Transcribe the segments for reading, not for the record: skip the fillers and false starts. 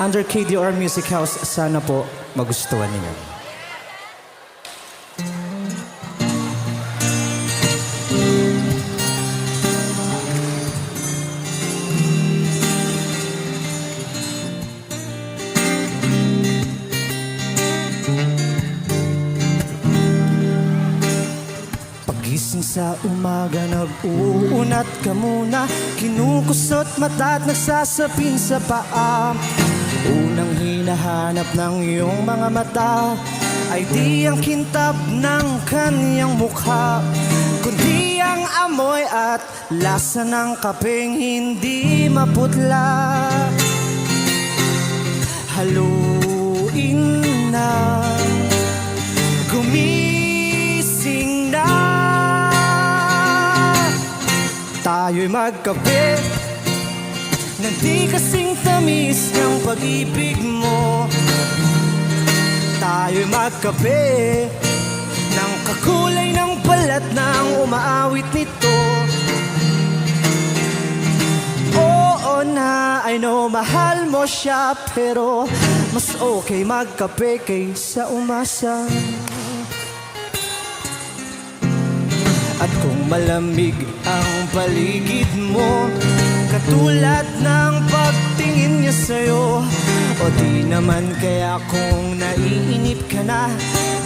under KDR Music House. Sana po magustuhan ninyo. Pagising sa umaga, nag-uunat ka muna, kinukusot mata at nagsasapin sa paa. Unang hinahanap ng iyong mga mata ay di ang kintab ng kanyang mukha, kundi ang amoy at lasa ng kapeng hindi maputla. Haluin na, gumising na, tayo'y magkape nang di kasing tamis ng pag-ibig mo. Tayo'y magkape ng kakulay ng balat ng umaawit nito. Oo na, I know mahal mo siya, pero mas okay magkape kaysa umasa. At kung malamig ang paligid mo, katulad ng pagtingin niya sa'yo, o di naman kaya kung naiinip ka na,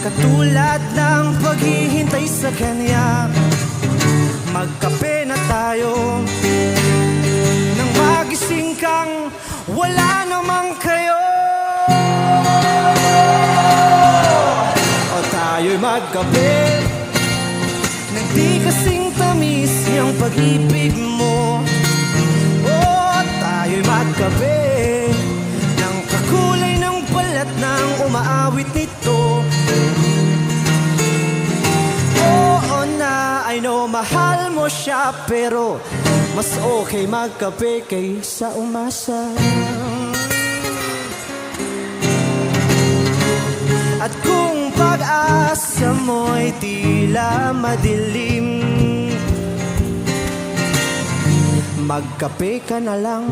katulad ng paghihintay sa kanya, magkape na tayo nang magising kang wala namang kayo. O tayo'y magkape nang di kasing tamis yung pag-ibig mo. Tayo'y magkape ng kakulay ng balat ng umaawit nito. Oo na, I know mahal mo siya, pero mas okay magkape kaysa umasa. At kung pag-asa mo'y tila madilim, magkape ka na lang,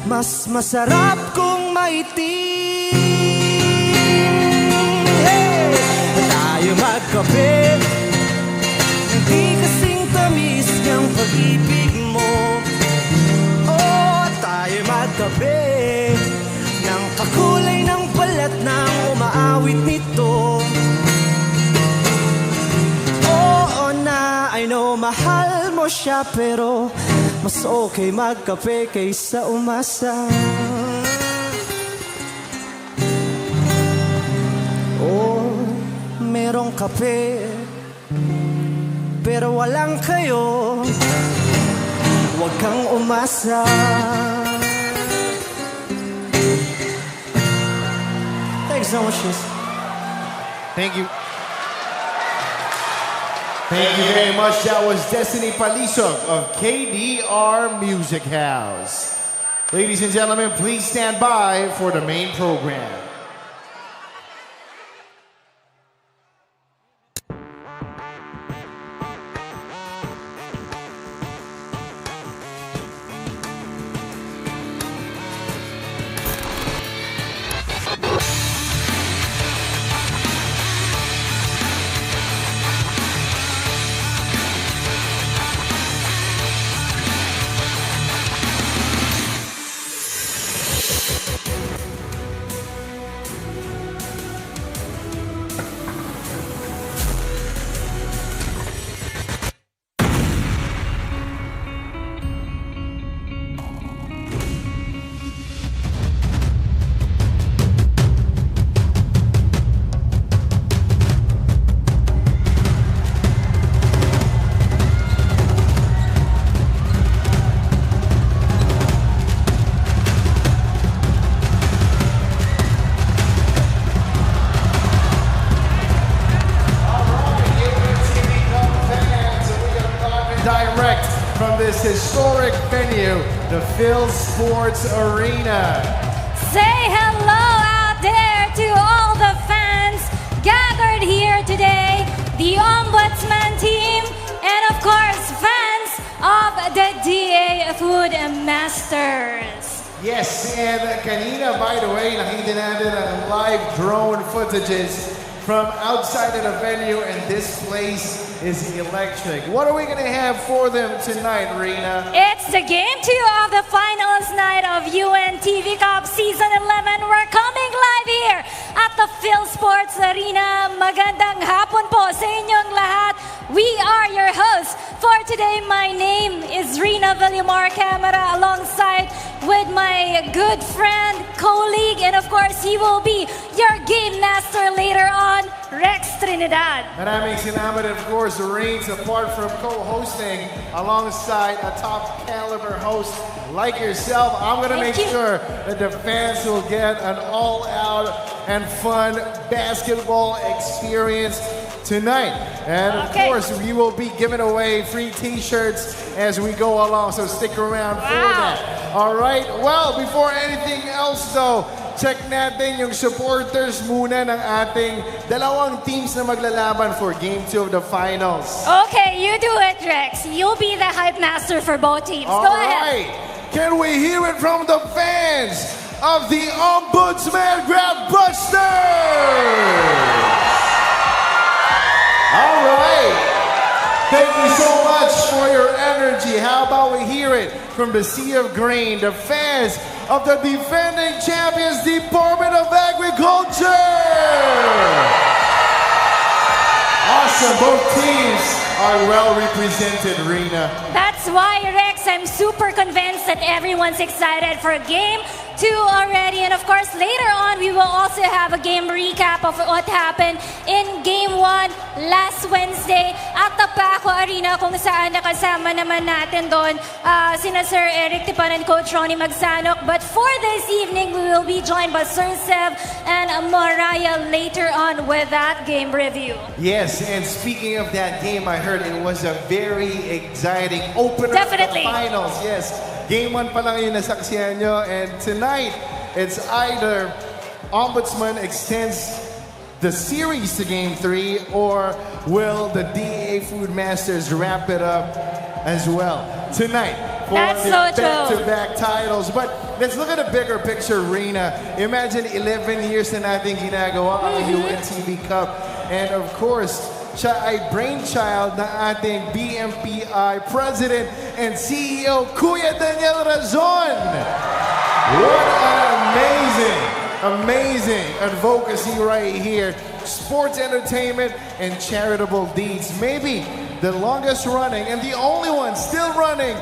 mas masarap kung maitim. Hey! Tayo magkape, hindi kasing tamis ng pag-ibig mo. Oh, tayo magkape ng kakulay ng balat ng umaawit nito. Oo na, I know mahal mo siya, pero mas okay magkape kaysa umasa. Oh, merong kape, pero walang kayo. Huwag kang umasa. Thanks so much. Thank you. Thank you very much. That was Destiny Palisog of KDR Music House. Ladies and gentlemen, please stand by for the main program. Direct from this historic venue, the PhilSports Arena. Say hello out there to all the fans gathered here today, the Ombudsman team, and of course, fans of the DA Food Masters. Yes, and kanina, by the way, nakita natin ang live drone footages from outside of the venue, and this place is electric. What are we going to have for them tonight, Rina? It's the game 2 of the finals night of UNTV Cup Season 11. We're coming live here at the PhilSports Arena. Magandang hapon po sa inyong lahat. We are your hosts for today. My name is Rina Villamar Camera, alongside with my good friend, colleague, and of course, he will be your game master later on, Rex Trinidad. Maraming salamat, of course, Reigns, apart from co-hosting alongside a top caliber host like yourself. I'm going to make sure that the fans will get an all-out and fun basketball experience tonight. And of course, we will be giving away free t-shirts as we go along, so stick around for that. All right, well, before anything else though, check natin yung supporters muna ng ating dalawang teams na maglalaban for Game 2 of the finals. Okay, you do it, Rex. You'll be the hype master for both teams. All Go ahead. right, can we hear it from the fans of the Ombudsman Graftbusters? All right. Thank you so much for your energy. How about we hear it from the Sea of Grain, the fans of the defending champions, Department of Agriculture. Awesome. Both teams are well represented, Rina. That's why, Rex, I'm super convinced that everyone's excited for Game 2 already. And of course, later on, we will also have a game recap of what happened in Game 1 last Wednesday at the Paco Arena, kung saan nakasama naman natin doon sina Sir Eric Tipan and Coach Ronnie Magsanok. But for this evening, we will be joined by Sir Sev and Mariah later on with that game review. Yes, and speaking of that game, I heard it was a very exciting opener of the finals. Yes, Game 1 pa lang yung nasaksihan nyo, and tonight, it's either Ombudsman extends the series to Game 3, or will the DA Food Masters wrap it up as well tonight for the back-to-back titles. But let's look at a bigger picture, Rina. Imagine 11 years na natin ginagawa ang UNTV Cup, and of course, siya ay brainchild ng ating BMPI President and CEO, Kuya Daniel Razon. What an amazing advocacy right here. Sports entertainment and charitable deeds. Maybe the longest running and the only one still running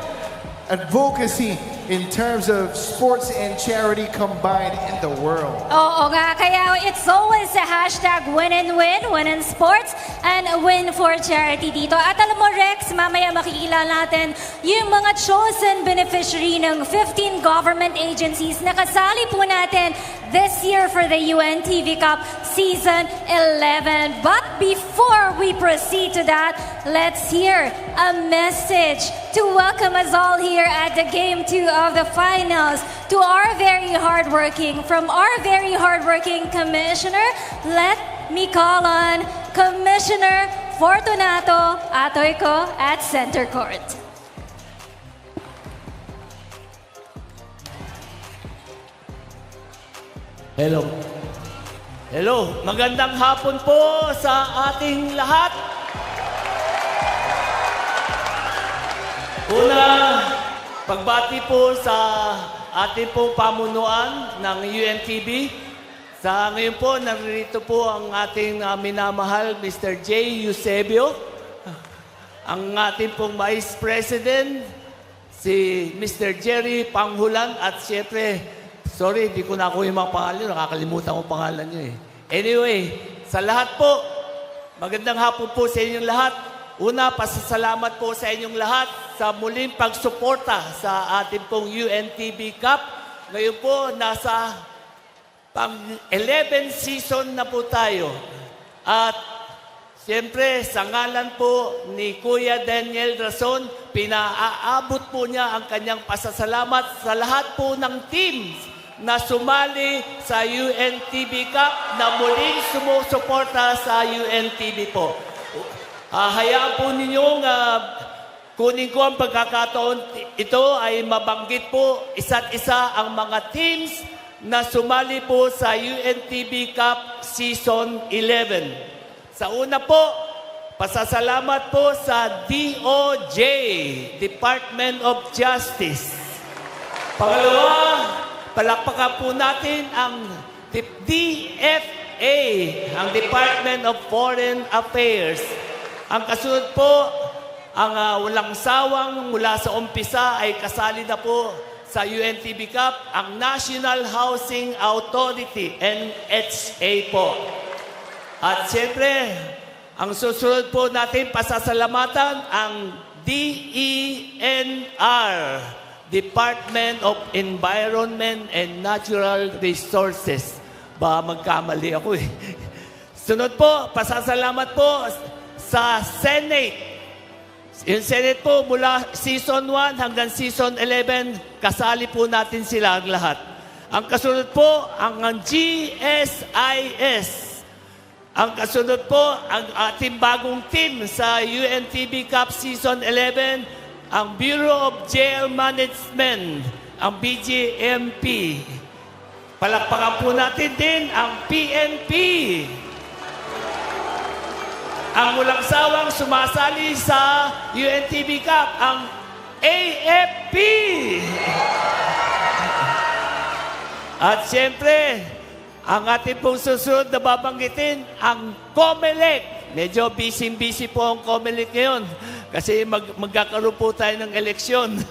advocacy in terms of sports and charity combined in the world. Oo nga, kaya it's always a hashtag win and win, win in sports, and win for charity dito. At alam mo, Rex, mamaya makikilala natin yung mga chosen beneficiary ng 15 government agencies na kasali po natin this year for the UNTV Cup Season 11. But before we proceed to that, let's hear a message to welcome us all here at the Game 2 of the finals to our very hardworking commissioner. Let me call on Commissioner Fortunato Atoyco at Center Court. Hello, magandang hapon po sa ating lahat. Una, pagbati po sa ating pong pamunuan ng UNTV. Sa ngayon po, narito po ang ating minamahal Mr. J. Eusebio, ang ating pong Vice President, si Mr. Jerry Panghulan, at siyempre, sorry, hindi ko na ako yung mga pangalan, nakakalimutan ko pangalan nyo eh. Anyway, sa lahat po, magandang hapon po sa inyong lahat. Una, pasasalamat po sa inyong lahat sa muling pagsuporta sa ating pong UNTV Cup. Ngayon po, nasa pang-11 season na po tayo. At siyempre, sa ngalan po ni Kuya Daniel Razon, pinaaabot po niya ang kanyang pasasalamat sa lahat po ng teams na sumali sa UNTV Cup na muling sumusuporta sa UNTV po. Hayaan po ninyong kunin ko ang pagkakataon ito ay mabanggit po isa't isa ang mga teams na sumali po sa UNTV Cup Season 11. Sa una po, pasasalamat po sa DOJ, Department of Justice. Pangalawa, palakpakan po natin ang DFA, ang Department of Foreign Affairs. Ang kasunod po, ang walang sawang mula sa umpisa ay kasali na po sa UNTV Cup, ang National Housing Authority, NHA po. At siyempre, ang susunod po natin pasasalamatan ang DENR, Department of Environment and Natural Resources. Ba magkamali ako eh. Sunod po, pasasalamat po sa Senate. Yung Senate po, mula Season 1 hanggang Season 11, kasali po natin sila ang lahat. Ang kasunod po, ang GSIS. Ang kasunod po, ang ating bagong team sa UNTV Cup Season 11, ang Bureau of Jail Management, ang BJMP. Palakpakan po natin din ang PNP. Ang walang sawang sumasali sa UNTV Cup, ang AFP. At siyempre, ang ating pong susunod na babanggitin, ang COMELEC. Medyo busy-busy po ang COMELEC ngayon kasi magkakaroon po tayo ng eleksyon.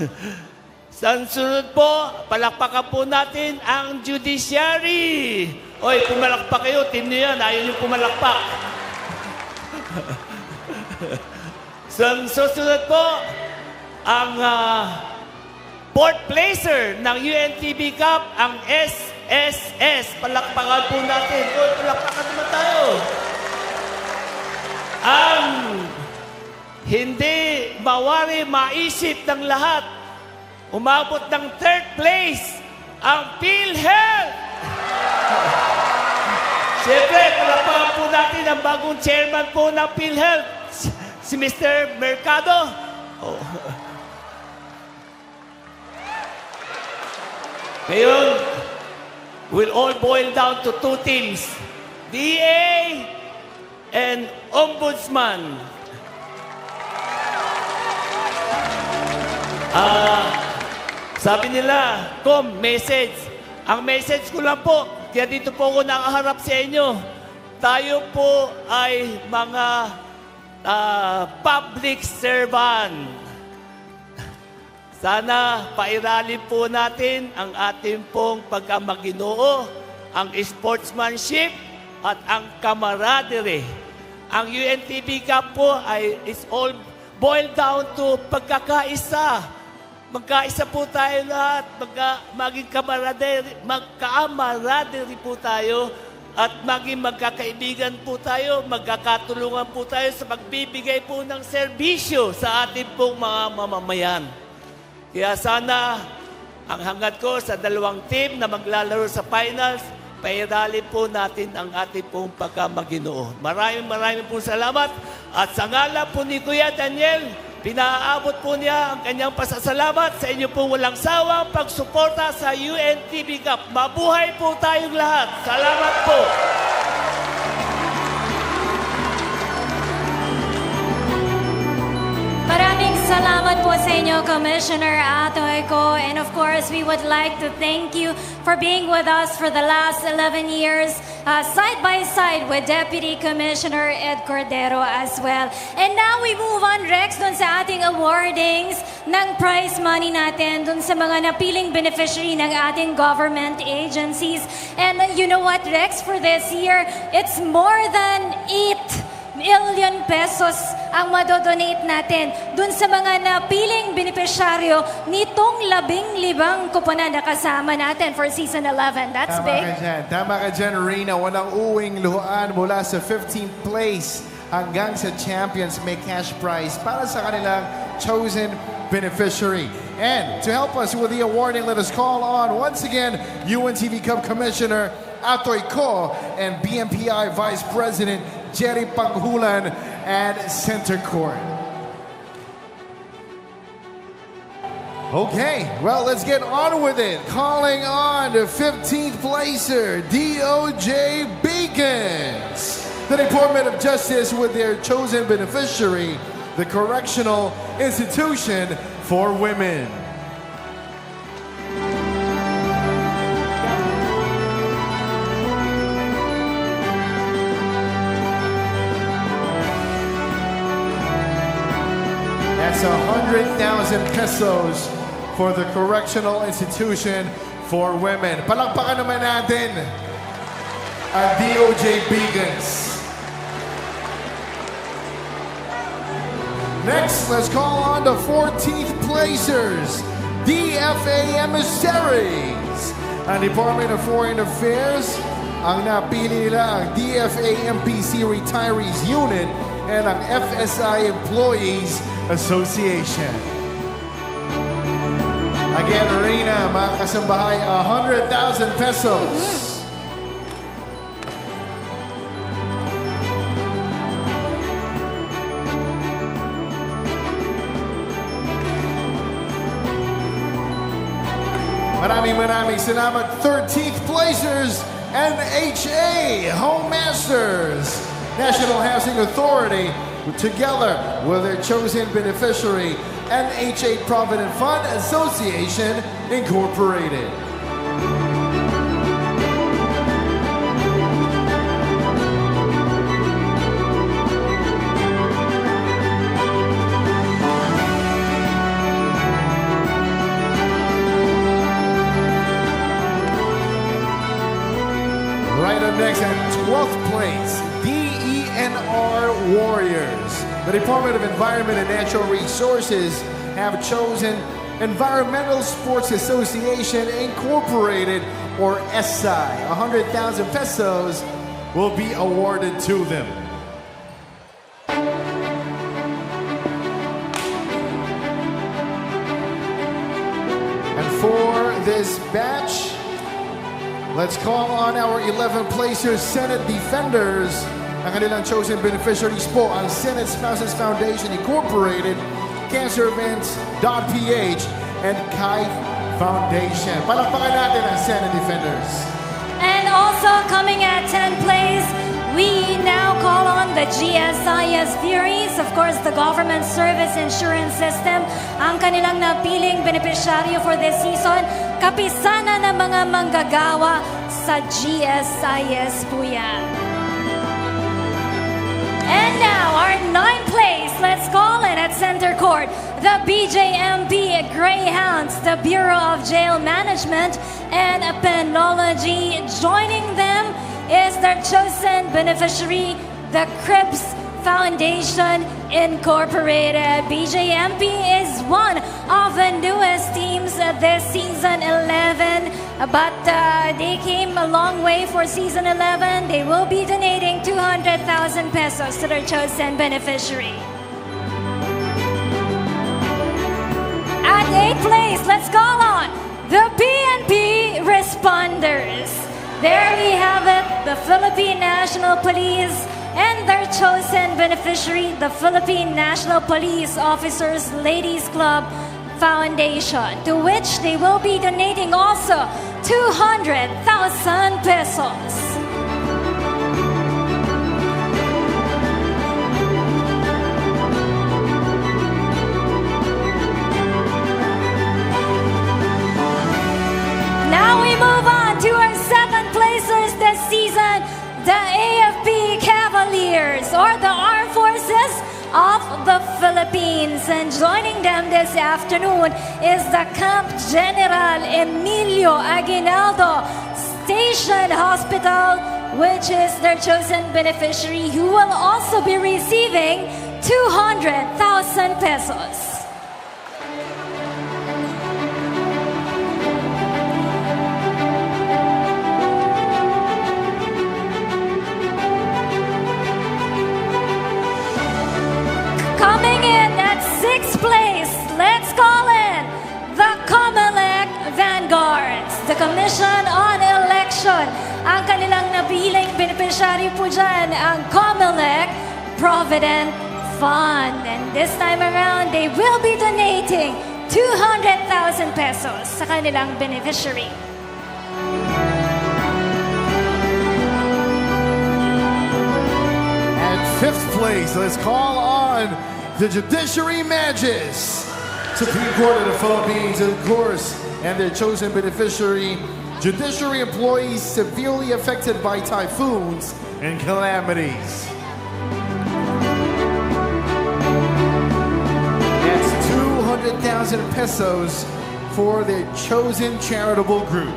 Sa sunod po, palakpakan po natin ang Judiciary. Oy, pumalakpak kayo, team niyo yan, ayaw niyo pumalakpak. Sa susunod po, ang fourth placer ng UNTV Cup, ang SSS. Palakpakan po natin. Oy, palakpakan naman tayo. Ang hindi mawari maisip ng lahat, umabot ng third place, ang PhilHealth. Siyempre, palakpakan po natin ang bagong chairman po ng PhilHealth, si Mr. Mercado. Oh. Ngayon, will all boil down to two teams, DA and Ombudsman. Sabi nila, message. Ang message ko lang po, kaya dito po ako nakaharap sa inyo. Tayo po ay mga public servant. Sana pairalin po natin ang ating pong pagkamaginoo, ang sportsmanship at ang camaraderie. Ang UNTV Cup po is all boiled down to pagkakaisa. Magkaisa po tayo lahat, maging magka-camaraderie po tayo at maging magkakaibigan po tayo, magkakatulungan po tayo sa pagbibigay po ng serbisyo sa ating pong mga mamamayan. Kaya sana, ang hangad ko sa dalawang team na maglalaro sa finals, pairali po natin ang ating pong pagkamaginoo. Maraming po salamat. At sa ngala po ni Kuya Daniel, pinaabot po niya ang kanyang pasasalamat sa inyo pong walang sawang pagsuporta sa UNTV Cup. Mabuhay po tayong lahat. Salamat po. Maraming salamat po sa inyo, Commissioner Atoyko. And of course, we would like to thank you for being with us for the last 11 years, side by side with Deputy Commissioner Ed Cordero as well. And now we move on, Rex, dun sa ating awardings ng prize money natin, dun sa mga napiling beneficiary ng ating government agencies. And you know what, Rex, for this year, it's more than 8 million pesos ang madodonate natin dun sa mga napiling beneficiaryo nitong 15 kuponan na kasama natin for Season 11. That's big. Tama ka dyan, Rina. Walang uwing luhaan mula sa 15th place hanggang sa champions may cash prize para sa kanilang chosen beneficiary. And to help us with the awarding, let us call on once again UNTV Cup Commissioner Atoyko and BMPI Vice President Jerry Panghulan at Center Court. Okay, well, let's get on with it. Calling on the 15th placer, DOJ Beacons. The Department of Justice with their chosen beneficiary, the Correctional Institution for Women. That's 100,000 pesos for the Correctional Institution for Women. Palakpakan naman natin ang DOJ Beacons. Next, let's call on the 14th placers, DFA emissaries. Ang Department of Foreign Affairs, ang napili nila ang DFA MPC Retirees Unit and ang FSI Employees Association. Again, Reyna, mga kasambahay, 100,000 pesos. Maraming salamat, 13th placers, NHA Home Masters, National Housing Authority, together with their chosen beneficiary, NHA Provident Fund Association Incorporated. Right up next at 12th place, DENR Warriors. The Department of Environment and Natural Resources have chosen Environmental Sports Association Incorporated, or SI. 100,000 pesos will be awarded to them. And for this batch, let's call on our 11 placers, Senate Defenders. Ang kanilang chosen beneficiaries po ang Senate Spouses Foundation Incorporated, CancerEvents.ph, and Kite Foundation. Palakpakan natin ang Senate Defenders. And also coming at 10th place, we now call on the GSIS Furies, of course, the Government Service Insurance System. Ang kanilang napiling beneficiaryo for this season, kapisana ng mga manggagawa sa GSIS po yan. And now, our 9th place, let's call it at Center Court, the BJMP Greyhounds, the Bureau of Jail Management and Penology. Joining them is their chosen beneficiary, the Cribs Foundation Incorporated. BJMP is one of the newest teams this season 11, but they came a long way for season 11. They will be donating 200,000 pesos to their chosen beneficiary. At 8th place, let's call on the PNP Responders. There we have it, the Philippine National Police and their chosen beneficiary, the Philippine National Police Officers Ladies Club Foundation, to which they will be donating also 200,000 pesos. Now we move on to our 7th placers this season, the AFP Cavaliers, or the Armed Forces of the Philippines. And joining them this afternoon is the Camp General Emilio Aguinaldo Station Hospital, which is their chosen beneficiary, who will also be receiving 200,000 pesos. Coming in at 6th place, let's call in the COMELEC Vanguards, the Commission on Election. Ang kanilang napiling beneficiary po dyan, ang COMELEC Provident Fund. And this time around, they will be donating 200,000 pesos sa kanilang beneficiary. At 5th place, let's call on the Judiciary Mages. Supreme Court of the Philippines, of course, and their chosen beneficiary, judiciary employees severely affected by typhoons and calamities. That's 200,000 pesos for their chosen charitable group.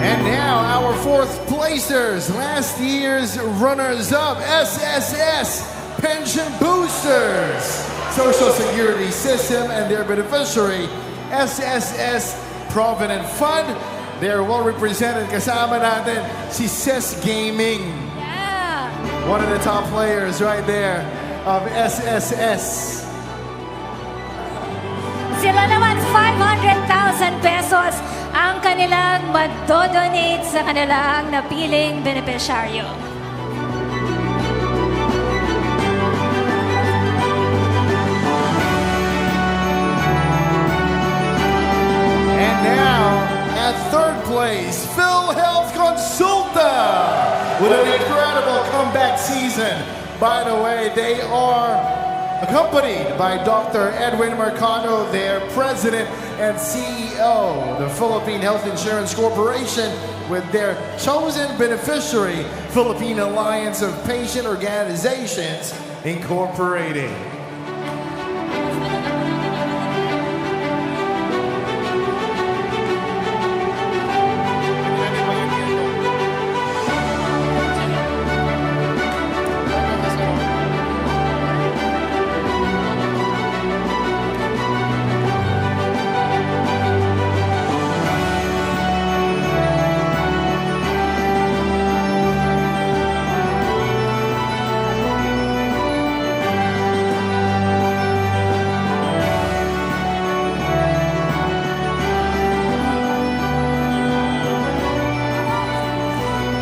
And now our 4th placers, last year's runners-up, SSS Pension Boosters, Social Security System, and their beneficiary, SSS Provident Fund. They're well represented. Kasama natin si SES Gaming. Yeah. One of the top players right there of SSS. Sila naman 500,000 pesos ang kanilang mag-donate sa kanilang napiling benepisyaryo. And now, at 3rd place, PhilHealth Consulta with an incredible comeback season. By the way, they are accompanied by Dr. Edwin Mercado, their president and CEO, the Philippine Health Insurance Corporation, with their chosen beneficiary, Philippine Alliance of Patient Organizations, Incorporated.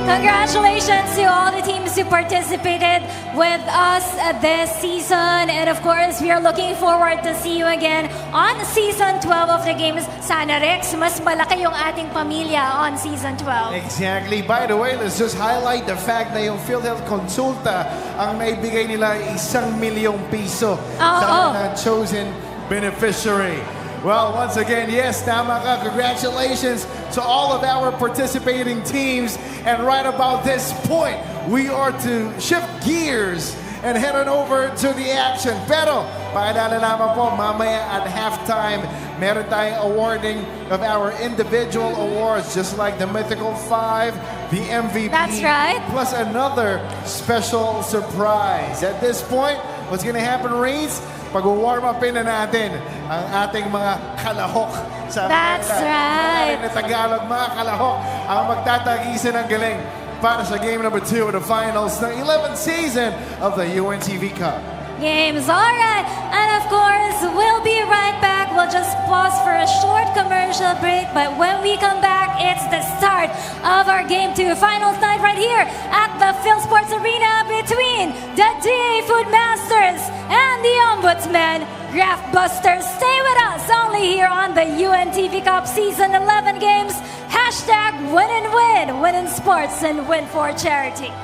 Congratulations to all the teams who participated with us this season. And of course, we are looking forward to see you again on Season 12 of the games. Sana, Rex, mas malaki yung ating pamilya on Season 12. Exactly. By the way, let's just highlight the fact na yung PhilHealth Consulta ang naibigay nila ₱1,000,000 sa chosen beneficiary. Well, once again, yes, tama ka. Congratulations to all of our participating teams. And right about this point, we are to shift gears and head on over to the action. Pero, pakilala naman po, mamaya at halftime, meron tayong awarding of our individual awards, just like the Mythical 5, the MVP. That's right. Plus another special surprise. At this point, what's gonna happen, Reeds? Pag-warm upin na natin ang ating mga kalahok sa That's right. na Tagalog, mga kalahok ang magtatagisa ng galing para sa game number 2 of the finals ng 11th season of the UNTV Cup. Games, all right. And of course, we'll be right back. We'll just pause for a short commercial break. But when we come back, it's the start of our Game 2 finals night right here at the PhilSports Arena between the DA Food Masters and the Ombudsman, Graftbusters. Stay with us only here on the UNTV Cup Season 11 games. Hashtag win and win. Win in sports and win for charity.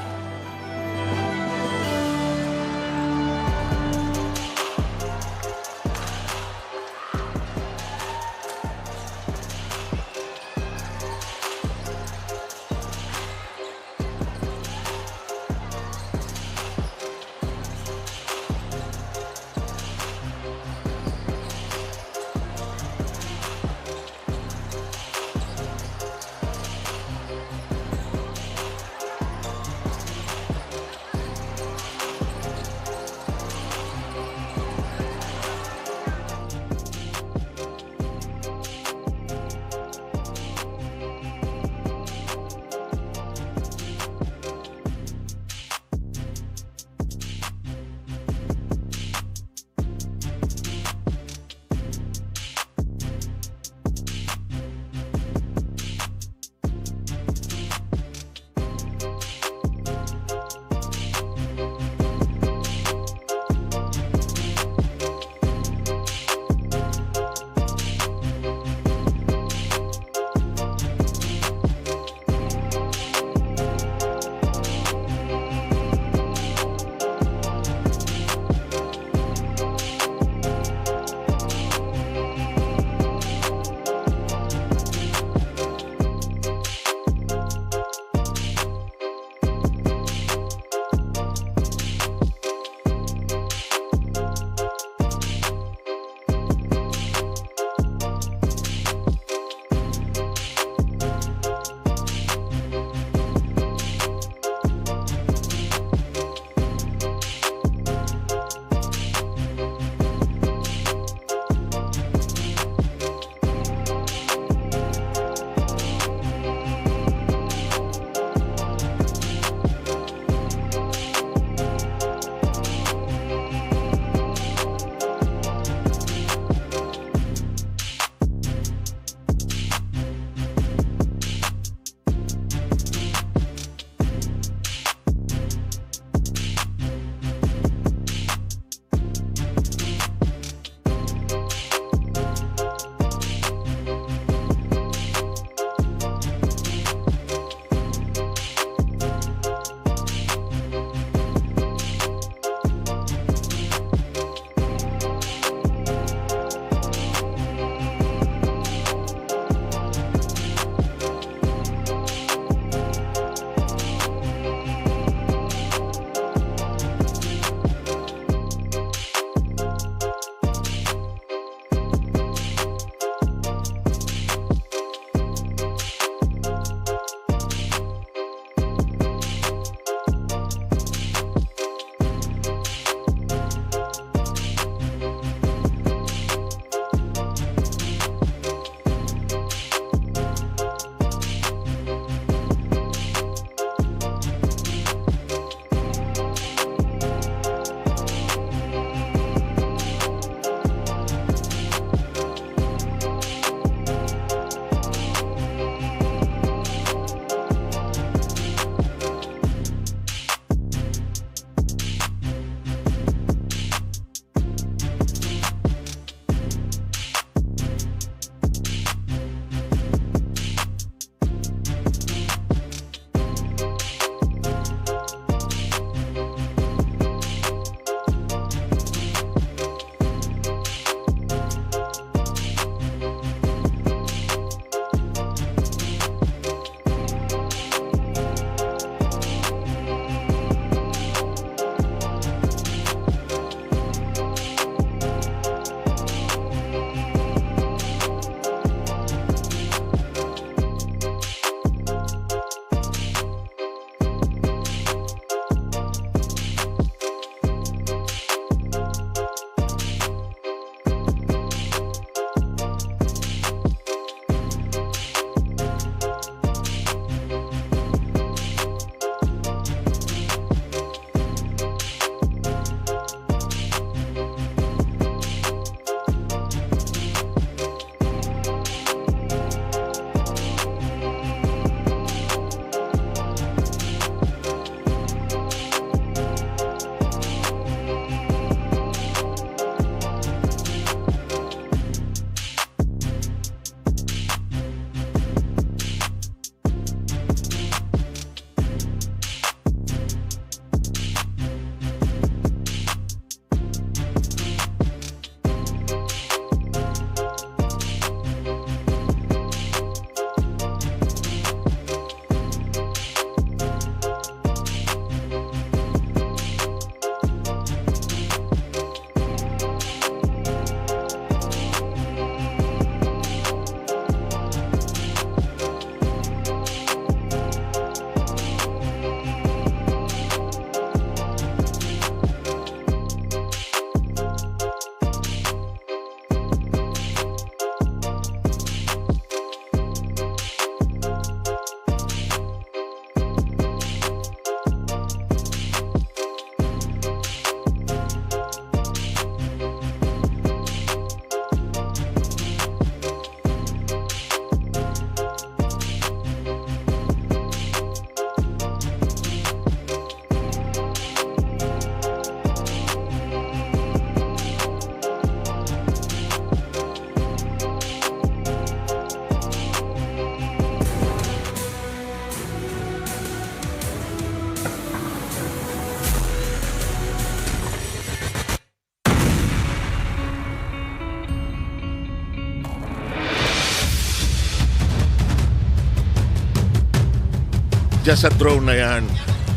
dyan sa drone na yan.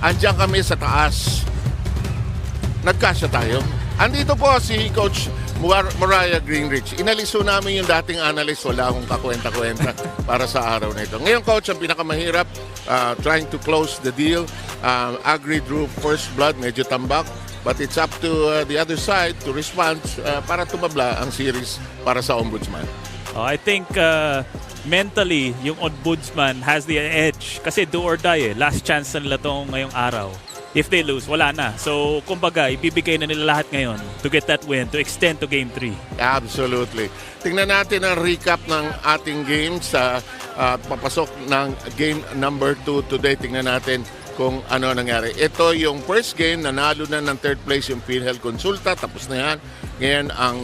Andiyan kami sa taas. Nagkasya tayo. Andito po si Coach Mariah Greenridge. Inaliso namin yung dating analyst. Wala akong kakwenta-kwenta para sa araw na ito. Ngayon, Coach, ang pinakamahirap, trying to close the deal. Agri drew first blood, medyo tambak. But it's up to the other side to respond para tumabla ang series para sa Ombudsman. I think mentally, yung Ombudsman has the edge. Kasi do or die Last chance na nila itong ngayong araw. If they lose, wala na. So, kumbaga, ibibigay na nila lahat ngayon to get that win, to extend to Game 3. Absolutely. Tingnan natin ang recap ng ating games sa papasok ng game number 2 today. Tingnan natin kung ano nangyari. Ito yung first game, nanalo na ng third place yung PhilHealth Tapos na yan. Ngayon, ang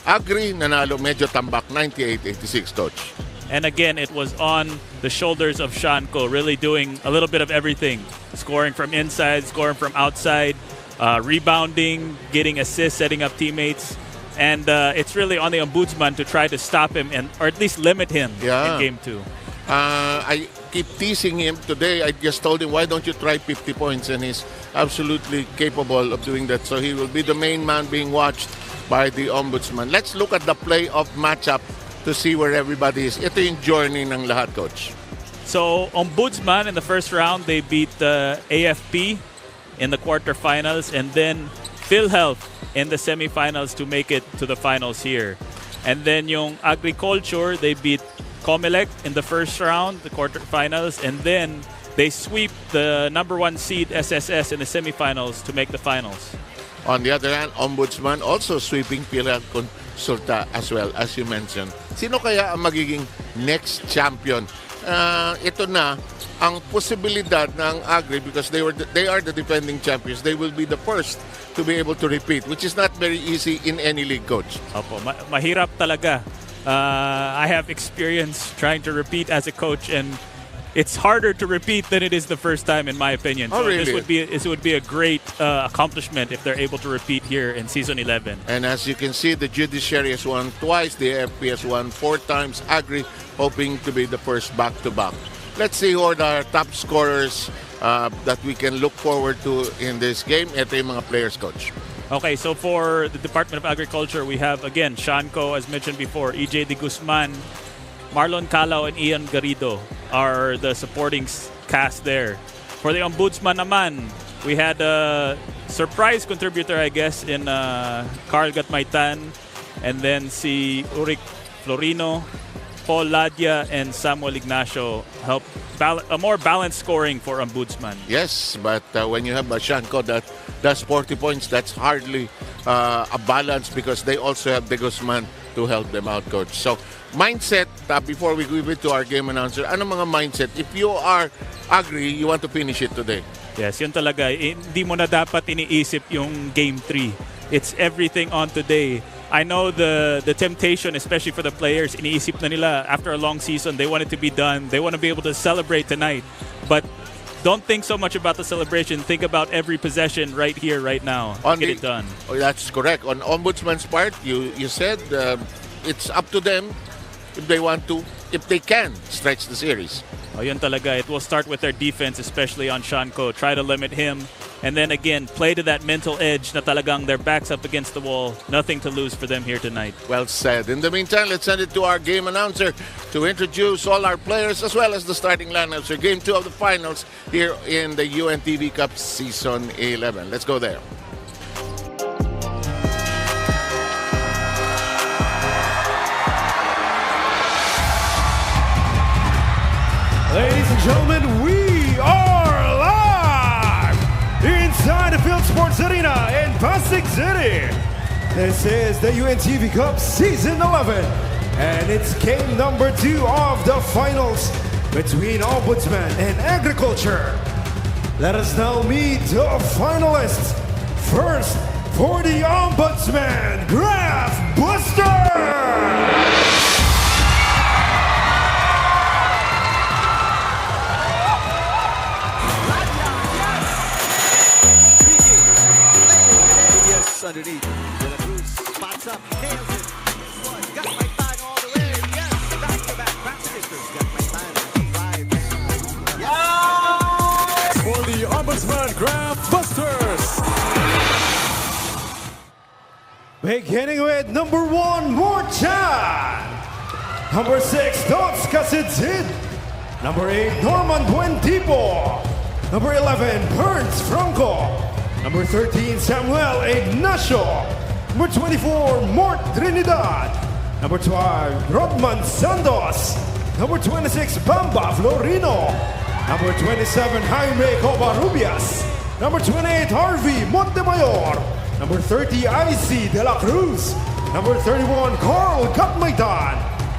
Agri, nanalo medyo tambak, 98-86, Coach. And again, it was on the shoulders of 𝗪𝗪, really doing a little bit of everything. Scoring from inside, scoring from outside, rebounding, getting assists, setting up teammates. And it's really on the Ombudsman to try to stop him or at least limit him in Game 2. I keep teasing him today. I just told him, why don't you try 50 points? And he's absolutely capable of doing that. So he will be the main man being watched by the Ombudsman. Let's look at the playoff matchup to see where everybody is. Ito yung journey ng lahat, Coach. So, Ombudsman in the first round, they beat the AFP in the quarterfinals, and then PhilHealth in the semifinals to make it to the finals here. And then yung Agriculture, they beat Comelec in the first round, the quarterfinals, and then they sweep the number 1 seed SSS in the semifinals to make the finals. On the other hand, Ombudsman also sweeping PhilHealth as well, as you mentioned. Sino kaya ang magiging next champion? Ito na ang posibilidad ng Agri because they are the defending champions. They will be the first to be able to repeat, which is not very easy in any league, Coach. Opo, mahirap talaga. I have experience trying to repeat as a coach, and it's harder to repeat than it is the first time, in my opinion. So really? This would be a great accomplishment if they're able to repeat here in Season 11. And as you can see, the judiciary has won twice. The AFP has won 4 times. Agri hoping to be the first back-to-back. Let's see who are the top scorers that we can look forward to in this game. Ito yung mga players, Coach. Okay, so for the Department of Agriculture, we have, again, 𝗪𝗪, as mentioned before, EJ de Guzman, Marlon Calao, and Ian Garrido are the supporting cast there. For the Ombudsman naman, we had a surprise contributor, I guess, in 𝗪𝗪𝗪𝗪, and then si Uric Florino, Paul Ladya, and Samuel Ignacio help a more balanced scoring for Ombudsman. Yes, but when you have a 𝗪𝗪𝗪𝗪 that does 40 points, that's hardly a balance because they also have de Guzman to help them out, Coach. So, mindset, before we give it to our game announcer, ano mga mindset? If you are Agri, you want to finish it today. Yes, yun talaga. Hindi mo na dapat iniisip yung Game 3. It's everything on today. I know the temptation, especially for the players, iniisip na nila after a long season, they want it to be done. They want to be able to celebrate tonight. But don't think so much about the celebration. Think about every possession right here, right now. Get it done. Oh, that's correct. On Ombudsman's part, you said it's up to them if they want to, if they can stretch the series. Oh, yun talaga. It will start with their defense, especially on 𝗪𝗪𝗪𝗪. Try to limit him. And then again, play to that mental edge na talagang their backs up against the wall. Nothing to lose for them here tonight. Well said. In the meantime, let's send it to our game announcer to introduce all our players as well as the starting lineups for Game 2 of the finals here in the UNTV Cup Season 11. Let's go there. Ladies and gentlemen, we are live inside the PhilSports Arena in Pasig City. This is the UNTV Cup Season 11, and it's game number 2 of the finals between Ombudsman and Agriculture. Let us now meet the finalists. First, for the Ombudsman, Graftbusters! Underneath, Cruz spots up, nails it. Got my bag all the way. Yes, back to back Graftbusters. Got my bag. Drive. Yeah. Ombudsman Graftbusters. Beginning with number 1, Morchan. Number 6, 𝗪𝗪𝗧𝗖𝗛. Number 8, Norman Buentipo. Number 11, Burns Franco. Number 13, Samuel Ignacio. Number 24, Mort Trinidad. Number 12, Rodman Santos. Number 26, Bamba Florino. Number 27, Jaime Covarrubias. Number 28, Harvey Montemayor. Number 30, IC De La Cruz. Number 31, Carl Gatmaytan.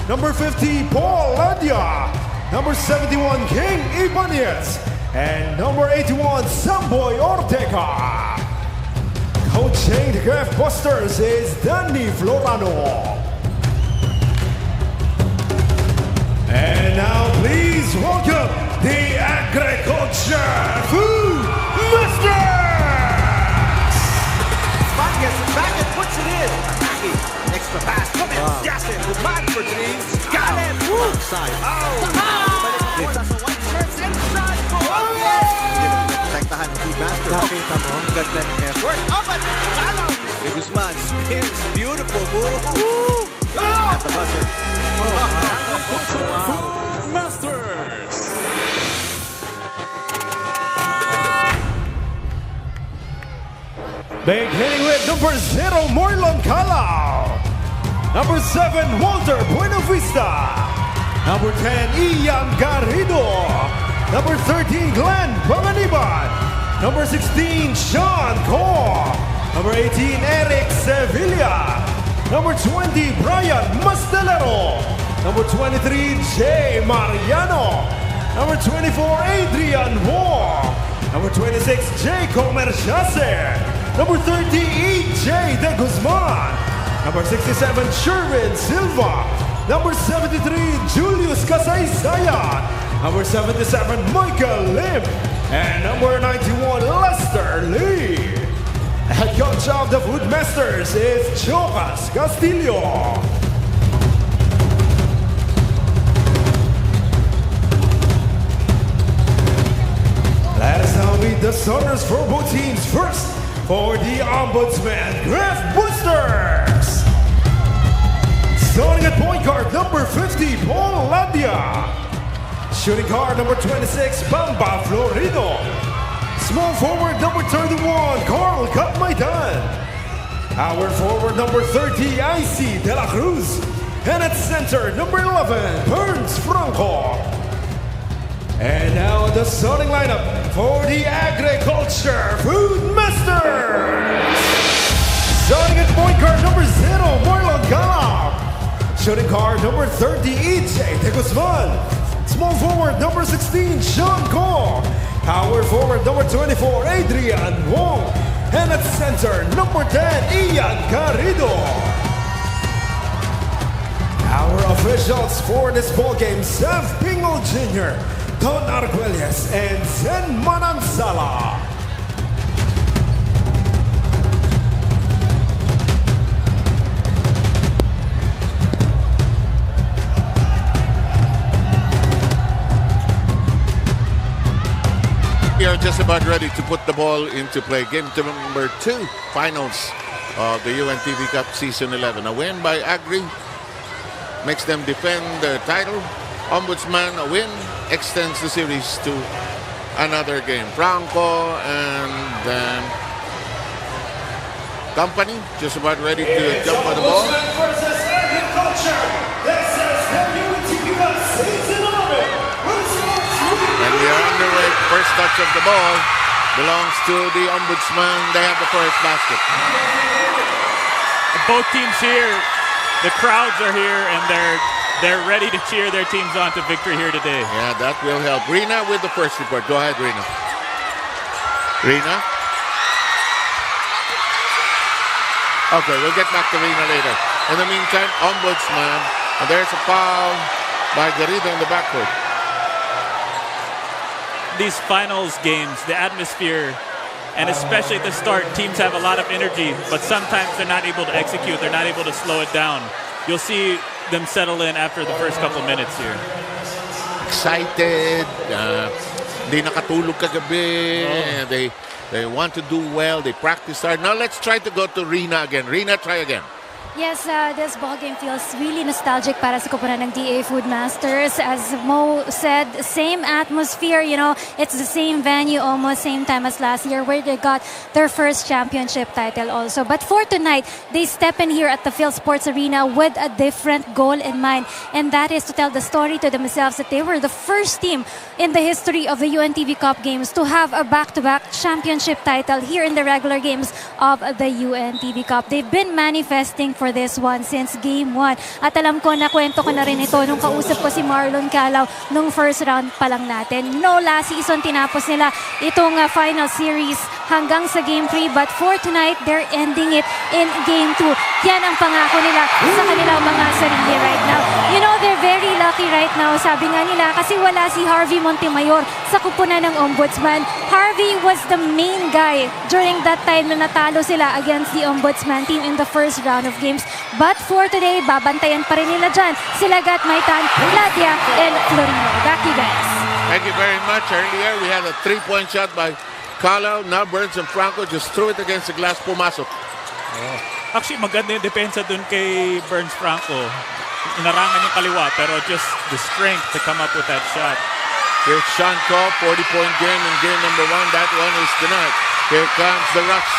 Number 50, Paul Ladia. Number 71, King Ibanez. And number 81, Samboy Ortega. Coaching the Graftbusters is Danny Florano. And now please welcome the Agriculture Food Masters! Spot gets it back and puts it in. Aki, extra pass. Come in. Yasin, Uman for three. Got it. Woo. Side. It's a white shirts inside. Protektahan ng Food Master. Nakita mo, ganda ng effort. But Guzman spins. Beautiful move. Woo! At the buzzer. Food Masters! Big hitting with number 0, Marlon Calao. Number 7, Walter Buenavista. Number 10, Ian Garrido. Number 13, Glenn Panganiban. Number 16, Sean Ko. Number 18, Eric Sevilla. Number 20, Brian Mastelero. Number 23, Jay Mariano. Number 24, Adrian Wong. Number 26, Jay 𝗪𝗪𝗧𝗖𝗛. Number 30, EJ De Guzman. Number 67, Sherwin Silva. Number 73, Julius Kasaysayan. Number 77, Michael Lim. And number 91, Lester Lee. Head coach of the Food Masters is Jocas Castillo. Let us now meet the starters for both teams. First, for the Ombudsman Graftbusters. Starting at point guard number 50, Paul Ladia. Shooting guard number 26, Bamba Florino. Small forward number 31, Carl Gatmaytan. Power forward number 30, IC De La Cruz. And at center, number 11, Burns Franco. And now the starting lineup for the Agriculture Food Masters. Starting at point guard number 0, Marlon Calao. Shooting guard number 30, EJ De Guzman. Small forward number 16, Sean Ko. Power forward number 24, Adrian Wong. And at center, number 10, Ian Garrido. Our officials for this ball game, Seth Pingol Jr., Don Arguelles, and Zen Manansala. We are just about ready to put the ball into play. Game number 2, finals of the UNTV Cup Season 11. A win by Agri makes them defend their title. Ombudsman, a win, extends the series to another game. Franco and then company just about ready to jump on the ball. Versus Agriculture. This is the UNTV Cup Season 11. And we are underway. First touch of the ball belongs to the Ombudsman. They have the first basket. Both teams here, the crowds are here, and they're ready to cheer their teams on to victory here today. Yeah, that will help. Rina with the first report. Go ahead, Rina. Rina? Okay, we'll get back to Rina later. In the meantime, Ombudsman, and there's a foul by Garrido in the backcourt. These finals games, the atmosphere, and especially at the start, teams have a lot of energy, but sometimes they're not able to execute. They're not able to slow it down. You'll see them settle in after the first couple minutes here. Excited, Hindi nakatulog kagabi. They want to do well. They practice hard. Now let's try to go to Rina again. Rina, try again. Yes, this ball game feels really nostalgic para sa koponan ng DA Food Masters. As Mo said, same atmosphere, you know, it's the same venue, almost same time as last year where they got their first championship title also. But for tonight, they step in here at the PhilSports Arena with a different goal in mind, and that is to tell the story to themselves that they were the first team in the history of the UNTV Cup games to have a back-to-back championship title here in the regular games of the UNTV Cup. They've been manifesting for this one since game 1. At alam ko, nakwento ko na rin ito nung kausap ko si Marlon Calao nung first round pa lang natin. You know, last season tinapos nila itong final series hanggang sa game 3, but for tonight, they're ending it in game 2. Yan ang pangako nila sa kanilang mga sarili right now. You know, they're very lucky right now. Sabi nga nila, kasi wala si Harvey Montemayor sa kupunan ng Ombudsman. Harvey was the main guy during that time na natalo sila against the Ombudsman team in the first round of games. But for today, babantayan pa rin nila dyan sila Gat Maitan, Ladia, and Florino. Back to you guys. Thank you very much. Earlier, we had a 3-point shot by Calao. Now Burns and Franco just threw it against the glass. Pumasok. Actually, maganda yung depensa dun kay Burns Franco. Inarangan yung kaliwa, pero just the strength to come up with that shot. Here's Sean Cole, 40-point game in game number 1. That one is denied. Here comes the rush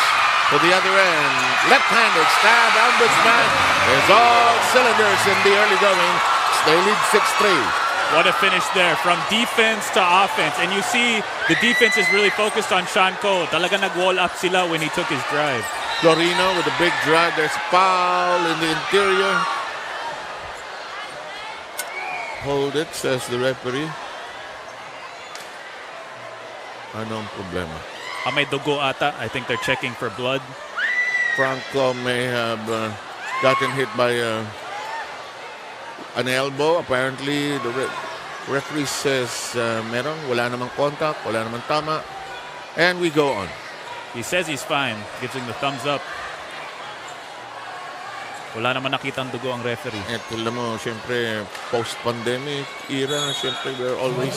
to the other end. Left-handed stab. Ombudsman. There's all cylinders in the early going. They lead 6-3. What a finish there from defense to offense. And you see the defense is really focused on Sean Cole. Talaga nag-wall up sila when he took his drive. Florino with a big drive. There's foul in the interior. Hold it, says the referee. Anong problema? May dugo ata. I think they're checking for blood. Franco may have gotten hit by an elbow. Apparently, the referee says wala namang contact, wala namang tama. And we go on. He says he's fine. Gives him the thumbs up. Wala naman nakitang dugo ang referee. At alam mo, siyempre, post-pandemic era, siyempre, we're always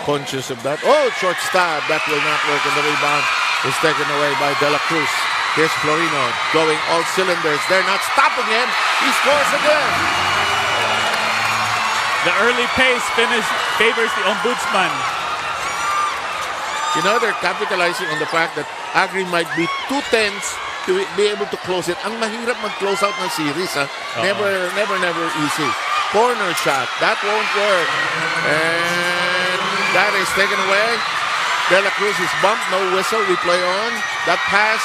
conscious of that. Oh, short stab. That will not work. And the rebound is taken away by De La Cruz. Here's Florino going all cylinders. They're not stopping him. He scores again. The early pace finish favors the Ombudsman. You know, they're capitalizing on the fact that Agri might be 2 tenths to be able to close it. Ang mahirap mag-close out ng series, ha? Never easy. Corner shot. That won't work. And that is taken away. De La Cruz is bumped. No whistle. We play on. That pass.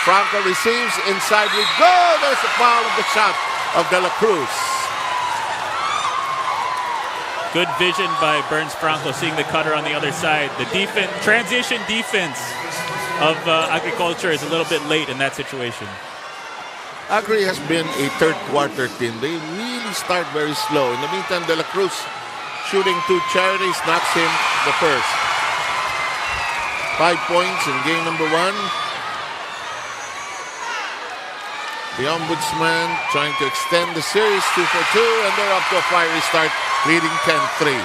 Franco receives. Inside we go. There's the foul of the shot of De La Cruz. Good vision by Burns Franco, seeing the cutter on the other side. The defense, transition defense of Agriculture is a little bit late in that situation. Agri has been a third quarter team. They really start very slow. In the meantime, De La Cruz shooting 2 charities knocks him the first. 5 points in game number 1. The Ombudsman trying to extend the series 2-2, and they're up to a fiery start, leading 10-3.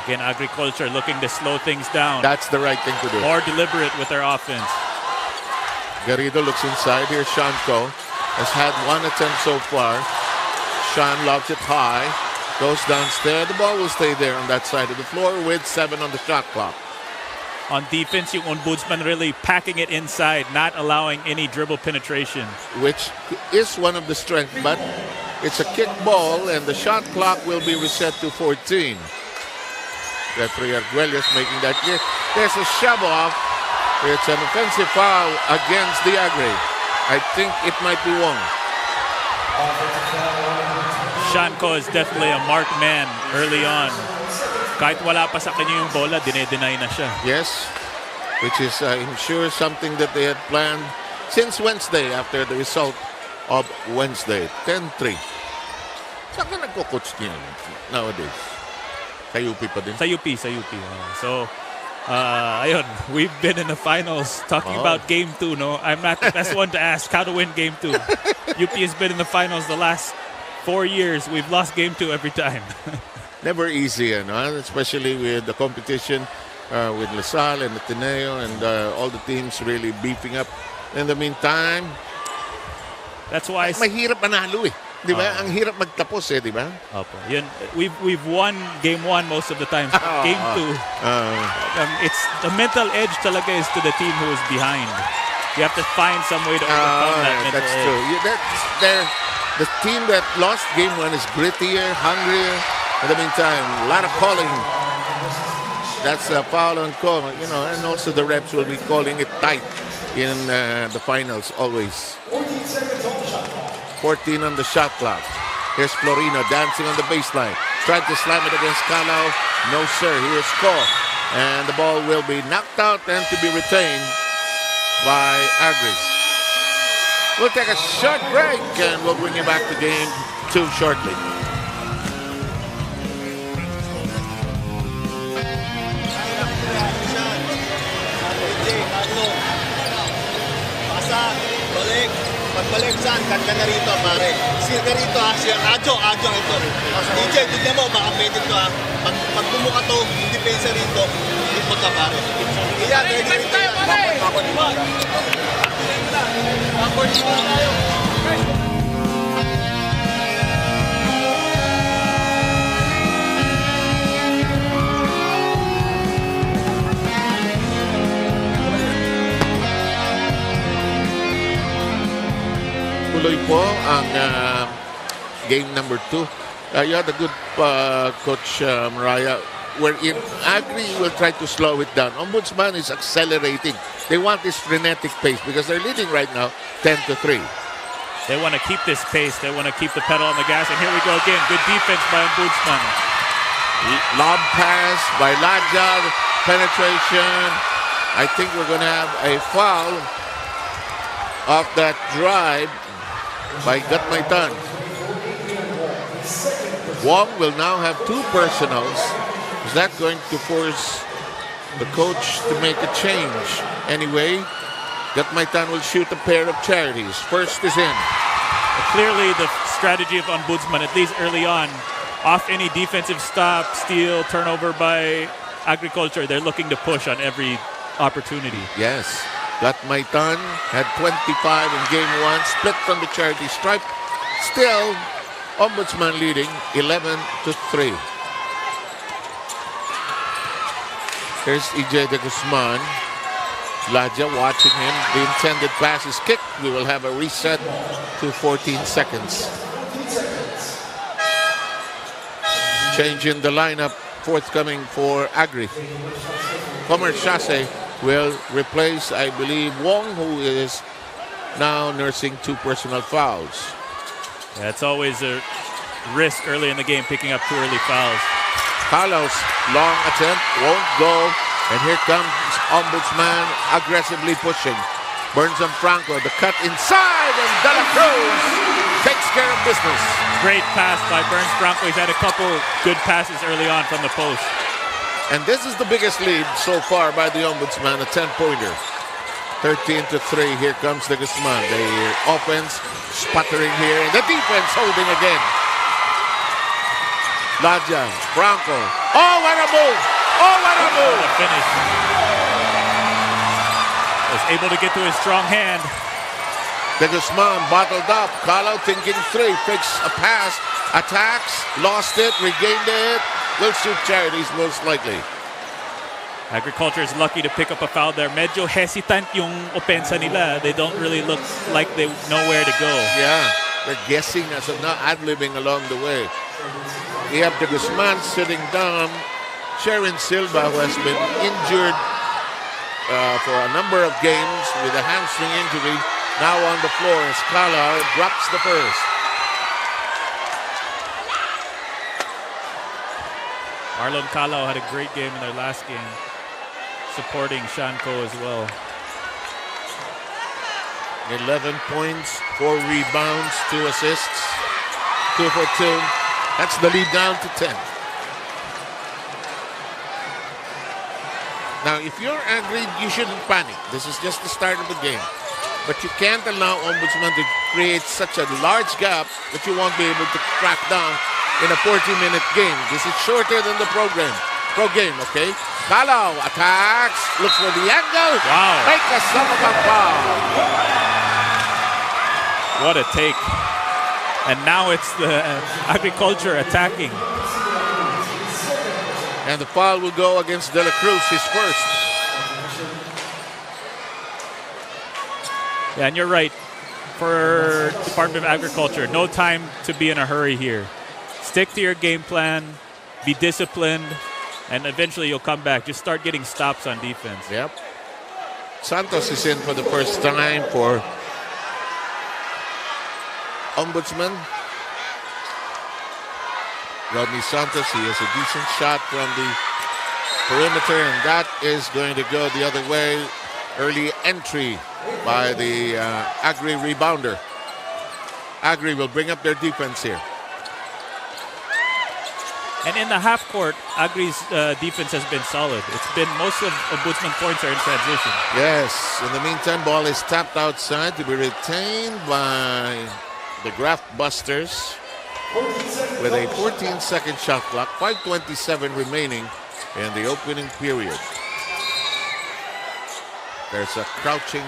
Again, Agriculture looking to slow things down. That's the right thing to do. More deliberate with their offense. Garrido looks inside. Here's Shanko. Has had 1 attempt so far. Sean lobs it high. Goes downstairs. The ball will stay there on that side of the floor with 7 on the shot clock. On defense, yung Ombudsman really packing it inside, not allowing any dribble penetration. Which is one of the strengths, but it's a kick ball and the shot clock will be reset to 14. Referee Arguelles making that clear. There's a shove off. It's an offensive foul against the Agri. I think it might be Wong. Shanko is definitely a marked man early on. Kahit wala pa sa kanya yung bola, dine-deny na siya. Yes, which is, I'm sure, something that they had planned since Wednesday after the result of Wednesday. 10-3. Saan ka nagko-coach niya nowadays? Sa UP pa din? Sa UP. So, ayun, we've been in the finals talking about Game 2, no? I'm not the best one to ask how to win Game 2. UP has been in the finals the last 4 years, we've lost game 2 every time. Never easy, especially with the competition with LaSalle and Ateneo and all the teams really beefing up. In the meantime, that's why mahirap manalo eh. Di ba? Ang hirap magtapos eh, di ba? Opo. Yun, we've won game 1 most of the time. Game 2, it's the mental edge talaga is to the team who is behind. You have to find some way to overcome that mental that's edge. true. The team that lost game 1 is grittier, hungrier. In the meantime, a lot of calling. That's a foul on call, and also the refs will be calling it tight in the finals always. 14 on the shot clock. Here's Florino dancing on the baseline. Tried to slam it against Calao. No, sir. Here's Ko. And the ball will be knocked out and to be retained by Agri. We'll take a short break and we'll bring you back to game 2 shortly. Balik. Pagbalik saan? Cut ka na rito, pare. Seal ka rito, ha? Si Adjong ito. DJ, tignan mo, baka pwede ito, ha? Pag bumuka to, yung depensa rito, ipot ka, pare. Iyan, ready rito yan. Backward muna tayo. Tuloy po ang game number 2. You had a good coach, Mariah, wherein Agri will try to slow it down. Ombudsman is accelerating. They want this frenetic pace because they're leading right now 10-3. They want to keep this pace. They want to keep the pedal on the gas. And here we go again. Good defense by Ombudsman. Lob pass by Ladja. Penetration. I think we're going to have a foul off that drive by 𝗪𝗪𝗪. Wong will now have 2 personals. Is that going to force the coach to make a change? Anyway, 𝗪𝗪𝗪 will shoot a pair of charities. First is in. Clearly the strategy of Ombudsman, at least early on, off any defensive stop, steal, turnover by Agriculture, they're looking to push on every opportunity. Yes. 𝗪𝗪𝗪 had 25 in game 1, split from the charity stripe. Still, Ombudsman leading 11-3. Here's 𝗪𝗪𝗪. Ladja watching him. The intended pass is kicked. We will have a reset to 14 seconds. Change in the lineup forthcoming for Agri. 𝗪𝗪𝗪 will replace, I believe, Wong, who is now nursing 2 personal fouls. Yeah, it's always a risk early in the game, picking up 2 early fouls. Carlos, long attempt, won't go. And here comes Ombudsman aggressively pushing. Burns on Franco, the cut inside, and De La Cruz takes care of business. Great pass by Burns Franco. He's had a couple good passes early on from the post. And this is the biggest lead so far by the Ombudsman, a 10-pointer. 13-3, here comes the 𝗪𝗪𝗪. The offense sputtering here, and the defense holding again. Ladja, Franco. Oh, what a move! Oh, what a move! The finish. Was able to get to his strong hand. The 𝗪𝗪𝗪 bottled up. Calao thinking 3, fakes a pass, attacks, lost it, regained it. Will shoot charities most likely. Agriculture is lucky to pick up a foul there. Medyo hesitant yung opensa nila. They don't really look like they know where to go. Yeah, they're guessing as of now, ad-libbing along the way. We have the 𝗪𝗪𝗪 sitting down. Sharon Silva, who has been injured for a number of games with a hamstring injury, now on the floor as Calao drops the first. Marlon Calao had a great game in their last game, supporting Shanko as well. 11 points, 4 rebounds, 2 assists, 2 for 2. That's the lead down to 10. Now, if you're angry, you shouldn't panic. This is just the start of the game. But you can't allow Ombudsman to creates such a large gap that you won't be able to crack down in a 40-minute game. This is shorter than the pro game, okay? Kalau attacks, looks for the angle. Wow. Make a summer foul. What a take. And now it's the Agriculture attacking. And the foul will go against De La Cruz, his first. Yeah, and you're right. For Department of Agriculture, no time to be in a hurry here. Stick to your game plan, be disciplined, and eventually you'll come back. Just start getting stops on defense. Yep. Santos is in for the first time for Ombudsman. Rodney Santos, he has a decent shot from the perimeter, and that is going to go the other way. Early entry by the Agri rebounder. Agri will bring up their defense here. And in the half court, Agri's defense has been solid. It's been most of Ombudsman points are in transition. Yes. In the meantime, ball is tapped outside to be retained by the Graftbusters with a 14-second shot clock, 5:27 remaining in the opening period. There's a crouching,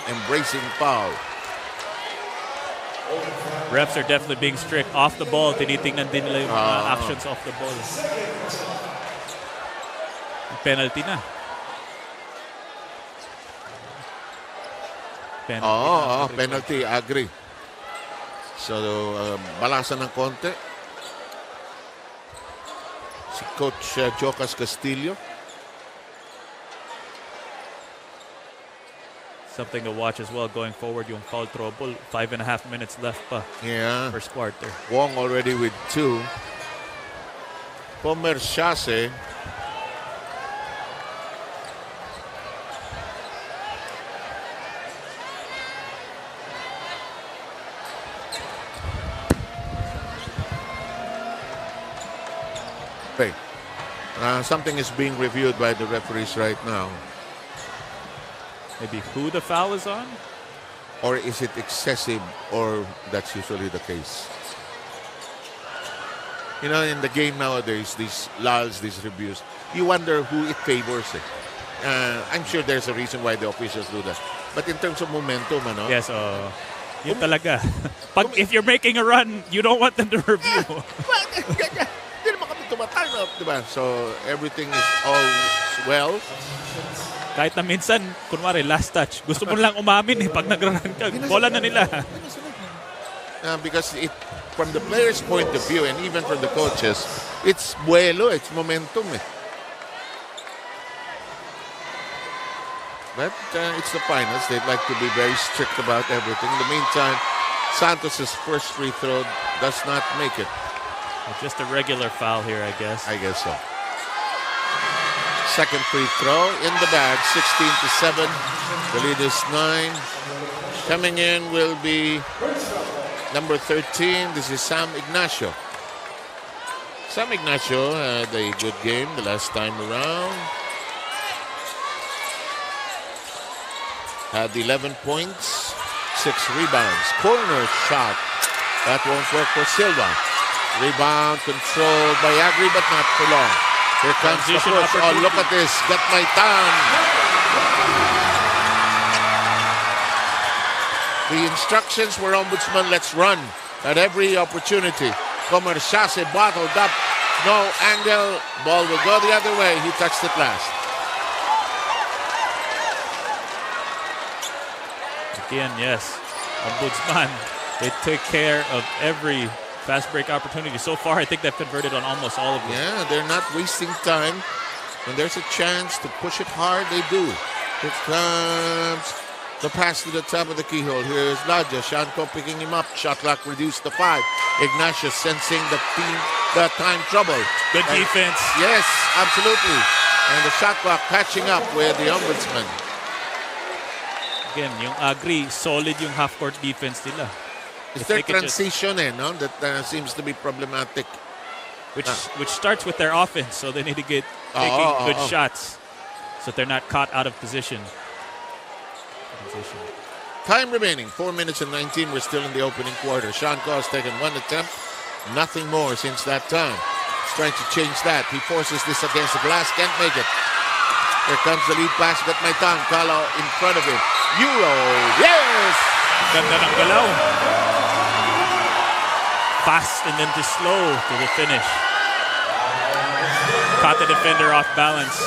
embracing foul. Refs are definitely being strict. Off the ball, tinitingnan din nila yung mga actions off the ball. Penalty na. Penalty, Agri. So, balasan ng konti. Si Coach Jocas Castillo. Something to watch as well going forward, yung foul trouble. 5.5 minutes left pa. Yeah. First quarter. Wong already with 2. 𝗪𝗪𝗧𝗖𝗛. Something is being reviewed by the referees right now. Maybe who the foul is on? Or is it excessive, or that's usually the case? You know, in the game nowadays, these lulls, these reviews, you wonder who it favors. I'm sure there's a reason why the officials do that. But in terms of momentum, Yes, yun talaga. If you're making a run, you don't want them to review. Hindi naman kami time out, diba? So everything is all well. Kahit na minsan, kunwari, last touch. Gusto mo lang umamin pag nagraran ka. Bola na nila. Because from the players' point of view and even from the coaches, it's vuelo, it's momentum. But it's the finals. They'd like to be very strict about everything. In the meantime, Santos' first free throw does not make it. Just a regular foul here, I guess. I guess so. Second free throw in the bag, 16-7. The lead is 9. Coming in will be number 13. This is Sam Ignacio. Sam Ignacio had a good game the last time around. Had 11 points, 6 rebounds. Corner shot. That won't work for Silva. Rebound controlled by Agri, but not for long. Here comes the push. Oh, look at this. Got my tongue. The instructions were Ombudsman, let's run at every opportunity. 𝗪𝗪𝗧𝗖𝗛 bottled up. No angle. Ball will go the other way. He touched it last. Again, yes. Ombudsman, they take care of every fast break opportunity. So far, I think they've converted on almost all of them. Yeah, they're not wasting time. When there's a chance to push it hard, they do. Here comes the pass to the top of the keyhole. Here is 𝗪𝗪𝗧𝗖𝗛. Shanko picking him up. Shot clock reduced to 5. Ignacio sensing the time trouble. Good defense. Yes, absolutely. And the shot clock catching up with the Ombudsman. Again, yung Agri, solid yung half-court defense nila. It's their transition that seems to be problematic. Which starts with their offense, so they need to get taking good shots so they're not caught out of position. Time remaining, 4 minutes and 19. We're still in the opening quarter. Shanko has taken one attempt, nothing more since that time. He's trying to change that. He forces this against the glass, can't make it. Here comes the lead pass, got my tongue. Kalo in front of him. Euro, yes! Ganda ng galaw. Fast and then to slow to the finish. Caught the defender off balance.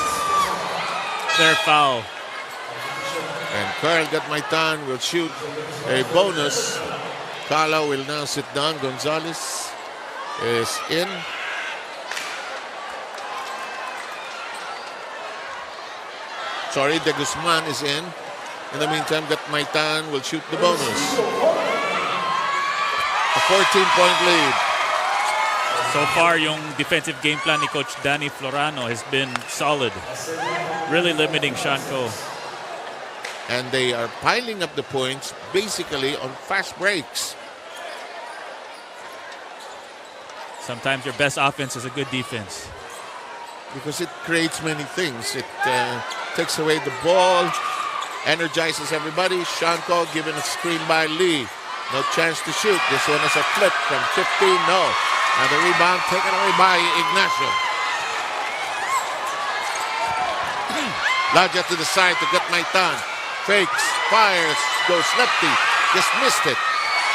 Clear foul. And Carl Gatmaitan will shoot a bonus. Kala will now sit down. Gonzalez is in. Sorry, De Guzman is in. In the meantime, Gatmaitan will shoot the bonus. A 14-point lead. So far, yung defensive game plan ni Coach Danny Florano has been solid. Really limiting Shanko. And they are piling up the points basically on fast breaks. Sometimes your best offense is a good defense. Because it creates many things. It takes away the ball, energizes everybody. Shanko given a screen by Lee. No chance to shoot. This one is a flip from 15, no. And the rebound taken away by Ignacio. Laja to the side to Gatmaitan. Fakes, fires, goes lefty. Just missed it.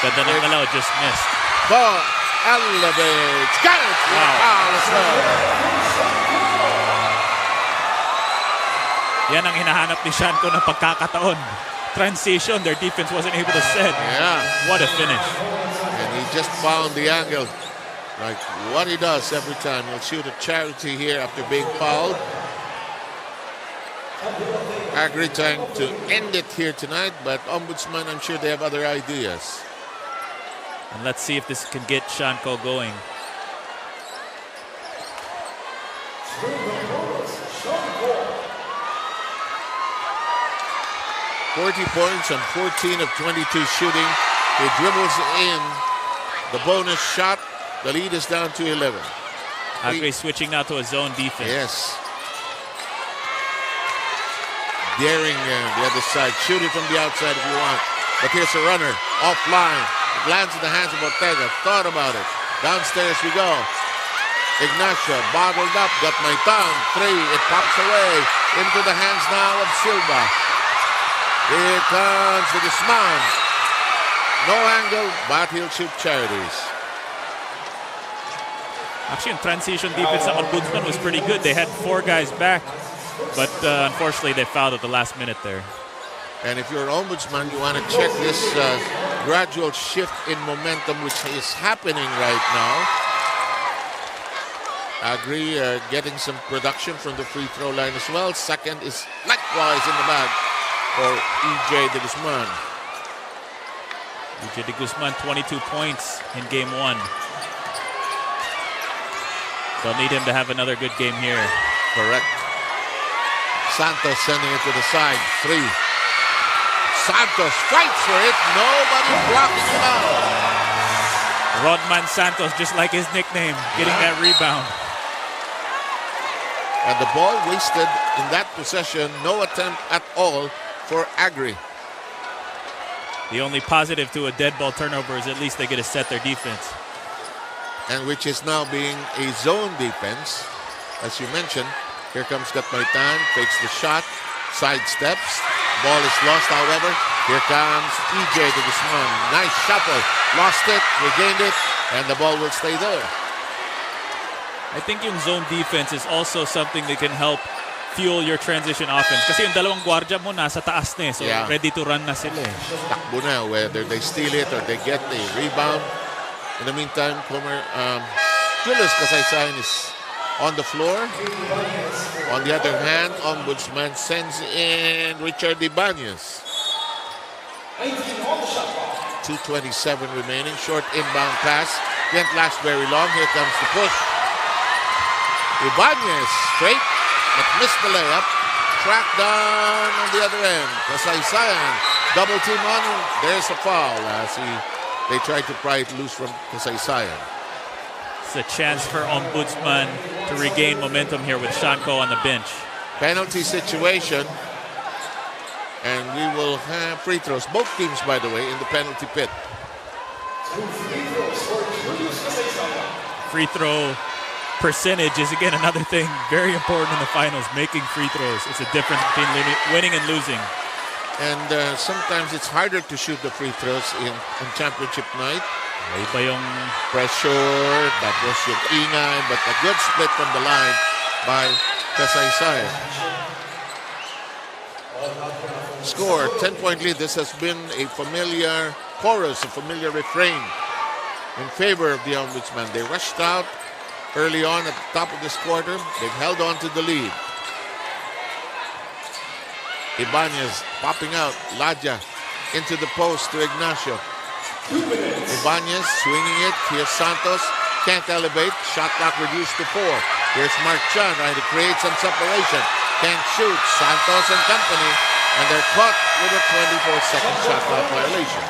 Ganda ng galaw, just missed. Ball elevates. Got it! Wow. Yan ang hinahanap ni Shanko ng pagkakataon. Transition, their defense wasn't able to set. Yeah. What a finish. And he just found the angle. Like what he does every time. He'll shoot a charity here after being fouled. Agri trying to end it here tonight, but Ombudsman, I'm sure they have other ideas. And let's see if this can get Shanko going. "40 points on 14 of 22 shooting. He dribbles in the bonus shot. The lead is down to 11. Agri switching now to a zone defense. Yes. Daring the other side. Shoot it from the outside if you want. But here's a runner. Offline. It lands in the hands of Ortega. Thought about it. Downstairs we go. Ignacio bottled up. Got my tongue. 3. It pops away. Into the hands now of Silva. Here comes the Guzman. No angle, but he'll shoot charities. Actually, in transition defense, the Ombudsman was pretty good. They had 4 guys back, but unfortunately, they fouled at the last minute there. And if you're an Ombudsman, you want to check this gradual shift in momentum which is happening right now. Agri getting some production from the free throw line as well. Second is likewise in the bag for EJ de Guzman. EJ de Guzman, 22 points in game 1. They'll need him to have another good game here. Correct. Santos sending it to the side. 3. Santos fights for it. Nobody blocking him out. Rodman Santos, just like his nickname, getting that rebound. And the ball wasted in that possession. No attempt at all for Agri. The only positive to a dead ball turnover is at least they get to set their defense. And which is now being a zone defense. As you mentioned, here comes Gatmaitan, takes the shot, sidesteps. Ball is lost, however. Here comes EJ de Guzman. Nice shuffle. Lost it, regained it, and the ball will stay there. I think yung zone defense is also something that can help fuel your transition offense. Kasi yung dalawang guardia mo nasa taas na so ready to run na sila Takbo na, whether they steal it or they get the rebound. In the meantime, Julius Kasaysayan is on the floor. On the other hand, Ombudsman sends in Richard Ibanez. 2:27 remaining. Short inbound pass. Didn't last very long. Here comes the push. Ibanez straight, but missed the layup. Tracked down on the other end. Kasaysayan double team on him. There's a foul as they tried to pry it loose from Kasaysayan. It's a chance for Ombudsman to regain momentum here with Shanko on the bench. Penalty situation. And we will have free throws. Both teams, by the way, in the penalty pit. Free throw percentage is, again, another thing very important in the finals, making free throws. It's a difference between winning and losing. And sometimes it's harder to shoot the free throws on championship night. Iba yung Pressure, tapos yung ingay, but a good split from the line by 𝗪𝗪𝗖𝗪. Score, 10-point lead. This has been a familiar chorus, a familiar refrain in favor of the Ombudsman. They rushed out early on at the top of this quarter. They've held on to the lead. Ibanez popping out. Ladja into the post to Ignacio. Ibanez swinging it. Here's Santos. Can't elevate. Shot clock reduced to 4. Here's Mark Chan trying to create some separation. Can't shoot. Santos and company. And they're caught with a 24-second shot clock violation.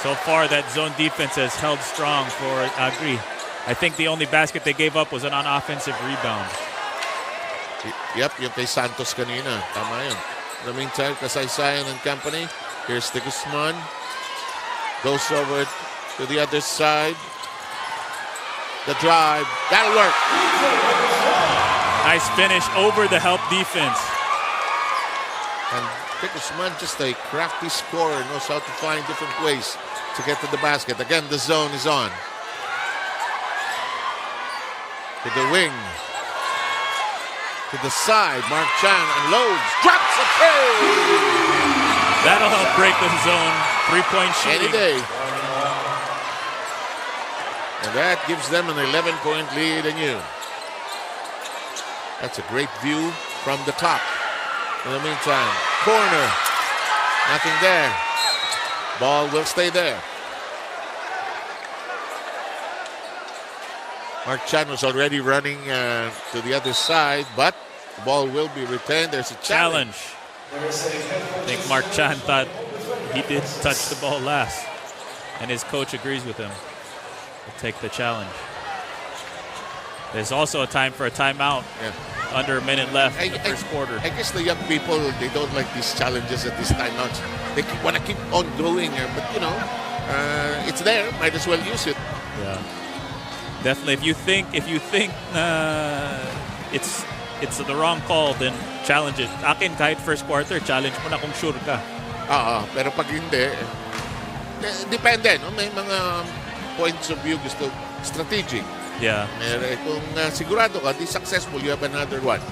So far, that zone defense has held strong for Agri. I think the only basket they gave up was an offensive rebound. Yep, yung kay Santos kanina. Tama yun. In the meantime, 𝗪𝗪𝗖𝗪 and company. Here's the 𝗪𝗪𝗧. Goes over to the other side. The drive. That'll work. Nice finish over the help defense. And 𝗪𝗪𝗧, just a crafty scorer, knows how to find different ways to get to the basket. Again, the zone is on. To the wing. To the side. Mark Chan unloads. Drops a three. That'll help break the zone. 3-point shooting. Any day. And that gives them an 11-point lead anew. That's a great view from the top. In the meantime, corner. Nothing there. Ball will stay there. Mark Chan was already running to the other side, but the ball will be retained. There's a challenge. I think Mark Chan thought he did touch the ball last, and his coach agrees with him. He'll take the challenge. There's also a time for a timeout. Yeah. Under a minute left in the first quarter. I guess the young people, they don't like these challenges at these timeouts. They want to keep on going, but you know, it's there. Might as well use it. Yeah, definitely. If you think it's the wrong call, then challenge it. Akin, kahit first quarter, challenge mo na kung sure ka. Pero pag hindi, depende, no? May mga points of view gusto strategic. Yeah. Kung sigurado ka, di successful, you have another one.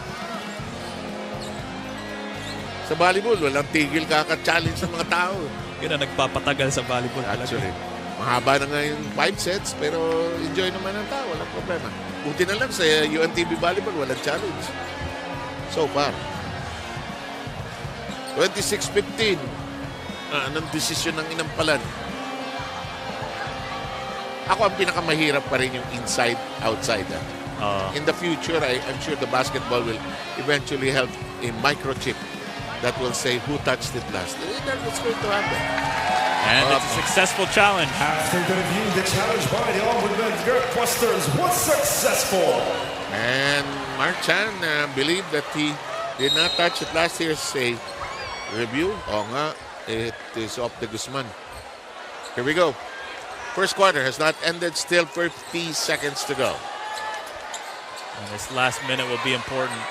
Sa volleyball, walang tigil kaka-challenge ng mga tao. Yun ang nagpapatagal sa volleyball. Actually, mahaba na nga yung 5 sets, pero enjoy naman ang tao, walang problema. Buti na lang sa UNTV volleyball, walang challenge. So far. 26-15. Anong desisyon ng inampalan? Ako ang pinakamahirap pa rin yung inside-outside. In the future, I'm sure the basketball will eventually have a microchip that will say who touched it last. That's going to happen. And it's a successful challenge. After the review, the challenge by the Ombudsman Graftbusters was successful. And Mark Chan believed that he did not touch it last year's review. Oo nga, it is off the 𝗪𝗪𝗧. Here we go. First quarter has not ended, still 50 seconds to go. And this last minute will be important.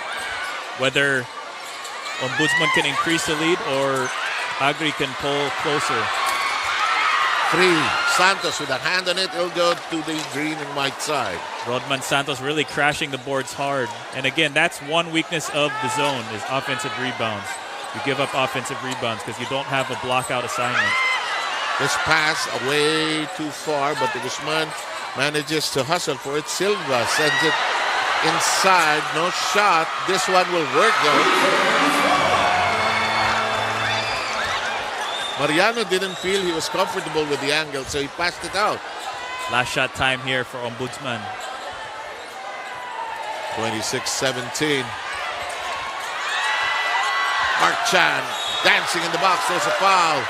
Whether Ombudsman can increase the lead or Agri can pull closer. Free. Santos with a hand on it. It'll go to the green and white side. Rodman Santos really crashing the boards hard. And again, that's one weakness of the zone is offensive rebounds. You give up offensive rebounds because you don't have a block-out assignment. This pass away too far, but the 𝗪𝗪𝗧 manages to hustle for it. 𝗪𝗪𝗧 sends it inside. No shot. This one will work, though. Mariano didn't feel he was comfortable with the angle, so he passed it out. Last shot time here for Ombudsman. 26-17. Mark Chan dancing in the box. There's a foul.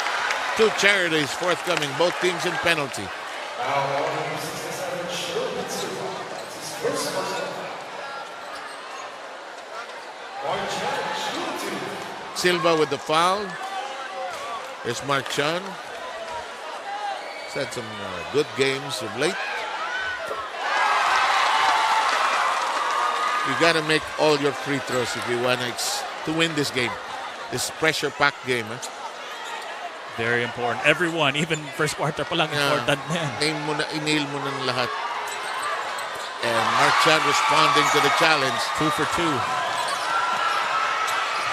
2 charities forthcoming, both teams in penalty. Silva with the foul. There's Mark Chan. He's had some good games of late. You got to make all your free throws if you want to win this game. This pressure-packed game. Very important. Everyone, even first quarter pa lang, important na yan. Inail mo ng lahat. And Mark Chan responding to the challenge. 2 for 2.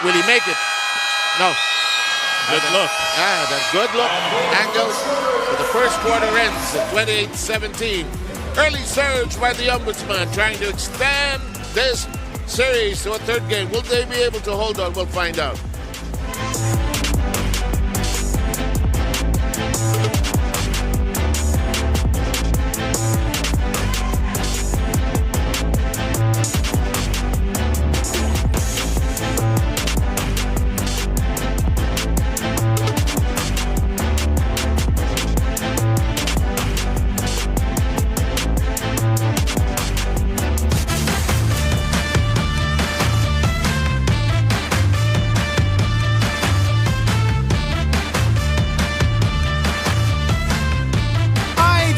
Will he make it? No. Good look. That good look angles. But the first quarter ends at 28-17. Early surge by the Ombudsman trying to extend this series to a third game. Will they be able to hold on? We'll find out.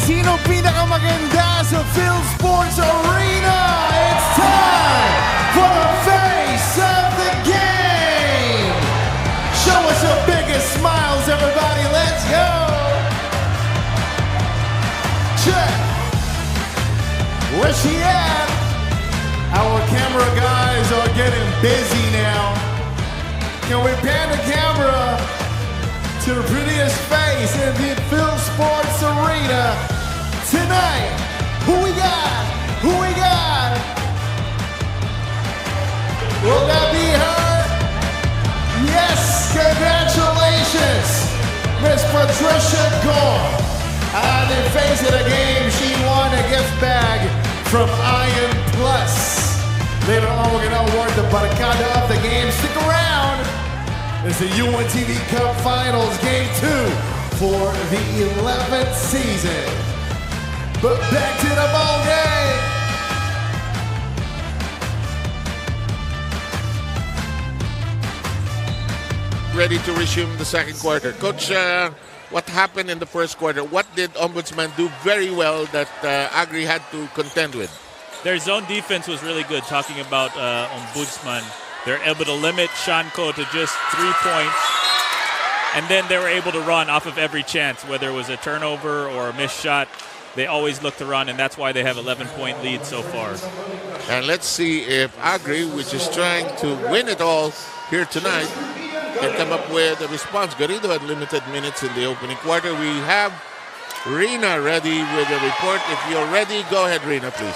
Sino pinakamaganda sa PhilSports Arena? It's time for the face of the game! Show us your biggest smiles, everybody. Let's go! Check! Where's she at? Our camera guys are getting busy now. Can we pan the camera to the prettiest face in the PhilSports Arena tonight? Who we got? Who we got? Will that be her? Yes, congratulations, Miss Patricia Gore. The face of the game, she won a gift bag from Iron Plus. Later on, we're gonna award the Barcada of the game. Stick around. It's the UNTV Cup Finals, Game 2 for the 11th season. But back to the ball game. Ready to resume the second quarter. Coach, what happened in the first quarter? What did Ombudsman do very well that Agri had to contend with? Their zone defense was really good. Talking about Ombudsman, they're able to limit Shanko to just 3 points. And then they were able to run off of every chance, whether it was a turnover or a missed shot. They always look to run, and that's why they have 11-point lead so far. And let's see if Agri, which is trying to win it all here tonight, can come up with a response. Garrido had limited minutes in the opening quarter. We have Rina ready with a report. If you're ready, go ahead, Rina, please.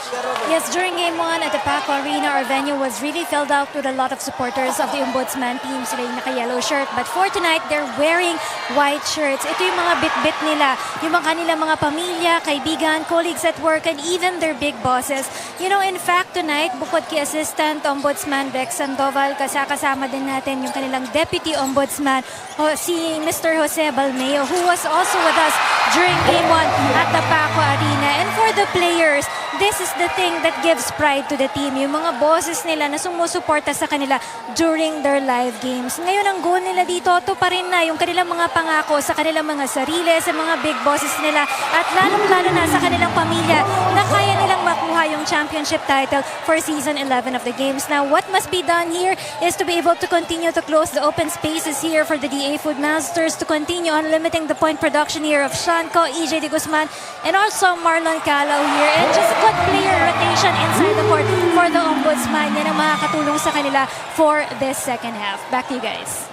Yes, during Game 1 at the Paco Arena, our venue was really filled out with a lot of supporters of the Ombudsman team. Sila yung naka-yellow shirt. But for tonight, they're wearing white shirts. Ito yung mga bit-bit nila. Yung mga kanilang mga pamilya, kaibigan, colleagues at work, and even their big bosses. You know, in fact, tonight, bukod kay Assistant Ombudsman Bex Sandoval, kasama din natin yung kanilang Deputy Ombudsman, si Mr. Jose Balmeo, who was also with us during Game 1 at the Paco Arena. And for the players, this is the thing that gives pride to the team. Yung mga bosses nila na sumusuporta sa kanila during their live games. Ngayon, ang goal nila dito, ito pa rin na yung kanilang mga pangako sa kanilang mga sarili, sa mga big bosses nila, at lalong-lalo na sa kanilang pamilya na kaya nilang makuha yung championship title for Season 11 of the games. Now, what must be done here is to be able to continue to close the open spaces here for the DA Foodmasters, to continue on limiting the point production here of Shanko, 𝗪𝗔𝗧𝗪𝗛, and also Marlon Calao here. And just good player rotation inside the court for the Ombudsman. Yan ang makakatulong sa kanila for this second half. Back to you guys.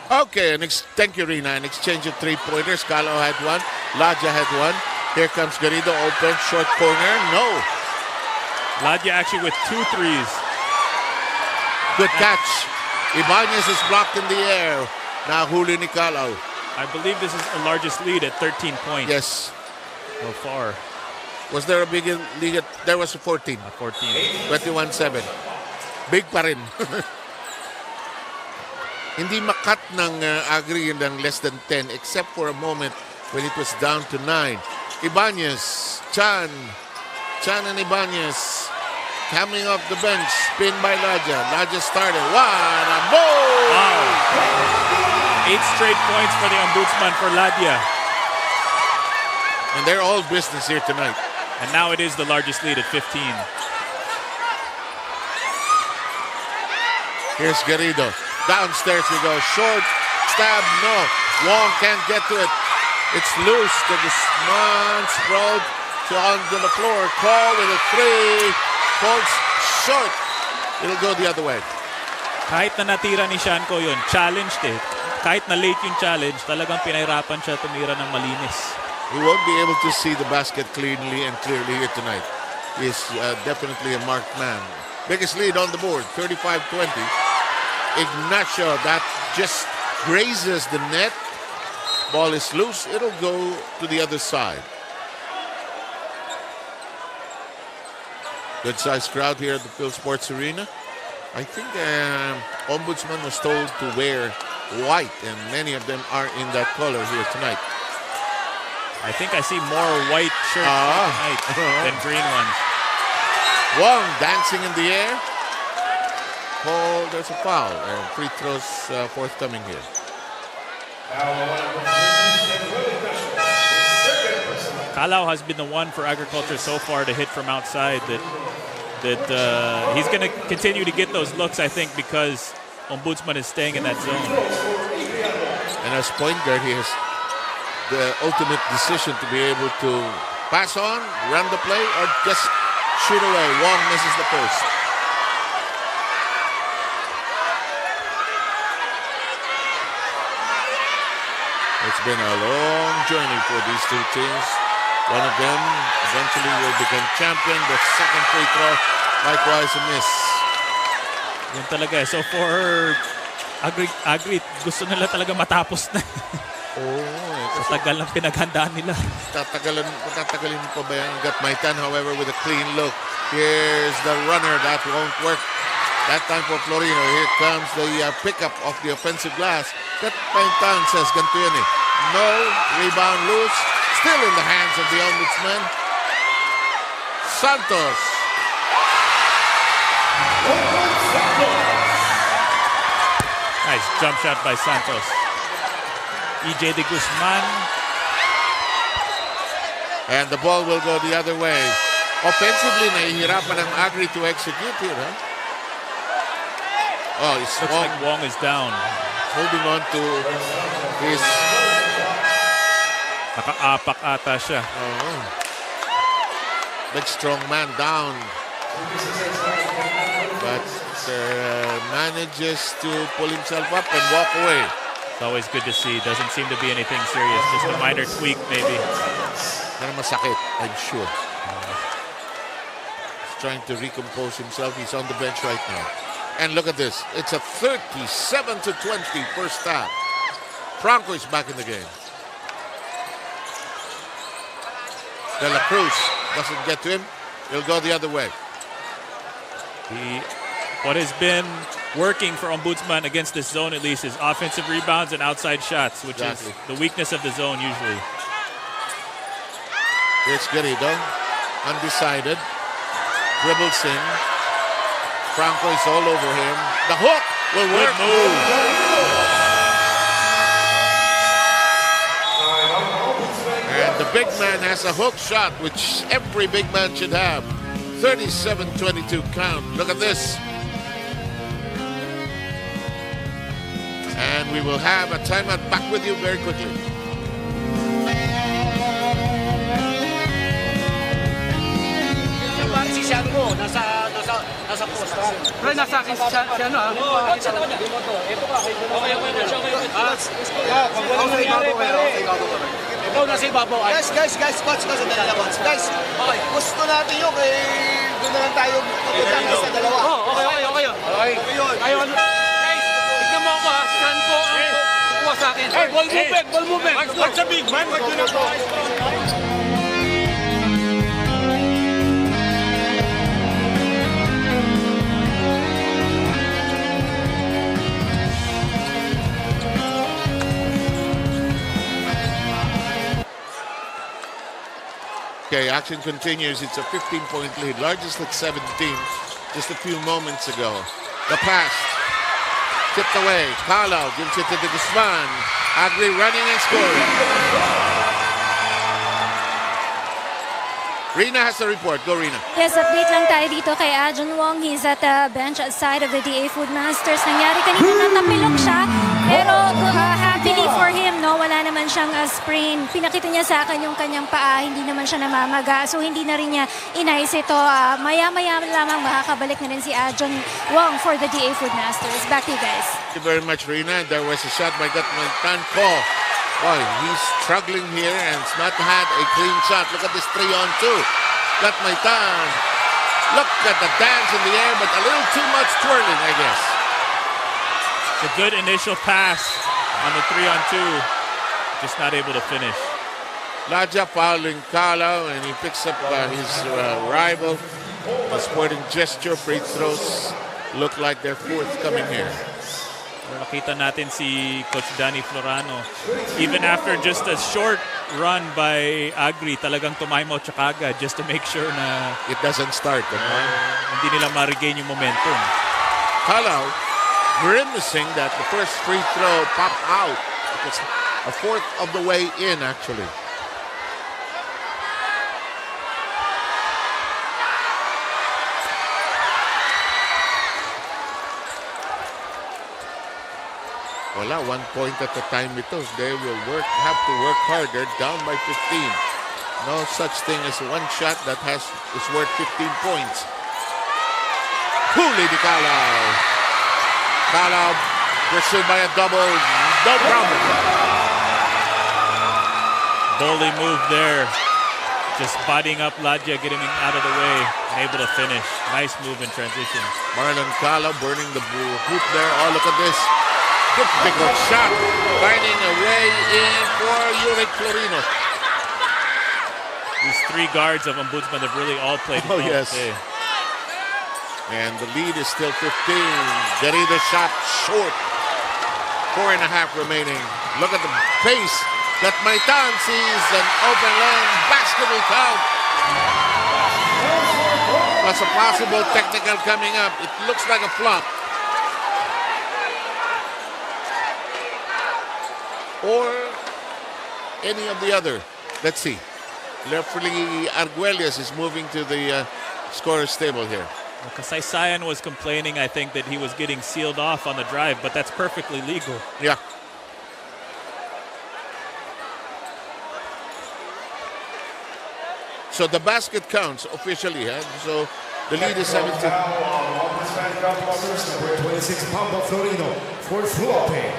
Okay, thank you, Rina. An exchange of 3-pointers. Calao had one. Ladja had one. Here comes Garrido, open, short corner. No. Ladja actually with 2 threes. Good catch. Ibanez is blocked in the air. Nahuli ni Calao. I believe this is the largest lead at 13 points. Yes. So far. Was there a big lead? There was a 14. 14. 21-7. Big pa rin. Hindi makat ng Agri ng less than 10 except for a moment when it was down to 9. Ibanez, Chan and Ibanez coming off the bench, spin by Ladja. Ladja started. One, and boom! Wow. 8 straight points for the Ombudsman for Ladya. And they're all business here tonight. And now it is the largest lead at 15. Here's Garrido. Downstairs we go. Short stab, no. Wong can't get to it. It's loose to Guzman. Sprawled to onto the floor. Call with a 3. Falls short. It'll go the other way. Kahit na natira ni Shanko yun, challenged eh. Kahit na late yung challenge, talagang pinahirapan siya tumira ng malinis. He won't be able to see the basket cleanly and clearly here tonight. He's definitely a marked man. Biggest lead on the board, 35-20. Ignacio, that just grazes the net. Ball is loose. It'll go to the other side. Good sized crowd here at the PhilSports Arena. I think Ombudsman was told to wear white, and many of them are in that color here tonight. I think I see more white shirts tonight than green ones. Wong dancing in the air. Oh, there's a foul, and free throws forthcoming here. Calao has been the one for Agriculture so far to hit from outside that he's going to continue to get those looks, I think, because Ombudsman is staying in that zone. And as point guard, he has the ultimate decision to be able to pass on, run the play, or just shoot away. Wong misses the post. It's been a long journey for these two teams. One of them eventually will become champion. The second free throw, likewise a miss. Yun talaga. So for Agri, gusto nila talaga matapos na. Sa tagal ng pinaghandaan nila. Tatagalin pa ba yan? Got my 10, however, with a clean look. Here's the runner. That won't work. That time for Florino. Here comes the pickup of the offensive glass. Got my 10 says ganito yan eh. No, rebound loose. Still in the hands of the Ombudsman. Santos. Nice jump shot by Santos. 𝗪𝗔𝗧𝗖𝗛 Guzman. And the ball will go the other way. Offensively, nahihirapan ang Agri to execute here, huh? Oh, it's Looks like Wong is down. Holding on to his... Nakaapak ata siya. Big strong man down. But manages to pull himself up and walk away. It's always good to see. Doesn't seem to be anything serious. Just a minor tweak, maybe. Pero masakit, I'm sure. He's trying to recompose himself. He's on the bench right now. And look at this. It's a 37-20 first half. Franco is back in the game. De La Cruz doesn't get to him. He'll go the other way. What has been working for Ombudsman against this zone, at least, is offensive rebounds and outside shots, which is the weakness of the zone usually. Here's Garrido, undecided. Dribbles in. Franco is all over him. The hook will work. Good move. And the big man has a hook shot, which every big man should have. 37-22 count. Look at this. And we will have a timeout. Back with you very quickly. Si Shanko, nasa post. Pero nasa akin si ano ah. Ikaw nasa ibabaw. Guys, watch ka sa dalawa. Guys, gusto natin yun kay doon na lang tayo pupunta sa dalawa. Okay. Ayun. Guys, tignan mo ako ha. Shanko ang kukuha sa akin. Hey, ball movement. What's a big man? Wag yun ako. Okay, action continues. It's a 15-point lead, largest at 17 just a few moments ago. The pass. Tipped away. Carlo gives it to De Guzman. Agri running and scoring. Rina has a report. Go, Rina. Yes, update lang tayo dito kay Adjon Wong. He's at the bench outside of the DA Food Masters. Nangyari kanina na tapilok siya, pero happily for him, no, wala naman siyang sprain. Pinakita niya sa akin yung kanyang paa, hindi naman siya namamaga. So hindi na rin niya inayos ito. Maya-maya lamang makakabalik na rin si Adjon Wong for the DA Food Masters. Back to you guys. Thank you very much, Rina. There was a shot by Gatman Paul. Boy, he's struggling here and has not had a clean shot. Look at this 3-on-2. Got my time. Look at the dance in the air, but a little too much twirling, I guess. It's a good initial pass on the 3-on-2. Just not able to finish. Ladja fouling Carlo, and he picks up his rival. The sporting gesture. Free throws look like they're forthcoming here. Nakita natin si Coach Danny Florano. Even after just a short run by Agri, talagang tumaymount siya kagad just to make sure na it doesn't start. Hindi nila ma-regain yung momentum. Carlo grimacing that the first free throw popped out. It's a fourth of the way in, actually. Wala, 1 point at a time ito. They will have to work harder. Down by 15. No such thing as one shot that is worth 15 points. Huli di Calao. Calao pursued by a double. No problem. Bully move there. Just bodying up Ladja, getting him out of the way, and able to finish. Nice move in transition. Marlon Calao burning the hoop there. Oh, look at this. Difficult shot, finding a way in for Yurick Florino. These three guards of Ombudsman have really all played well. Oh, yes. Today. And the lead is still 15. Garrido shot short. 4.5 remaining. Look at the pace that Maitan sees an open lane basketball count. Plus a possible technical coming up. It looks like a flop. Or any of the other. Let's see. Referee Arguelles is moving to the scorer's table here. 𝗪𝗪𝗖𝗪 was complaining, I think, that he was getting sealed off on the drive, but that's perfectly legal. Yeah. So the basket counts officially. So the lead is 17. Number 26, Pamba Florino for flopping.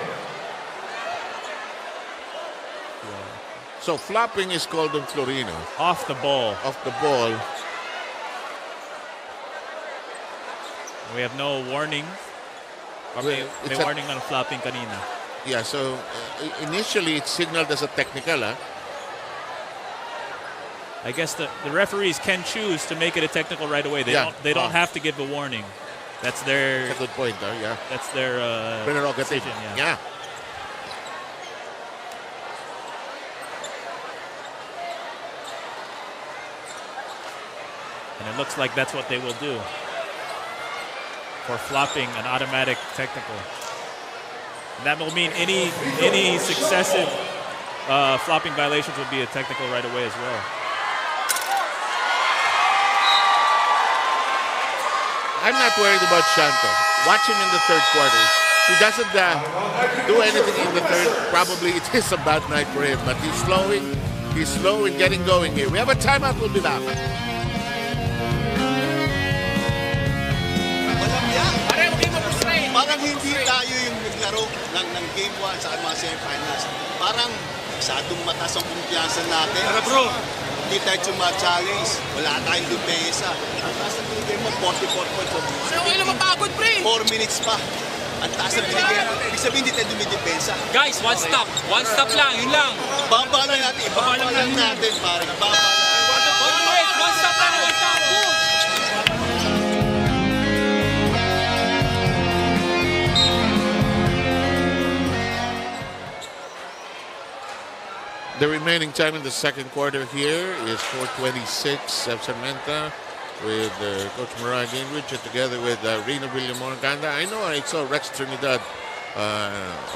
So flopping is called on Florino. Off the ball. Off the ball. We have no warning. May warning on flopping kanina. Yeah, so initially it's signaled as a technical. I guess the referees can choose to make it a technical right away. They don't have to give a warning. That's their... That's a good point, yeah. That's their prerogative. Decision, yeah. And it looks like that's what they will do. For flopping, an automatic technical. And that will mean any successive flopping violations will be a technical right away as well. I'm not worried about Shanto. Watch him in the third quarter. He doesn't do anything in the third. Probably it is a bad night for him, but he's slow in getting going here. We have a timeout. We'll be back. Parang hindi tayo yung naglaro ng Game 1 sa mga semifinals. Parang masyadong mataas ang kumpiyansa natin. Pero bro, hindi tayo challenge. Wala tayong depensa. Ang taas ng binigay mo, 44 points. Pero kayo lang mapagod, pre! 4 minutes pa. Ang taas ng binigay. Ibig sabihin, hindi tayo dumidepensa. Guys, one stop. One stop lang, yun lang. Baba lang natin. Baba lang natin, pare. Baba lang. One stop lang, one stop. The remaining time in the second quarter here is 4:26. Sarmiento with Coach Mariah Gingrich together with Rina Villamor-Ganda. I know I saw Rex Trinidad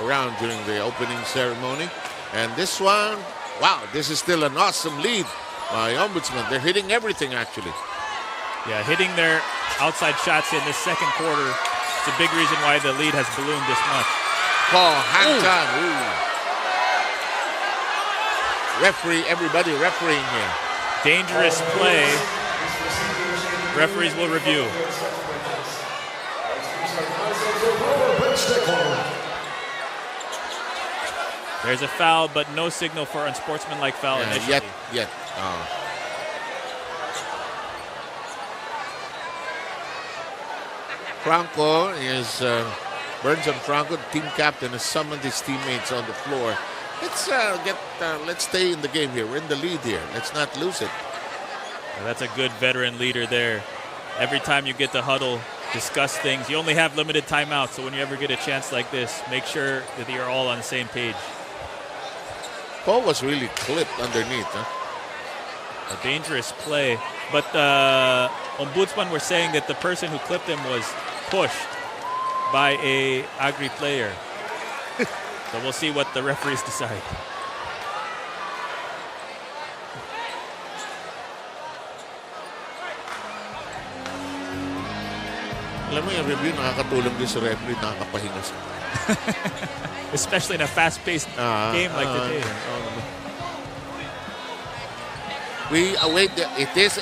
around during the opening ceremony. And this one, wow, this is still an awesome lead by Ombudsman. They're hitting everything, actually. Yeah, hitting their outside shots in this second quarter. It's a big reason why the lead has ballooned this much. Call, hand time. Referee, everybody refereeing here. Dangerous play. Referees will review. There's a foul, but no signal for unsportsmanlike foul initially. Yet. Franco is Burns and Franco, team captain, has summoned his teammates on the floor. Let's stay in the game here. We're in the lead here. Let's not lose it. Well, that's a good veteran leader there. Every time you get the huddle, discuss things. You only have limited timeouts, so when you ever get a chance like this, make sure that you're all on the same page. Paul was really clipped underneath, huh? A dangerous play. But Ombudsman were saying that the person who clipped him was pushed by a Agri player. So we'll see what the referees decide. Alam mo, yung review nakakatulong din sa referee, nakakapahinga siya. Especially in a fast-paced game like today. We await it is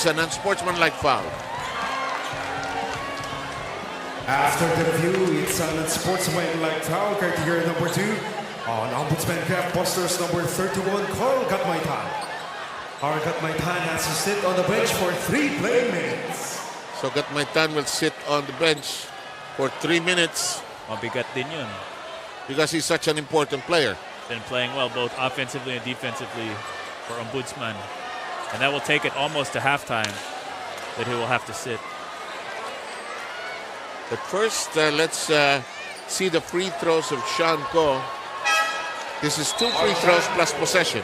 an unsportsmanlike foul. After the review, it's an unsportsmanlike foul, criteria number 2 on Ombudsman Graftbusters number 31, Carl Gatmaitan. Carl Gatmaitan has to sit on the bench for 3 playing minutes. So Gatmaitan will sit on the bench for 3 minutes. Mabigat din yun. Because he's such an important player. Been playing well both offensively and defensively for Ombudsman. And that will take it almost to halftime that he will have to sit. But first, let's see the free throws of Sean Ko. This is 2 free throws plus possession.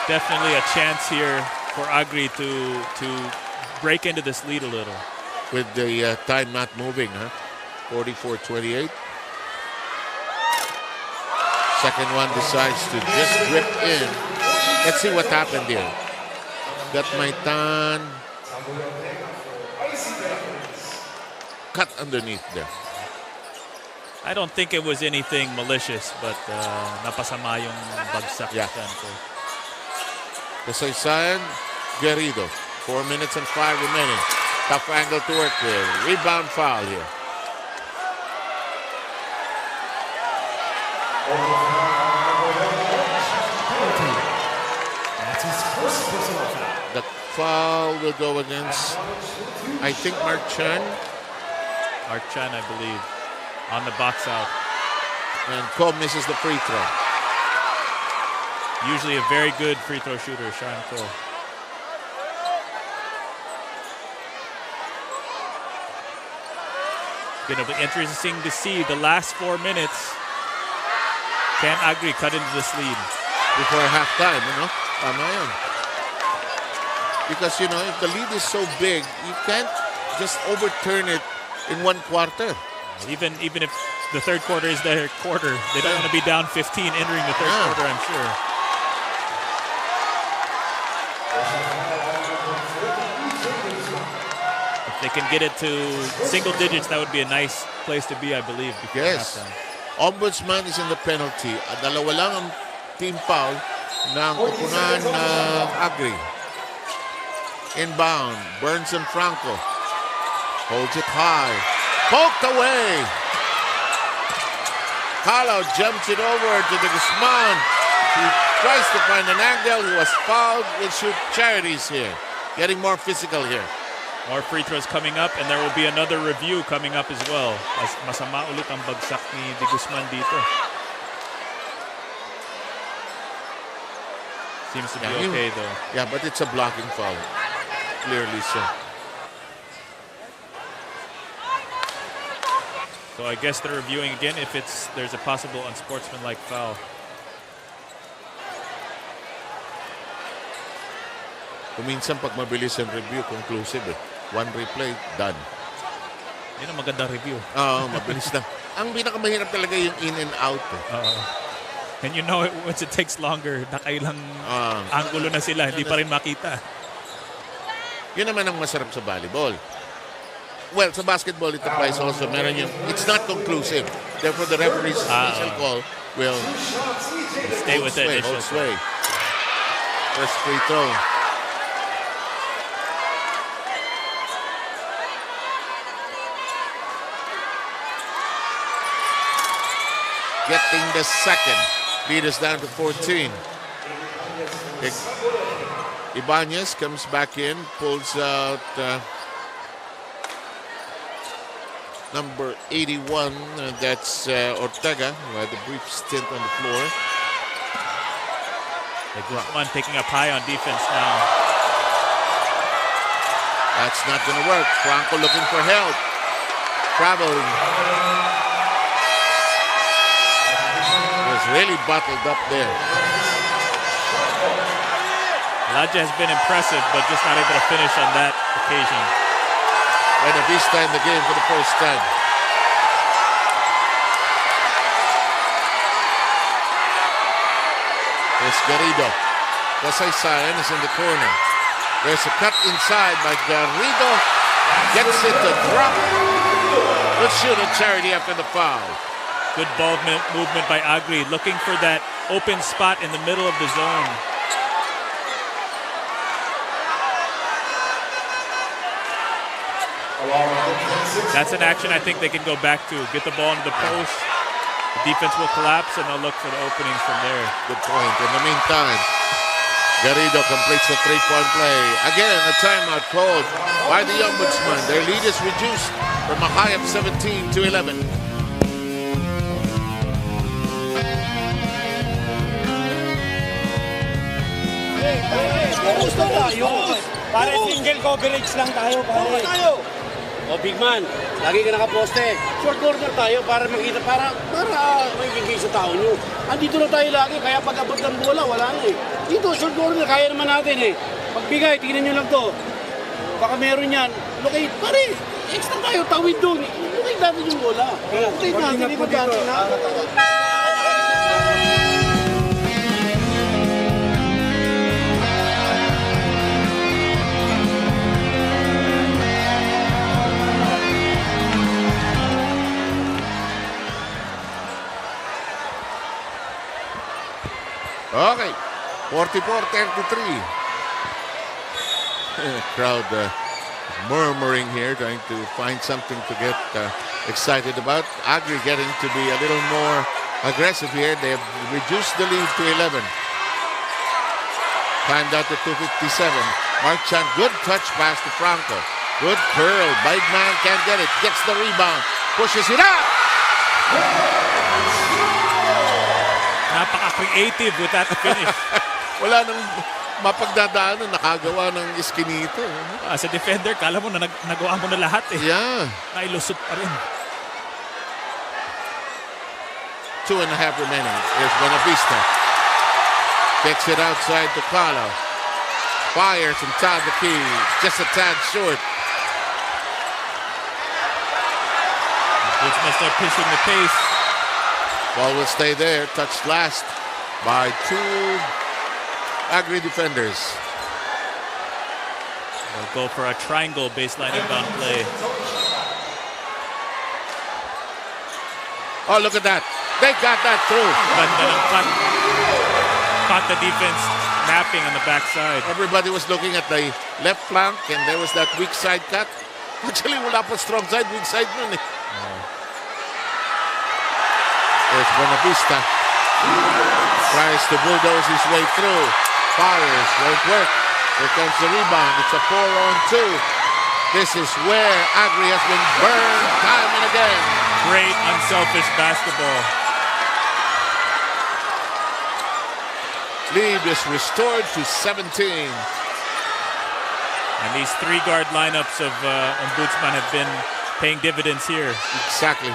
Definitely a chance here for Agri to break into this lead a little. With the time not moving, huh? 44-28. Second one decides to just drip in. Let's see what happened here. Gatmaitan cut underneath there. I don't think it was anything malicious, but napasama yung bagsak. Yeah. 𝗪𝗪𝗪𝗪, Garrido. 4 minutes and 5 remaining. Tough angle to work with. Rebound foul here. The foul will go against, I think, Mark Chan. Mark Chan, I believe, on the box out. And Ko misses the free throw. Usually a very good free throw shooter, Sean Ko. Going to be interesting to see the last 4 minutes. Can Agri cut into this lead? Before halftime, you know? Tama yun. Because, you know, if the lead is so big, you can't just overturn it in 1 quarter. Even if the third quarter is their quarter, they don't want to be down 15 entering the third quarter, I'm sure. If they can get it to single digits, that would be a nice place to be, I believe. Yes. Ombudsman is in the penalty. Dalawa lang ang team foul ng kupunan ng Agri. Inbound, Burns and Franco. Holds it high. Poked away. Kalau jumps it over to the Guzman. He tries to find an angle. He was fouled. We'll shoot charities here. Getting more physical here. More free throws coming up, and there will be another review coming up as well. As masama ulit ang bagsak ni De Guzman dito. Seems to be okay though. Yeah, but it's a blocking foul. Clearly so. So I guess they're reviewing again if there's a possible unsportsmanlike foul. Kuminsan pag mabilis ang review, conclusive eh. One replay, done. Yan ang magandang review. Oo, mabilis na. Ang pinakamahirap talaga yung in and out. And you know, once it takes longer, nakailang angulo na sila, hindi pa rin makita. Yun naman ang masarap sa volleyball. Well, sa basketball, it applies also. Meron yung, it's not conclusive. Therefore, the referee's initial call will stay with it. Hold sway. First free throw. Getting the second. Lead us down to 14. Ibanez comes back in, pulls out number 81. That's Ortega, who had a brief stint on the floor. Guzman picking up high on defense now. That's not going to work. Franco looking for help. Traveling. Was really bottled up there. Elijah has been impressive, but just not able to finish on that occasion. Buena-Vista in the game for the first time. There's Garrido. 𝗪𝗪𝗖𝗪 is in the corner. There's a cut inside by Garrido. Gets it to drop. Good shooting Charity after the foul. Good ball movement by Agri, looking for that open spot in the middle of the zone. That's an action I think they can go back to. Get the ball into the post. The defense will collapse, and they'll look for the openings from there. Good point. In the meantime, Garrido completes the three-point play. Again, a timeout called by the Ombudsman. Their lead is reduced from a high of 17 to 11. Gusto tayo. Pare, single coverage lang tayo, pare. O, big man, lagi ka nakaposte. Short corner tayo para makita, para magiging sa tao nyo. Andito na tayo lagi, kaya pag abot ng bola, wala na eh. Dito, short corner, kaya naman natin eh. Pagbigay, tingnan nyo lang to. Baka meron yan. Locate, pare, extra tayo, tawid doon. Locate natin yung bola. Locate natin, ikot natin na. Okay, 44-33. Crowd murmuring here, trying to find something to get excited about. Agri getting to be a little more aggressive here. They have reduced the lead to 11. Timed out to 2:57. Mark Chan, good touch pass to Franco. Good curl. Big man can't get it. Gets the rebound. Pushes it up. Napaka-creative with that finish. Wala nang mapagdadaanan, nakagawa ng iskinito. As a defender, kala mo na nagawa mo na lahat eh. Yeah. Nailusot pa rin. 2.5 remaining. Here's Buena-Vista. Kicks it outside to Calo. Fires inside the key. Just a tad short. Ombudsman start pushing the pace. Ball will stay there. Touched last by two Agri defenders. They'll go for a triangle baseline inbound play. Oh, look at that. They got that through. Ganda ng cut. Caught the defense napping on the backside. Everybody was looking at the left flank and there was that weak side cut. Actually, wala pa strong side, weak side nun eh. There's Buena-Vista. Tries to bulldoze his way through. Fires, won't work. Here comes the rebound. It's a 4-on-2. This is where Agri has been burned time and again. Great unselfish basketball. Lead is restored to 17. And these three-guard lineups of Ombudsman have been paying dividends here. Exactly.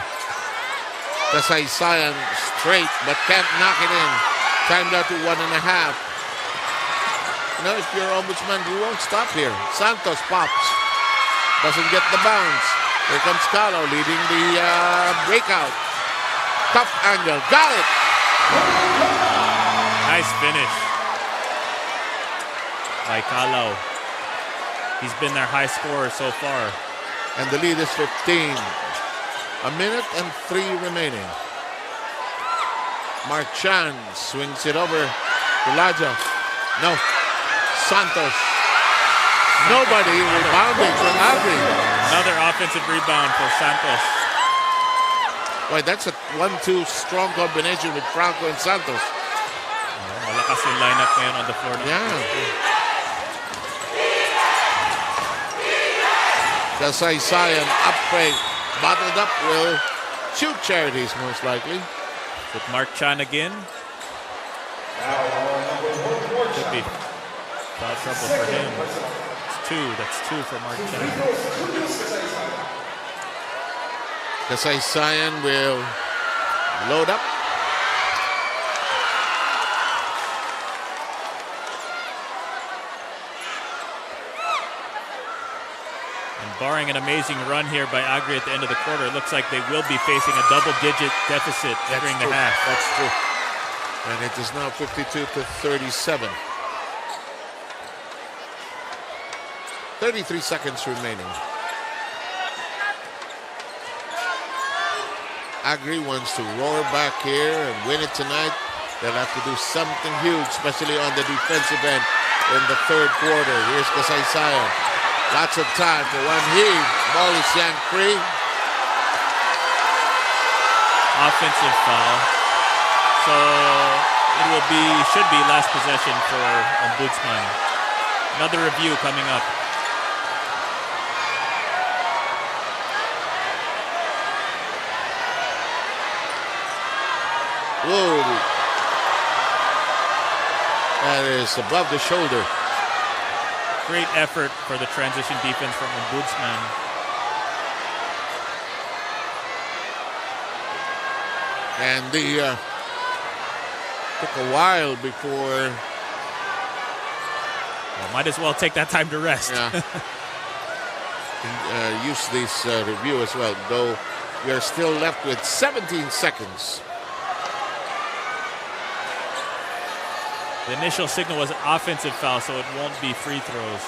𝗪𝗪𝗖𝗪 straight, but can't knock it in. Timed out to 1.5. You know, if you're Ombudsman, you won't stop here. Santos pops. Doesn't get the bounce. Here comes Kahlo leading the breakout. Tough angle. Got it! Nice finish by Kahlo. He's been their high scorer so far. And the lead is 15. A minute and 3 remaining. Marchand swings it over to Ladja. No. Santos. Nobody rebounding from Agri. Another offensive rebound for Santos. Boy, that's a 1-2 strong combination with Franco and Santos. Malakas yung lineup ngayon on the floor. Yeah. 𝗪𝗪𝗖𝗪 up fake. Bottled up will shoot Charities most likely. With Mark Chan again. Could be foul trouble for him. It's 2. That's 2 for Mark Chan. 𝗪𝗪𝗪 will load up. And barring an amazing run here by Agri at the end of the quarter, it looks like they will be facing a double-digit deficit entering the half. That's true. And it is now 52-37. 33 seconds remaining. Agri wants to roar back here and win it tonight. They'll have to do something huge, especially on the defensive end in the third quarter. Here's 𝗪𝗪𝗪. Lots of time for one heave. Ball is yanked free. Offensive foul. So it should be last possession for Ombudsman. Another review coming up. Whoa. That is above the shoulder. Great effort for the transition defense from Ombudsman. And the took a while before. Well, might as well take that time to rest. Yeah. Use this review as well, though we are still left with 17 seconds. The initial signal was an offensive foul, so it won't be free throws.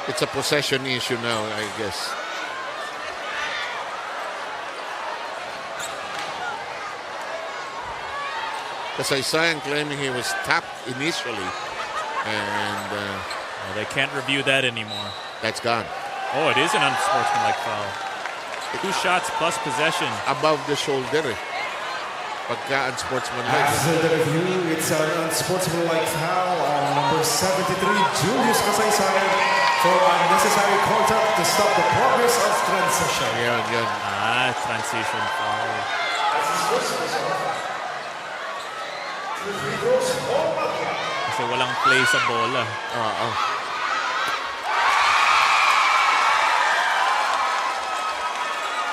It's a possession issue now, I guess. 𝗪𝗪𝗪 claiming he was tapped initially, and well, they can't review that anymore. That's gone. Oh, it is an unsportsmanlike foul. 2 shots plus possession. Above the shoulder. Pagka unsportsmanlike. After the review, it's an unsportsmanlike foul on number 73, Julius 𝗪𝗪𝗪, for unnecessary contact to stop the progress of transition. Yan. Transition foul. Kasi walang play sa bola.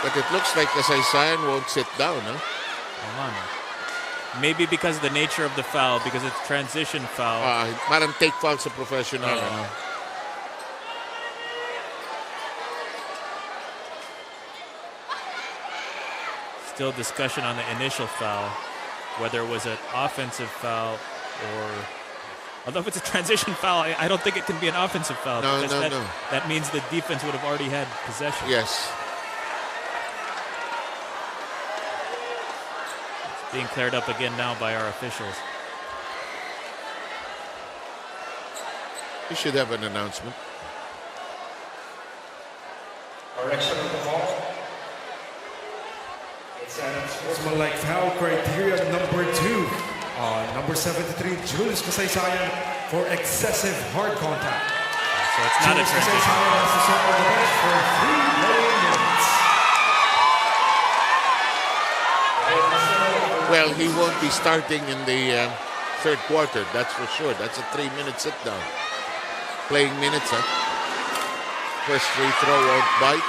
But it looks like 𝗪𝗪𝗪 won't sit down, huh? Maybe because of the nature of the foul, because it's transition foul. Parang take foul sa professional. Still discussion on the initial foul, whether it was an offensive foul or... Although if it's a transition foul, I don't think it can be an offensive foul. No. That means the defense would have already had possession. Yes. Being cleared up again now by our officials. We should have an announcement. Correction of the ball. It's an unsportsmanlike foul criteria number 2. Number 73, Julius 𝗪𝗪𝗪, for excessive hard contact. So it's not a transition. 𝗪𝗪𝗪 has to serve on the bench for 3 playing minutes. Well, he won't be starting in the third quarter, that's for sure. That's a 3-minute sit-down. Playing minutes, huh? First free throw won't bite.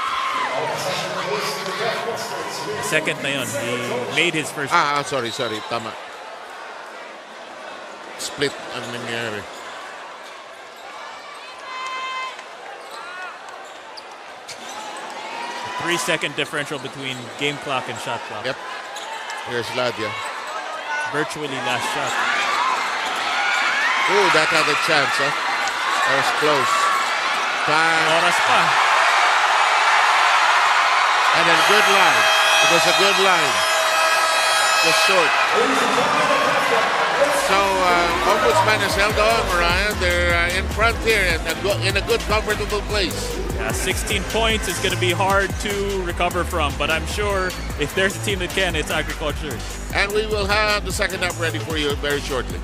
Second na yun. He made his first. Sorry. Tama. split ang nangyari. A 3-second differential between game clock and shot clock. Yep. Here's Ladia. Virtually last shot. Ooh, that had a chance, huh? That was close. Time. Oras pa. And a good line. It was a good line. Just short. So, Ombudsman has held on, Mariah. They're in front here and in a good, comfortable place. Yeah, 16 points is going to be hard to recover from, but I'm sure if there's a team that can, it's Agriculture. And we will have the second half ready for you very shortly.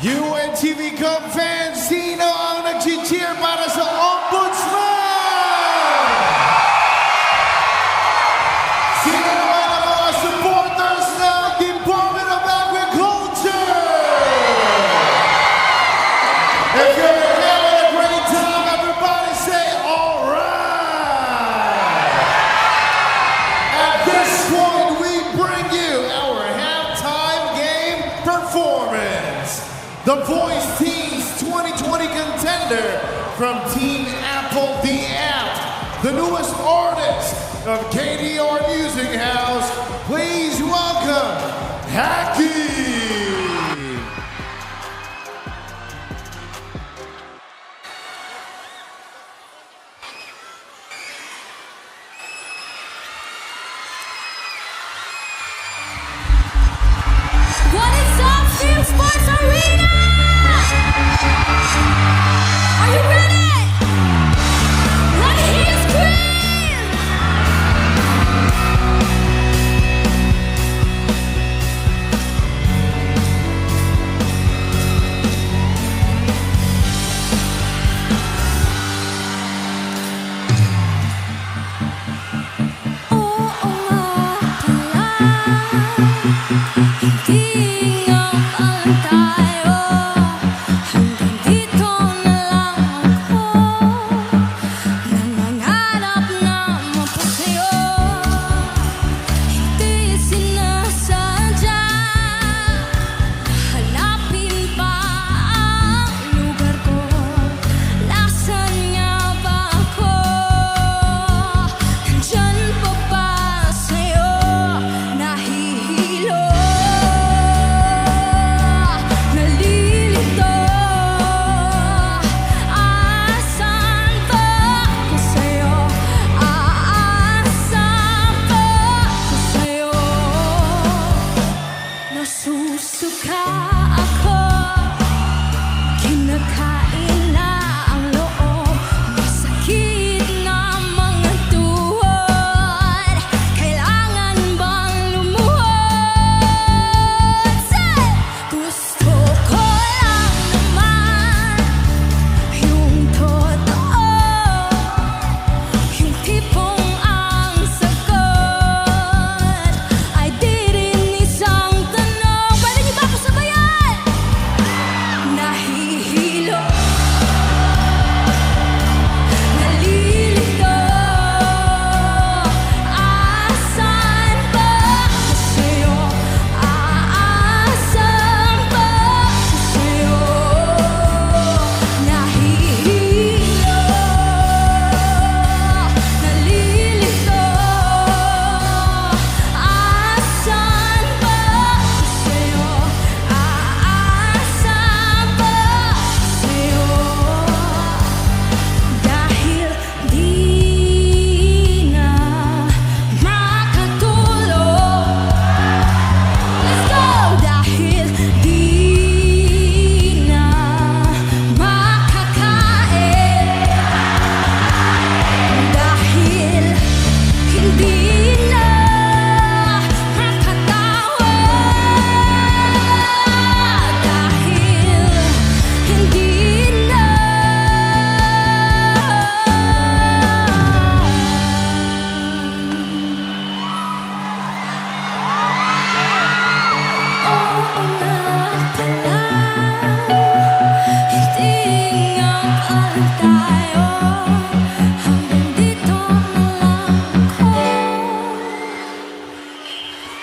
UNTV Cup fans, sino ang nag-cheer para sa Ombudsman? Sino naman ang mga supporters ng Department of Agriculture? If you're having a great time, everybody say, all right. At this point, we bring you our halftime game performance. The Voice Team's 2020 contender from Team Apple the App, the newest artist of KDR Music House. Please welcome Hacky. What is up, PhilSports Arena? Are you ready? Let me hear you scream! Oo nga pala, hindi nga pala tayo.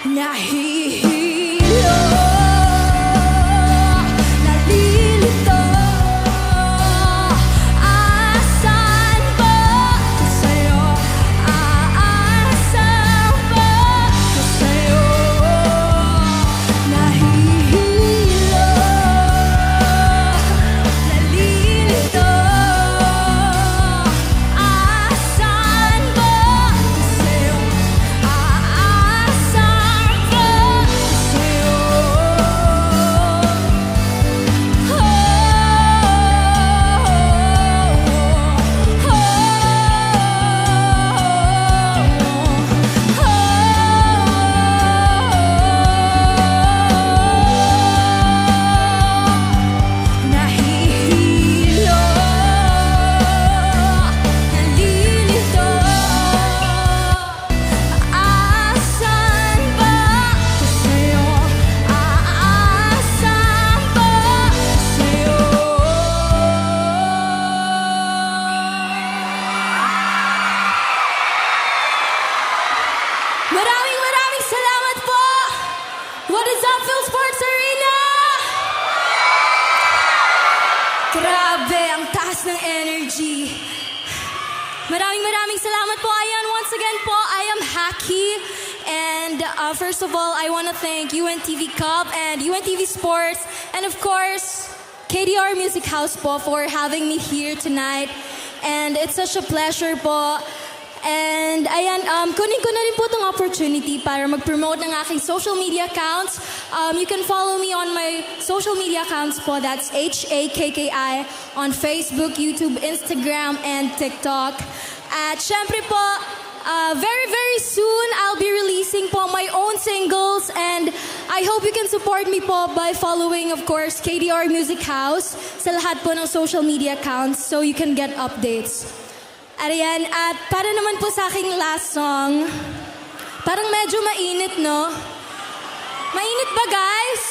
Nahihilo, nalilito, aasan ba ko sa'yo? Aasan ba ko sa'yo? Nahihilo, nalilito, aasan ba ko sa'yo? Aasan ba ko sa'yo? Nahihilo, nalilito, aasan ba ko sa'yo? Aasan ba ko sa'yo? Maraming salamat po! What is up, PhilSports Arena? Grabe, ang taas ng energy. Maraming salamat po. Ayan, once again po, I am Haki. And first of all, I want to thank UNTV Cup and UNTV Sports. And of course, KDR Music House po for having me here tonight. And it's such a pleasure po. And ayan, kunin ko na rin po itong opportunity para mag-promote ng aking social media accounts. You can follow me on my social media accounts po. That's HAKKI on Facebook, YouTube, Instagram, and TikTok. At syempre po, very soon, I'll be releasing po my own singles. And I hope you can support me po by following, of course, KDR Music House sa lahat po ng social media accounts so you can get updates. Ayan, at para naman po sa aking last song, parang medyo mainit, no? Mainit ba, guys?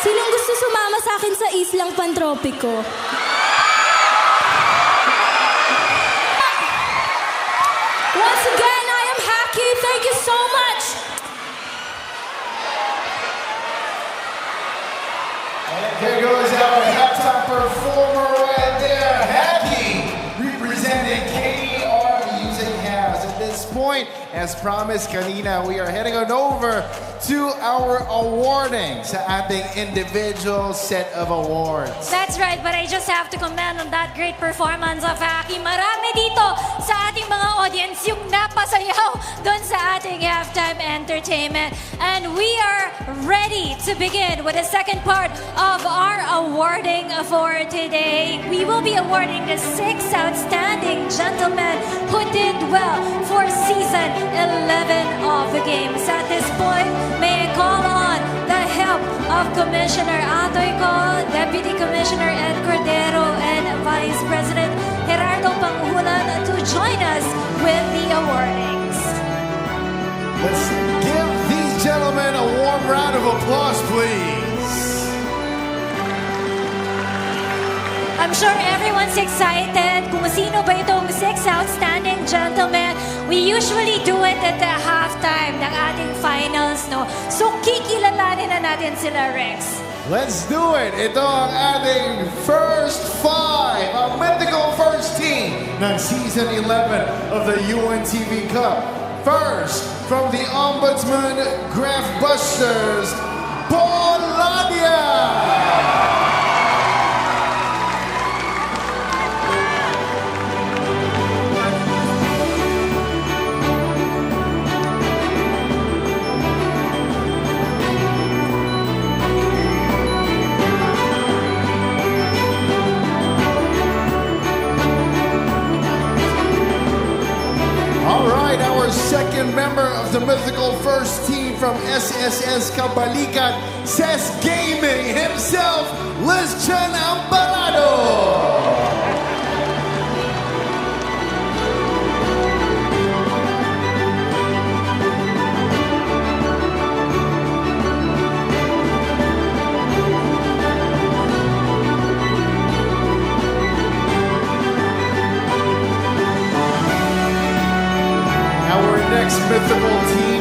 Sinong gusto sumama sa akin sa islang pantropiko? Once again, I am Haki. Thank you so much. There goes our halftime performer right there, Happy, representing KDR Music House. At this point, as promised kanina, we are heading on over to our awarding sa ating individual set of awards. That's right, but I just have to comment on that great performance of Aki. Marami dito sa ating mga audience yung napasayaw doon sa ating halftime entertainment. And we are ready to begin with the second part of our awarding for today. We will be awarding the 6 outstanding gentlemen who did well for season 11 of the games. At this point, may I call on the help of Commissioner Atoy Ko, Deputy Commissioner Ed Cordero, and Vice President Gerardo Pangulan to join us with the awardings. Let's give these gentlemen a warm round of applause, please. I'm sure everyone's excited kung sino ba itong 6 outstanding gentlemen. We usually do it at the halftime ng ating finals, no? So, kikilalanin na natin sila, Rex. Let's do it! Ito ang ating first 5, ang mythical first team ng Season 11 of the UNTV Cup. First, from the Ombudsman Graftbusters, Polonia! Second member of the mythical first team from SSS Kabalikat, Ses Gaming himself, 𝗪𝗔𝗧𝗖𝗛. Our next mythical team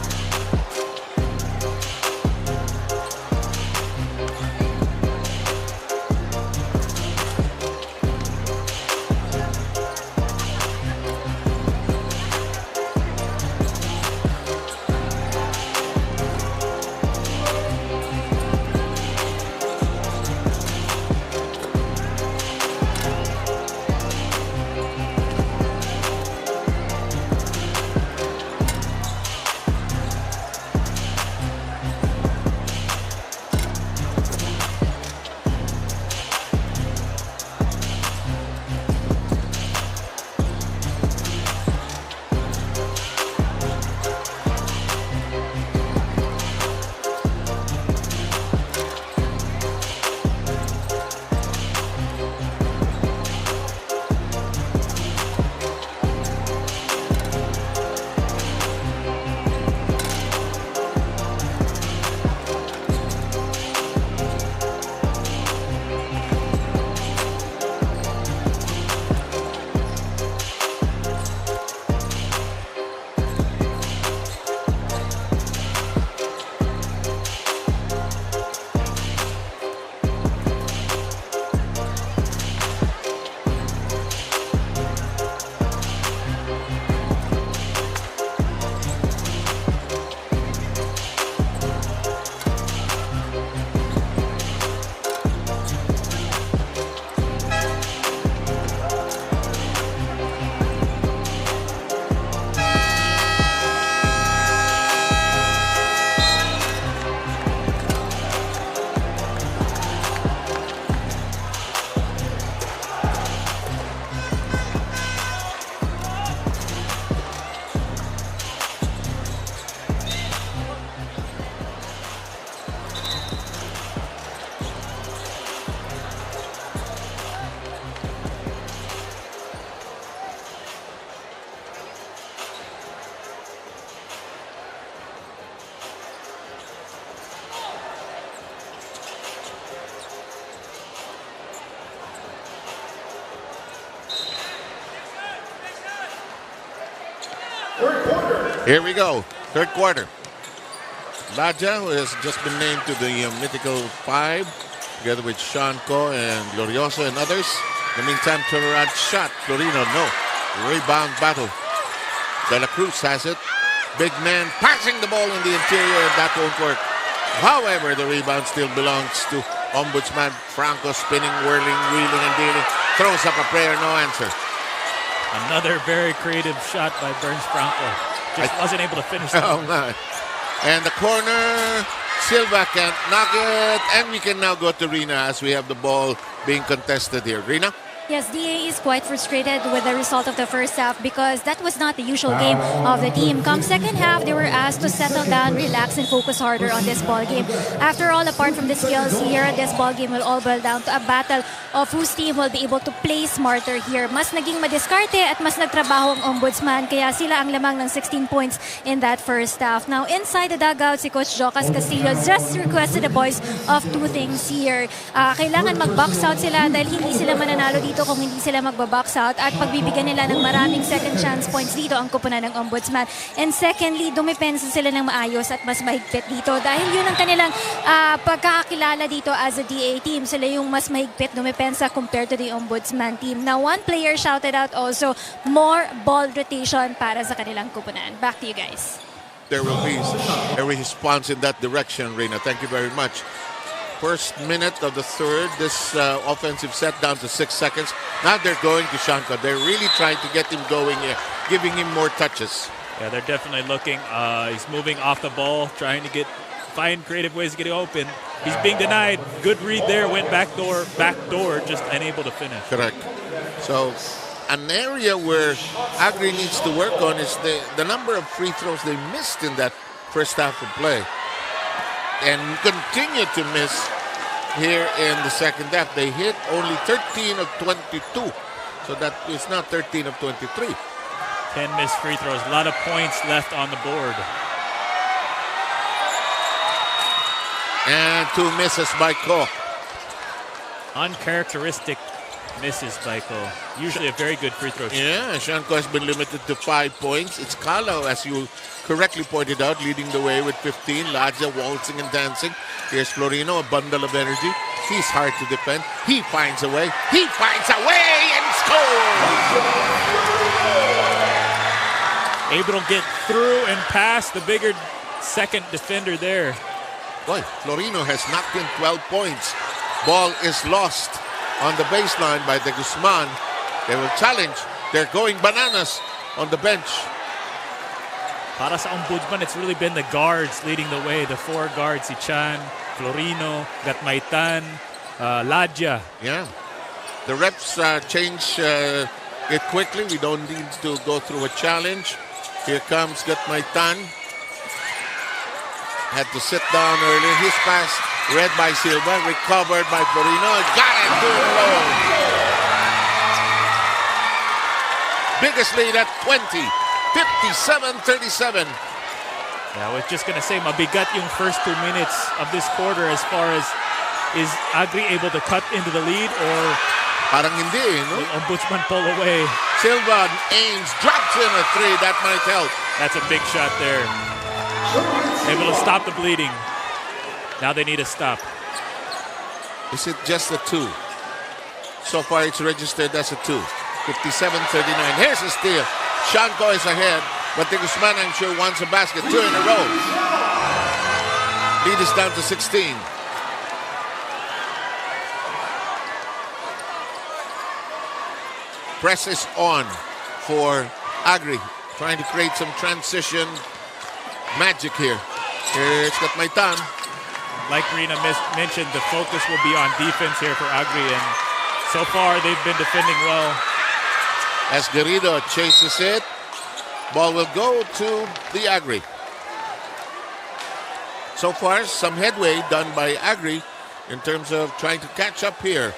Here we go. Third quarter. 𝗪𝗪𝗧𝗖𝗛, who has just been named to the mythical 5, together with 𝗪𝗛 and Glorioso and others. In the meantime, Turnerad shot. Florino, no. Rebound battle. De La Cruz has it. Big man passing the ball in the interior. That won't work. However, the rebound still belongs to Ombudsman. Franco spinning, whirling, wheeling, and dealing. Throws up a prayer, no answer. Another very creative shot by Burns Franco. Just wasn't able to finish it. Oh, my. And the corner, Silva can't knock it. And we can now go to Rina as we have the ball being contested here. Rina? Yes, DA is quite frustrated with the result of the first half because that was not the usual game of the team. Come second half, they were asked to settle down, relax, and focus harder on this ball game. After all, apart from the skills here, this ball game will all boil down to a battle of whose team will be able to play smarter here. Mas naging madiskarte at mas nagtrabaho ang Ombudsman, kaya sila ang lamang ng 16 points in that first half. Now, inside the dugout, si Coach Jocas Castillo just requested the boys of two things here. Kailangan mag-box out sila dahil hindi sila mananalo dito kung hindi sila magbabox out at pagbibigyan nila ng maraming second chance points dito ang kupunan ng Ombudsman. And secondly, dumipensa sila ng maayos at mas mahigpit dito dahil yun ang kanilang pagkakakilala dito as a DA team. Sila yung mas mahigpit dumipensa compared to the Ombudsman team. Now, one player shouted out also more ball rotation para sa kanilang kupunan. Back to you guys. There will be a response in that direction, Reina. Thank you very much. First minute of the third, this offensive set down to 6 seconds. Now they're going to 𝗪𝗛. They're really trying to get him going here, giving him more touches. Yeah, they're definitely looking. He's moving off the ball, trying to find creative ways to get it open. He's being denied. Good read there. Went back door, just unable to finish. Correct. So an area where Agri needs to work on is the number of free throws they missed in that first half of play. And continue to miss here in the second half. They hit only 13 of 22. So that is not 13 of 23. 10 missed free throws. A lot of points left on the board. And 2 misses by Ko. Uncharacteristic misses by Ko. Usually a very good free throw shooter. Yeah, 𝗪𝗛 has been limited to 5 points. It's 𝗪𝗛, as you correctly pointed out, leading the way with 15. 𝗪𝗪𝗧 waltzing and dancing. Here's Florino, a bundle of energy. He's hard to defend. He finds a way. He finds a way and scores! Able to get through and past the bigger second defender there. Boy, Florino has knocked in 12 points. Ball is lost on the baseline by de Guzman. They will challenge. They're going bananas on the bench. Para sa Ombudsman, it's really been the guards leading the way. The 4 guards, si Chan, Florino, Gatmaitan, 𝗪𝗪𝗧𝗖𝗛. Yeah. The reps change it quickly. We don't need to go through a challenge. Here comes Gatmaitan. Had to sit down earlier. His pass read by Silva, recovered by Florino. Got it, 2 in a row. Biggest lead at 20. 57-37. Yeah, I was just going to say, mabigat yung first 2 minutes of this quarter as far as is Agri able to cut into the lead or parang hindi, no? will Ombudsman pull away? Silva aims, drops in a 3. That might help. That's a big shot there. Able to stop the bleeding. Now they need a stop. Is it just a 2? So far it's registered as a 2. 57-39. Here's a steal. 𝗪𝗛 is ahead, but de Guzman, I'm sure, wants a basket. 2 in a row. Lead is down to 16. Press is on for Agri, trying to create some transition magic here. Here's Gatmaitan. Like Rina mentioned, the focus will be on defense here for Agri, and so far they've been defending well. As Garrido chases it, ball will go to the Agri. So far, some headway done by Agri in terms of trying to catch up here.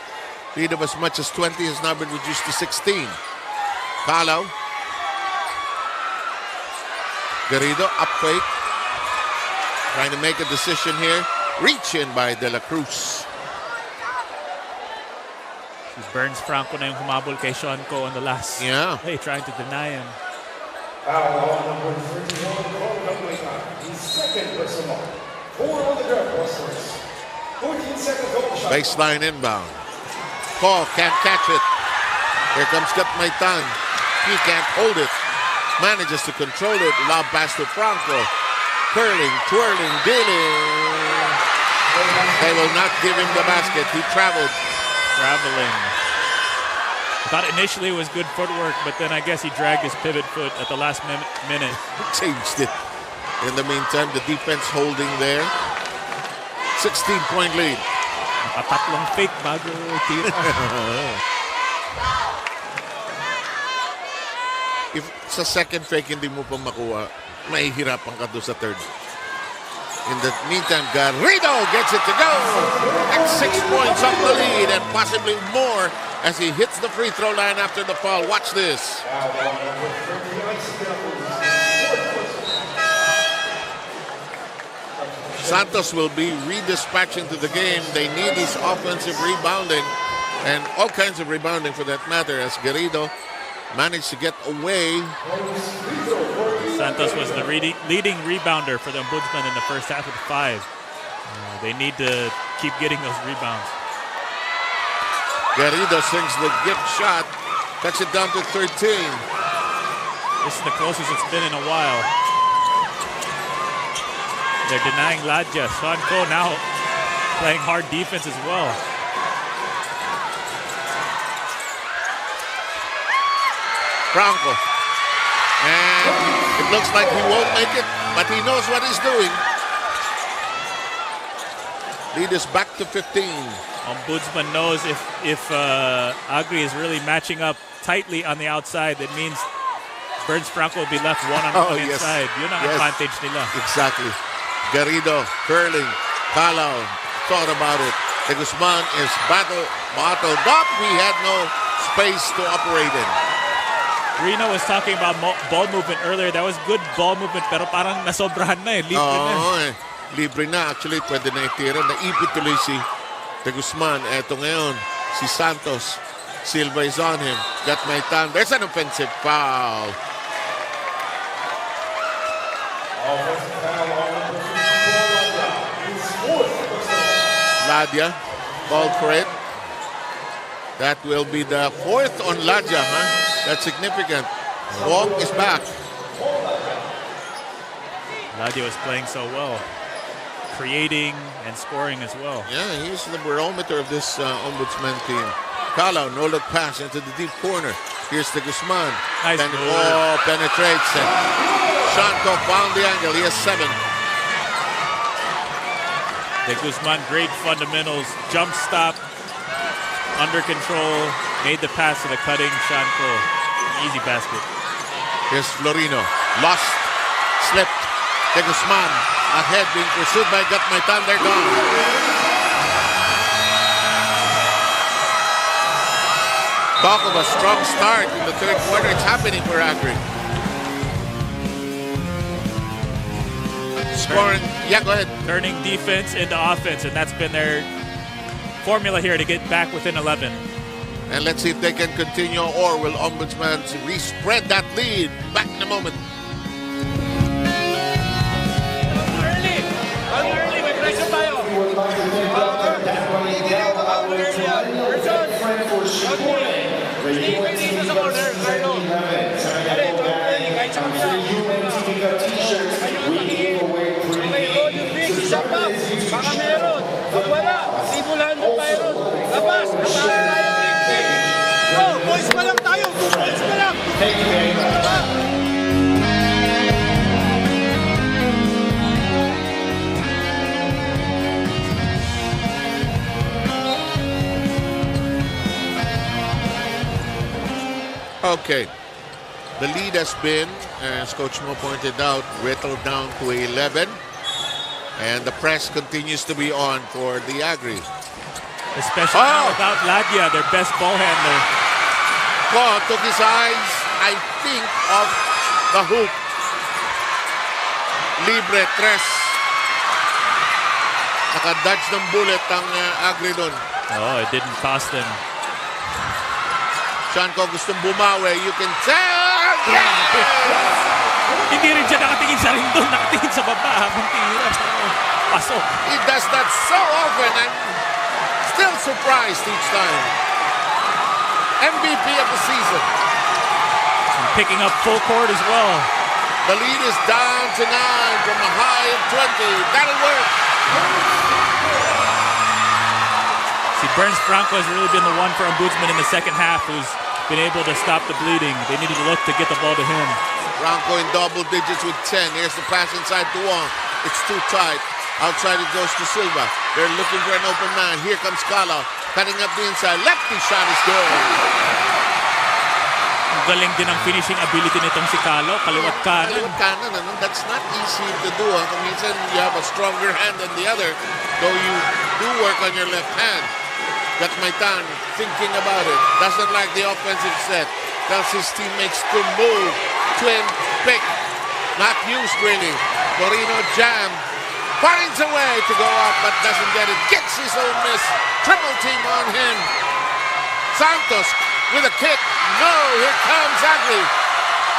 Lead of as much as 20 has now been reduced to 16. 𝗪𝗛. Garrido, up fake. Trying to make a decision here. Reach in by De La Cruz. Burns Franco na yung humabol kay 𝗪𝗛 on the last play, trying to deny him. Foul on number 31, calling up my time. His second personal. 4 on the Graftbusters. 14 seconds on the shot. Baseline inbound. Paul can't catch it. Here comes Gatmaitan. He can't hold it. Manages to control it. Lob pass to Franco. Curling, twirling, dealing. They will not give him the basket. He traveled. Traveling. I thought initially it was good footwork, but then I guess he dragged his pivot foot at the last minute. Changed it. In the meantime, the defense holding there. 16-point lead. Nakatatlong fake bago tira. If sa second fake hindi mo pa makuha, mahihirapan ka doon sa third. In the meantime, Garrido gets it to go. And 6 points off the lead and possibly more as he hits the free throw line after the foul. Watch this. Santos will be redispatching to the game. They need his offensive rebounding and all kinds of rebounding for that matter as Garrido managed to get away. Santos was the leading rebounder for the Ombudsman in the first half of the 5. They need to keep getting those rebounds. Garrido sings the gift shot, cuts it down to 13. This is the closest it's been in a while. They're denying 𝗪𝗪𝗪. Sean now playing hard defense as well. Franco. And it looks like he won't make it, but he knows what he's doing. Lead is back to 15. Ombudsman knows if Agri is really matching up tightly on the outside, that means Burns Franco will be left one-on-one inside. Yun ang advantage nila. Exactly. Garrido, curling, Calao, thought about it. De Guzman is bottled up. We had no space to operate in. Reno was talking about ball movement earlier. That was good ball movement, pero parang nasobrahan na eh. Libre na. Libre na. Actually, pwede na itira. Naipit tuloy si De Guzman. Eto ngayon, si Santos. Silva is on him. Gatmaitan. There's an offensive foul. Ladja called for it. That will be the 4th on Ladja, huh? That's significant. Wong is back. Ladja was playing so well, creating and scoring as well. Yeah, he's the barometer of this Ombudsman team. Calao, no look pass into the deep corner. Here's the Guzman. Nice move. Penetrates. Shanko found the angle. He has 7. De Guzman, great fundamentals. Jump stop, under control, made the pass to the cutting Shanko. Easy basket. Here's Florino. Lost. Slipped. De Guzman ahead, being pursued by Gatmaitan. They're gone. Talk of a strong start in the third quarter. It's happening for Agri. Scoring. Yeah, go ahead. Turning defense into offense, and that's been their formula here to get back within 11. And let's see if they can continue, or will Ombudsman re-spread that lead? Back in a moment. Early, may pressure tayo. Baka meron. Pag wala, sibulahan mo tayo ron. Labas, natahan tayo. Go, boys pa lang tayo. 2 points pa lang. Thank you very much. Okay. The lead has been, as Coach Mo pointed out, whittled down to 11. And the press continues to be on for the Agri. Especially now without Ladja, their best ball handler. Paul took his eyes, I think, off the hoop. Libre, 3. Naka-dodge ng bullet ang Agri doon. Oh, it didn't cost them. Shanko gustong bumawi. You can tell. Yes! Hindi rin siya nakatingin sa ring doon, nakatingin sa baba habang tira. Pasok. He does that so often and still surprised each time. MVP of the season. And picking up full court as well. The lead is down to 9 from a high of 20. That'll work. See, Burns Franco has really been the one for Ombudsman in the second half who's been able to stop the bleeding. They needed to look to get the ball to him. Franco in double digits with 10. Here's the pass inside to Wong. It's too tight. Outside it goes to Silva. They're looking for an open man. Here comes Kala. Cutting up the inside. Lefty shot is good. Ang galing din ang finishing ability nitong si Kalo. Kaliwat kanan. Kaliwat kanan. That's not easy to do. Kung minsan you have a stronger hand than the other, though you do work on your left hand. Gatmaitan thinking about it. Doesn't like the offensive set. Tells his teammates to move. Twin pick. Not used really. Torino jam. Finds a way to go up but doesn't get it. Gets his own miss. Triple team on him. Santos with a kick. No, here comes Agri.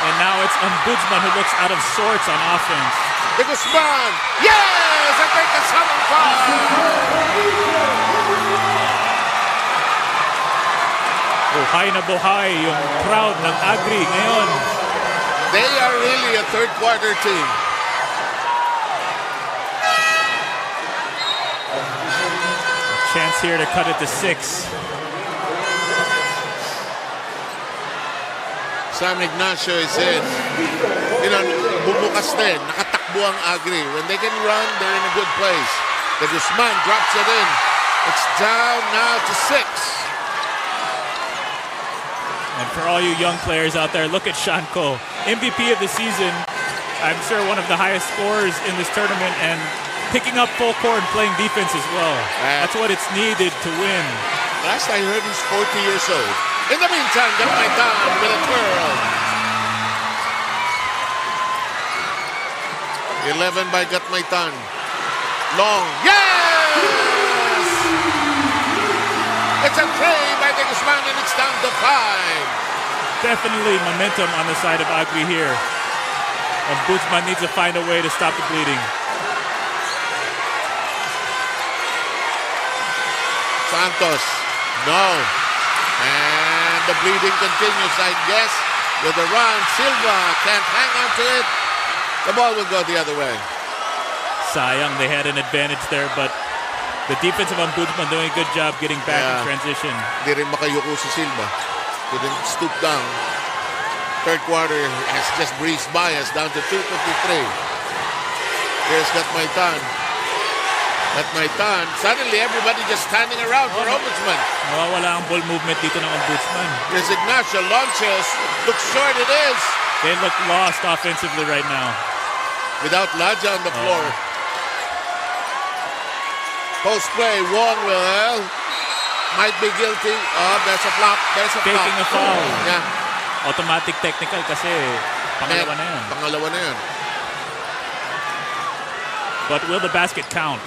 And now it's Ombudsman who looks out of sorts on offense. De Guzman. Yes! I think a 7-5. Buhay na buhay yung crowd ng Agri ngayon. They are really a third quarter team. Chance here to cut it to 6. Sam Ignacio is in. Bumukas din. Nakatakbo ang Agri. When they can run, they're in a good place. De Guzman drops it in. It's down now to 6. And for all you young players out there, look at Shanko. MVP of the season. I'm sure one of the highest scorers in this tournament and picking up full court and playing defense as well. That's what it's needed to win. Last I heard, he's 40 years old. In the meantime, Gatmaitan with a twirl. 11 by Gatmaitan. Long. Yes! It's a 3 by De Guzman and it's down to 5. Definitely momentum on the side of Agri here. Ombudsman needs to find a way to stop the bleeding. Santos. No. And the bleeding continues, I guess. With the run, Silva can't hang on to it. The ball will go the other way. Sayang, they had an advantage there, but the defensive Ombudsman doing a good job getting back in transition. Di rin makayuko si Silva. Couldn't stoop down. Third quarter has just breezed by us down to 2:53. Here's Gatmaitan. Gatmaitan. Suddenly, everybody just standing around for Ombudsman. Nawawala ang ball movement dito ng Ombudsman. Here's Ignacio. Launches. Looks short it is. They look lost offensively right now. Without Laja on the floor. Post play. Wong will. Might be guilty. Oh, there's a flop. There's a flop. Taking a foul. Yeah. Automatic technical kasi pangalawa na yan. Pangalawa na yan. But will the basket count?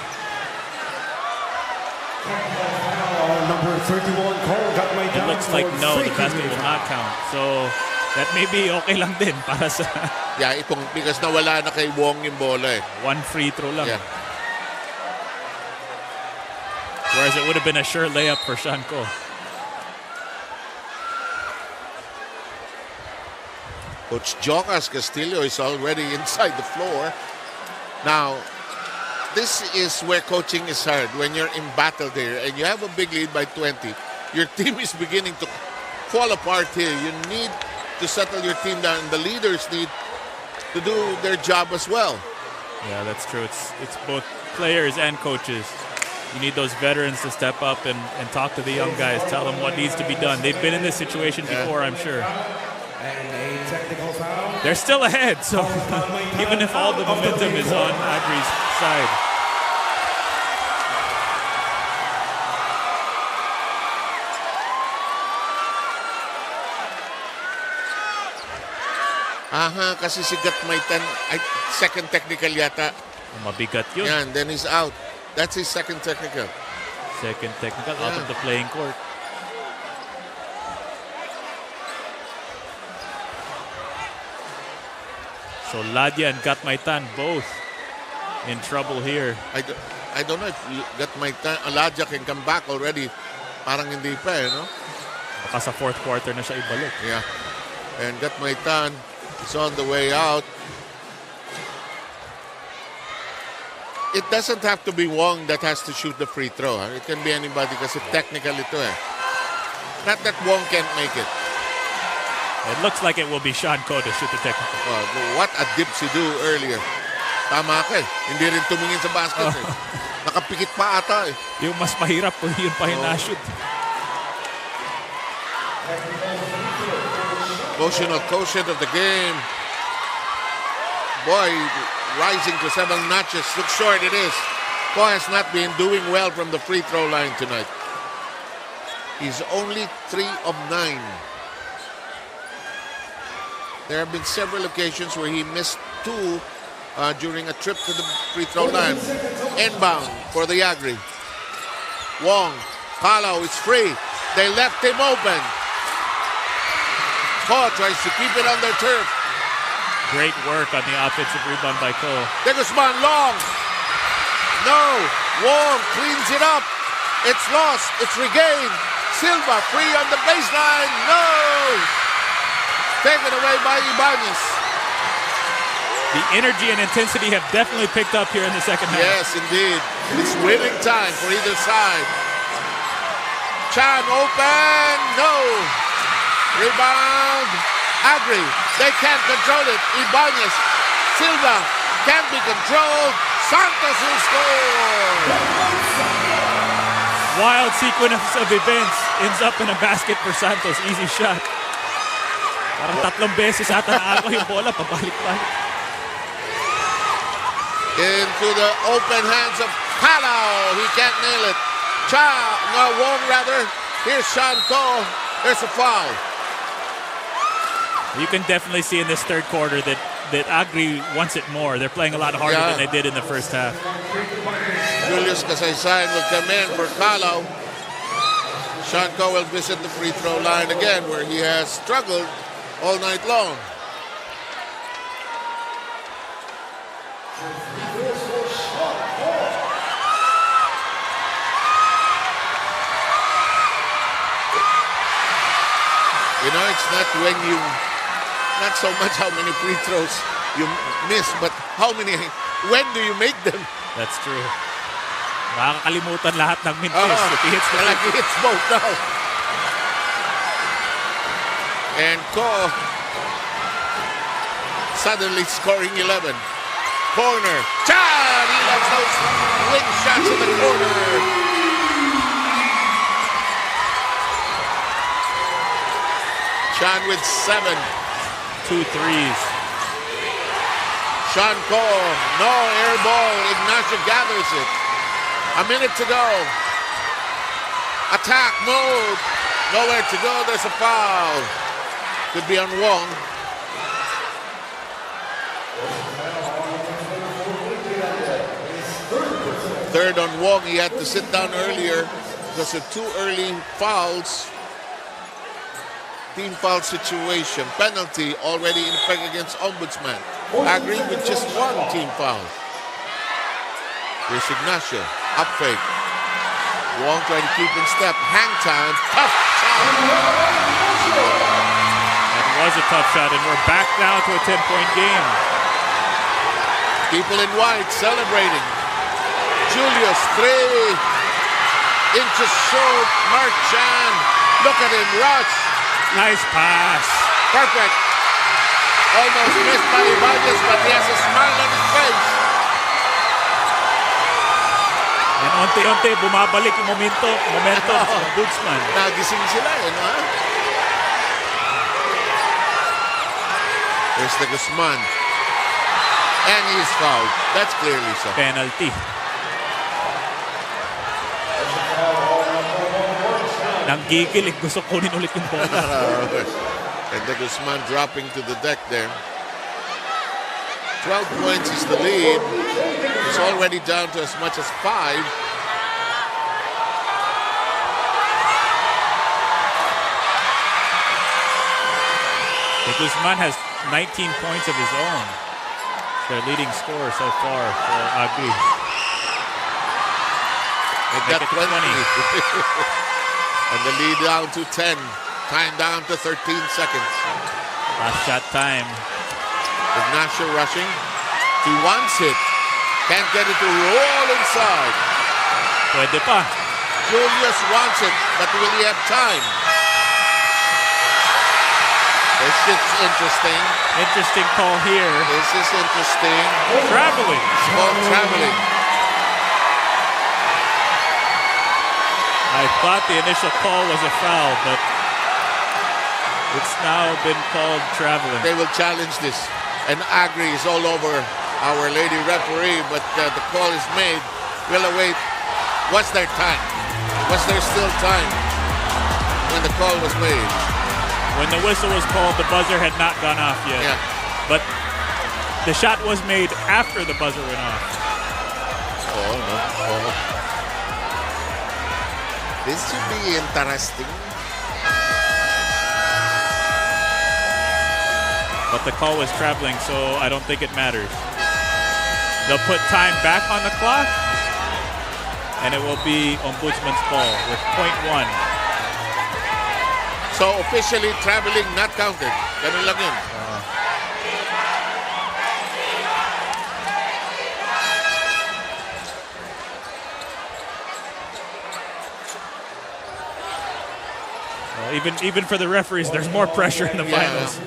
Number 31, Cole Gatmaitan. It looks like no, the basket will not count. So that may be okay lang din para sa... Yeah, itong because nawala na kay Wong yung bola eh. One free throw lang. Yeah. Whereas it would have been a sure layup for Shanko. Coach Jocas Castillo is already inside the floor. Now, this is where coaching is hard. When you're in battle there and you have a big lead by 20, your team is beginning to fall apart here. You need to settle your team down. The leaders need to do their job as well. Yeah, that's true. It's both players and coaches. You need those veterans to step up and talk to the young guys, tell them what needs to be done. They've been in this situation before, I'm sure. And a technical foul. They're still ahead, so even if all the momentum is on Agri's side. Kasi si Gatmaitan, second technical yata. Mabigat yun. Yeah, and then he's out. That's his second technical. Second technical out of the playing court. So Ladya and 𝗪𝗪𝗪 both in trouble here. I don't know if Ladya can come back already. Parang hindi pa no? Baka sa fourth quarter na siya ibalik. Yeah. And 𝗪𝗪𝗪 is on the way out. It doesn't have to be Wong that has to shoot the free throw. It can be anybody kasi technical ito eh. Not that Wong can't make it. It looks like it will be Sean Ko to shoot the technical. What a dipsy do earlier. Tama ka eh. Hindi rin tumingin sa basket eh. Nakapikit pa ata eh. Yung mas mahirap po yun pa yung na-shoot. Emotional quotient of the game. Boy, rising to 7 notches. Looks short it is. Ko has not been doing well from the free throw line tonight. He's only 3 of 9. There have been several occasions where he missed 2 during a trip to the free throw line. Inbound for the Agri. Wong, Kalau is free. They left him open. Ko tries to keep it on their turf. Great work on the offensive rebound by Ko. 𝗪𝗪𝗪 long. No. Wong cleans it up. It's lost. It's regained. 𝗪𝗪𝗪 free on the baseline. No. Taken away by Ibanez. The energy and intensity have definitely picked up here in the second half. Yes, indeed. It's winning time for either side. Chan open. No. Rebound. Agri. They can't control it. Ibanez. 𝗪𝗪𝗪 can't be controlled. Santos will score. Wild sequence of events ends up in a basket for Santos. Easy shot. Parang 3 beses ata naako yung bola. Pabalik-balik. Into the open hands of Kalau. He can't nail it. Wong rather. Here's Sean Ko. There's a foul. You can definitely see in this third quarter that Agri wants it more. They're playing a lot harder than they did in the first half. Julius Kasaysayan will come in for Kalau. Sean Ko will visit the free throw line again where he has struggled all night long. You know, it's not not so much how many free throws you miss, but when do you make them? That's true. Makakalimutan lahat ng minutes if he hits the he hits both now. And Ko suddenly scoring 11. Corner. Chan! He loves those wing shots in the corner. Chan with 7. 2 threes. Sean Ko, no air ball. Ignacio gathers it. A minute to go. Attack mode. Nowhere to go. There's a foul. Could be on Wong. Third on Wong. He had to sit down earlier because of 2 early fouls. Team foul situation. Penalty already in effect against Ombudsman. Agri with just 1 team foul. Here's Ignacio. Up fake. Wong trying to keep in step. Hang time. Tough shot. That was a tough shot, and we're back now to a 10-point game. People in white celebrating. Julius, 3 inches short. Mark Chan. Look at him rush. Nice pass. Perfect. Almost missed by Ibanez, but he has a smile on his face. And unti-unti bumabalik yung momentum sa Ombudsman. Nagising sila no? There's the 𝗪𝗪𝗪. And he's fouled. That's clearly so. Penalty. Nanggigilig. Gusto kunin ulit yung bola. And the 𝗪𝗪𝗪 dropping to the deck there. 12 points is the lead. It's already down to as much as 5. 𝗪𝗪𝗪 has 19 points of his own. Their leading scorer so far for Agri. They got 20. And the lead down to 10. Time down to 13 seconds. Last shot time. Ignacio rushing. He wants it. Can't get it to roll inside. Pwede pa. Julius wants it, but will he have time? This is interesting. Interesting call here. This is interesting. Traveling. Oh, traveling. I thought the initial call was a foul, but it's now been called traveling. They will challenge this. And Agri is all over Our Lady referee, but the call is made. We'll await. Was there time? Was there still time when the call was made? When the whistle was called, the buzzer had not gone off yet. Yeah. But the shot was made after the buzzer went off. Oh, no. Oh. This should be interesting. But the call was traveling, so I don't think it matters. They'll put time back on the clock, and it will be Ombudsman's ball with .1. So officially traveling not counted. Ganun lang yun. Even for the referees, there's more pressure in the finals.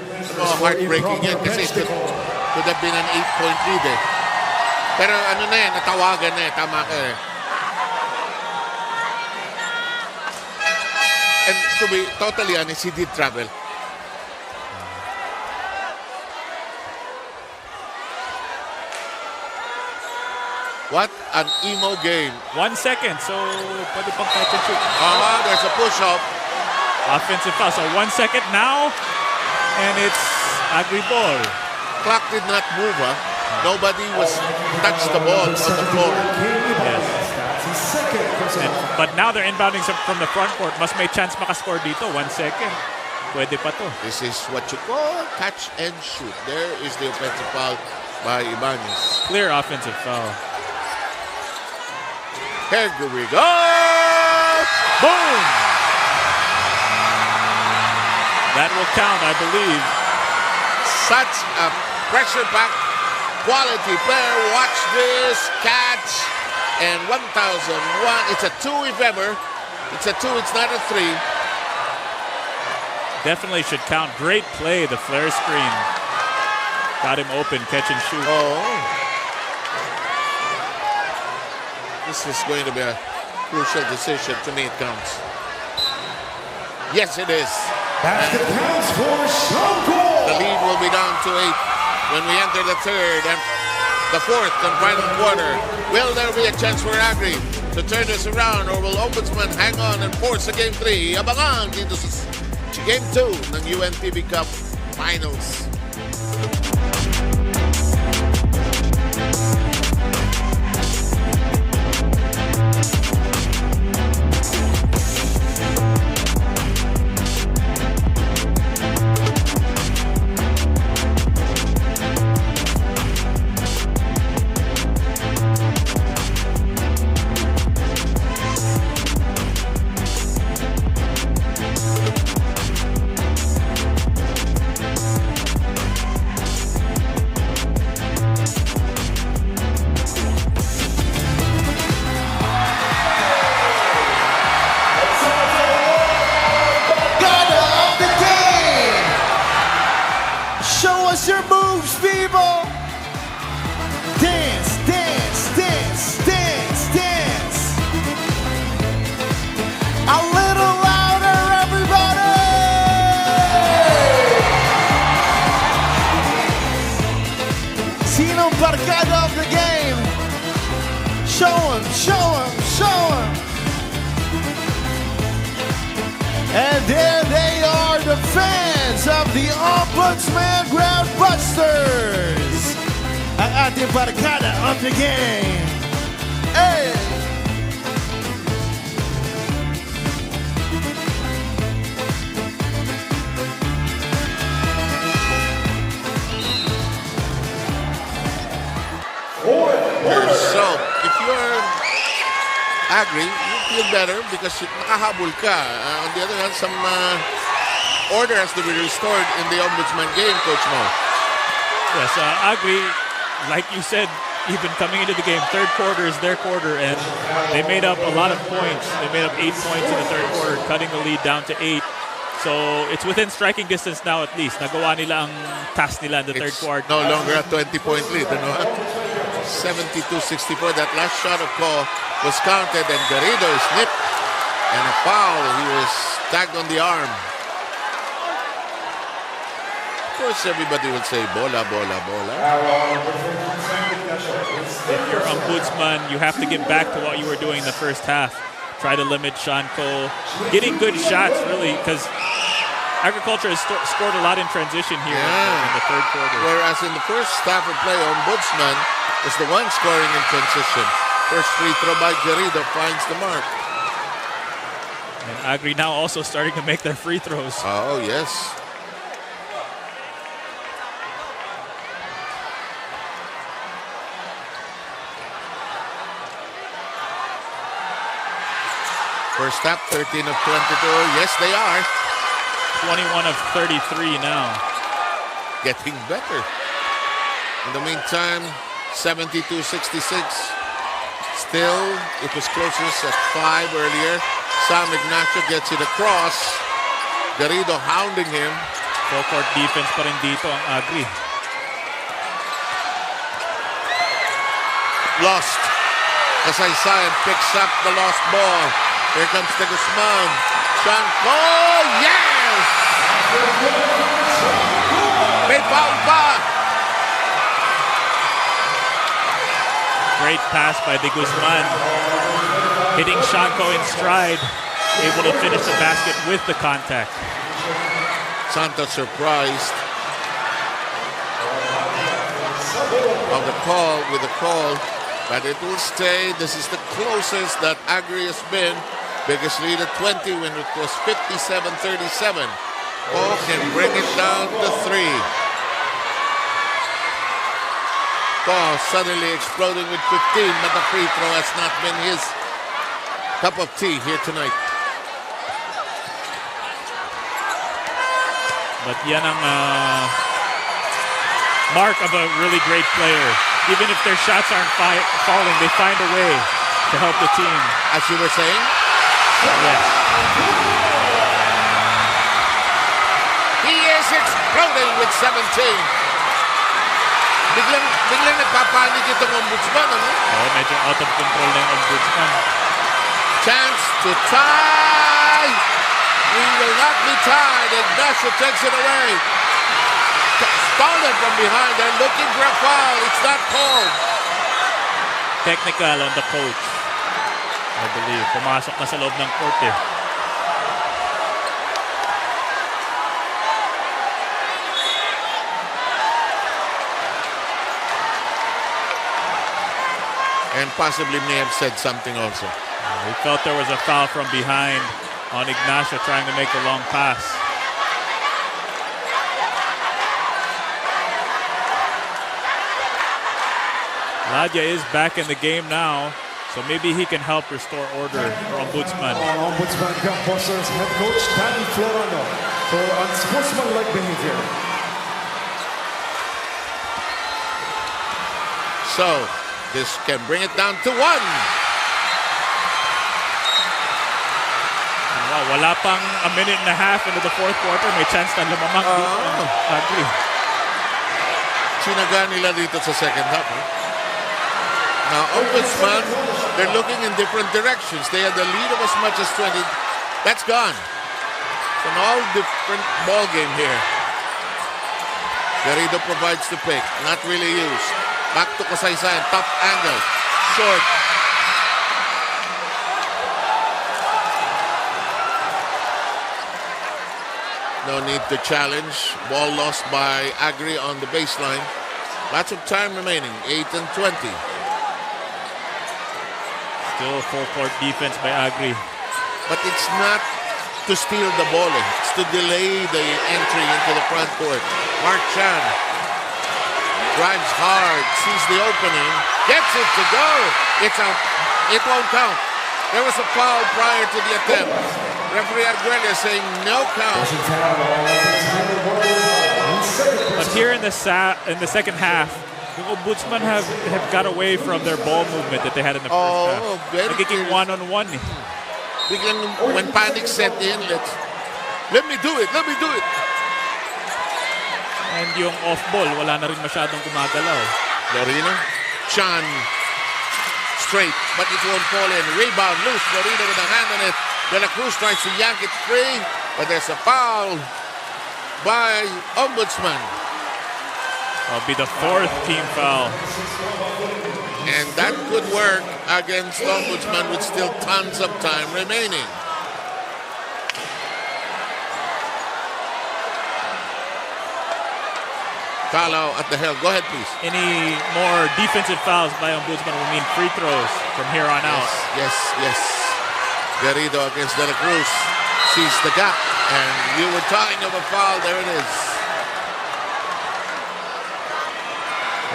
Heartbreaking yun kasi it could have been an 8-point lead eh. Pero ano na eh, natawagan na eh. Tama ka eh. And to be totally honest, he did travel. What an emo game. 1 second, so pwede pang catch and shoot. There's a push-up. Offensive foul, so 1 second now, and it's Agri ball. Clock did not move, huh? Nobody was touched the ball on the floor. Yes. But now they're inbounding from the front court. Mas may chance makascore dito. 1 second. Pwede pa to. This is what you call catch and shoot. There is the offensive foul by Ibanez. Clear offensive foul. Here we go! Boom! That will count, I believe. Such a pressure-packed quality player. Watch this catch. And 1,001. It's a 2 if ever. It's a 2, it's not a 3. Definitely should count. Great play, the flare screen. Got him open, catch and shoot. This is going to be a crucial decision. To me, it counts. Yes, it is. Basket counts for Shanko. The lead will be down to 8 when we enter the third and the fourth and final quarter. Will there be a chance for Agri to turn this around, or will Ombudsman hang on and force a Game 3? Abangan dito sa Game 2 ng UNTV Cup Finals. Your moves, people! Dance, dance, dance, dance, dance! A little louder, everybody! Sino barkada of the game? Show him, show him, show him! And there they are, the fans of the Ombudsman Graftbusters. Ang ating barkada of the game. Hey! So, if you're Agri, you feel better because nakahabol ka. On the other hand, some order has to be restored in the Ombudsman game, Coach Mo. Yes, Agri, like you said, even coming into the game, third quarter is their quarter, and they made up a lot of points. They made up 8 points in the third quarter, cutting the lead down to 8. So it's within striking distance now at least. Nagawa nila ang task nila in the third quarter. No longer a 20-point lead. 72-64. That last shot of Ko was counted, and Garrido is nipped. And a foul. He was tagged on the arm. Of course, everybody will say, bola, bola, bola. If you're Ombudsman, you have to get back to what you were doing in the first half. Try to limit Shanko. Getting good shots, really, because Agriculture has scored a lot in transition here in the third quarter. Whereas in the first half of play, Ombudsman is the one scoring in transition. First free throw by Garrido finds the mark. And Agri now also starting to make their free throws. Oh, yes. First half, 13 of 22. Yes, they are. 21 of 33 now. Getting better. In the meantime, 72-66. Still, it was closest at 5 earlier. Sam Ignacio gets it across. Garrido hounding him. Full court defense pa rin dito ang Agri. Lost. Kasaysayan picks up the lost ball. Here comes the Guzman. Shanko, yes! May foul pa! Great pass by De Guzman. Hitting Shanko in stride. Able to finish the basket with the contact. Santos surprised of the call, with the call, but it will stay. This is the closest that Agri has been. Biggest lead at 20 when it was 57-37. Oh, can bring it down to 3. Oh, suddenly exploding with 15, but the free throw has not been his cup of tea here tonight. But yan ang mark of a really great player. Even if their shots aren't falling, they find a way to help the team. As you were saying? Yes. He is exploding with 17. Biglang nagpapanik itong Ombudsman, ano? Oh, medyo out of control na yung Ombudsman. Chance to tie! We will not be tied. Ignacio takes it away. Stolen from behind. They're looking for a foul. It's not called. Technical on the coach, I believe. Pumasok na sa loob ng court eh. And possibly may have said something also. We felt there was a foul from behind on Ignacio trying to make a long pass. Ladya is back in the game now, so maybe he can help restore order for Ombudsman. Ombudsman Graftbusters head coach Danny Florano for unsportsmanlike behavior. So, this can bring it down to 1. Wow, wala pang a minute and a half into the fourth quarter. May chance na lumamang dito. Agri. Sinaga nila dito sa second half. Now, Ombudsman, they're looking in different directions. They had the lead of as much as 20. That's gone. It's an all different ball game here. Garrido provides the pick. Not really used. Back to Kasaysayan. Top angle. Short. No need to challenge. Ball lost by Agri on the baseline. Lots of time remaining. 8 and 20. Still full court defense by Agri. But it's not to steal the ball. It's to delay the entry into the front court. Mark Chan. Drives hard, sees the opening, gets it to go. It won't count. There was a foul prior to the attempt. Referee Arguelles saying no count. But here in the second half, the Ombudsman have got away from their ball movement that they had in the first half. Nagiging one-on-one. When panic set in, let me do it. And yung off-ball, wala na rin masyadong gumagalaw. Lorino, Chan, straight, but it won't fall in. Rebound, loose. Lorino with a hand on it. De La Cruz tries to yank it free, but there's a foul by Ombudsman. It'll be the fourth team foul. And that could work against Ombudsman with still tons of time remaining. Kalau at the helm. Go ahead, please. Any more defensive fouls by Ombudsman will mean free throws from here on out. Yes. Garrido against De La Cruz sees the gap. And you were talking of a foul. There it is.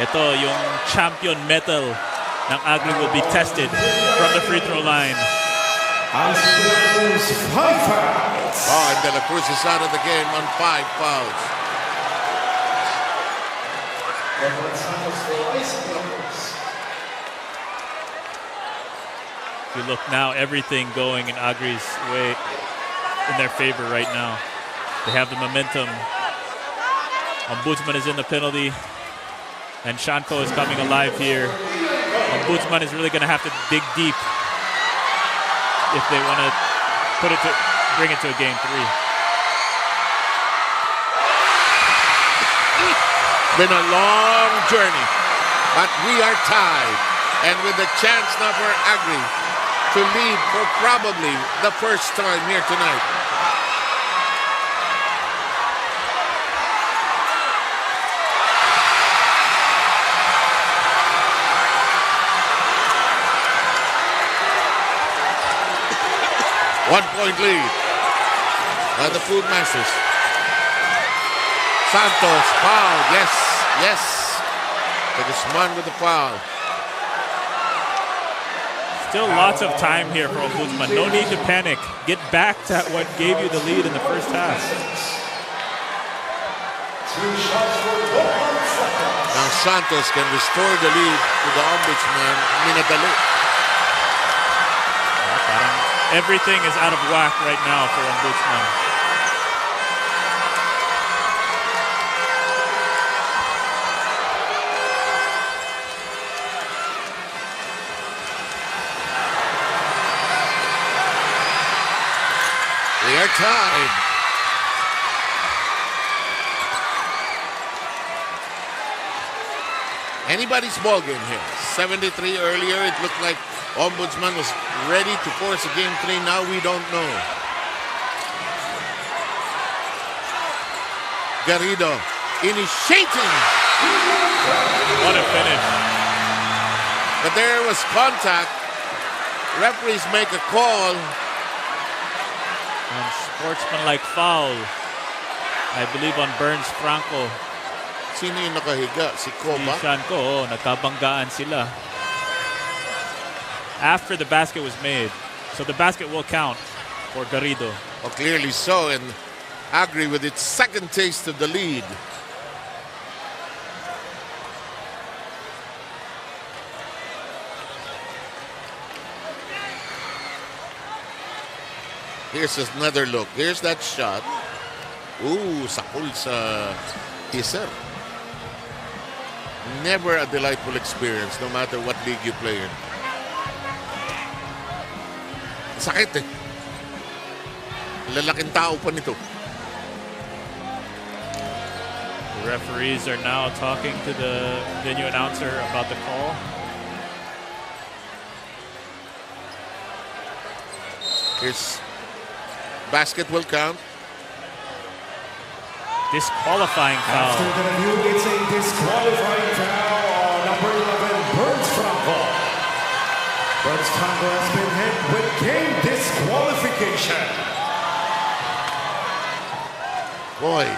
Ito, yung champion medal ng Agri will be tested from the free throw line. And De La Cruz is out of the game on 5 fouls. If you look now, everything going in Agri's way, in their favor right now. They have the momentum. Ombudsman is in the penalty, and 𝗪𝗪 is coming alive here. Ombudsman is really going to have to dig deep if they want to bring it to a game 3. Been a long journey, but we are tied, and with the chance now for Agri to lead for probably the first time here tonight. One-point lead by the Food Masters. Santos, foul, yes. De Guzman with the foul. Still lots of time here for Ombudsman. No need to panic. Get back to what gave you the lead in the first half. Now Santos can restore the lead to the Ombudsman. Minadali. Everything is out of whack right now for Ombudsman. They are tied. Anybody's ball game here. 73 earlier, it looked like Ombudsman was ready to force a game 3. Now we don't know. Garrido initiating. What a finish. But there was contact. Referees make a call. And sportsmanlike foul, I believe, on Burns Franco. Sino yung nakahiga? Si Koba? Si 𝗪𝗪, nagkabanggaan sila. After the basket was made. So the basket will count for Garrido. Oh, clearly so, and Agri with its second taste of the lead. Here's another look. Here's that shot. Ooh, sakul sa teaser. Never a delightful experience, no matter what league you play in. Sakit eh. Lalaking tao pa nito. The referees are now talking to the venue announcer about the call. Here's basket will count. Disqualifying foul. After the review, it's a disqualifying foul on number 11, Burns Franco. Burns Franco has been hit with game disqualification. Boy.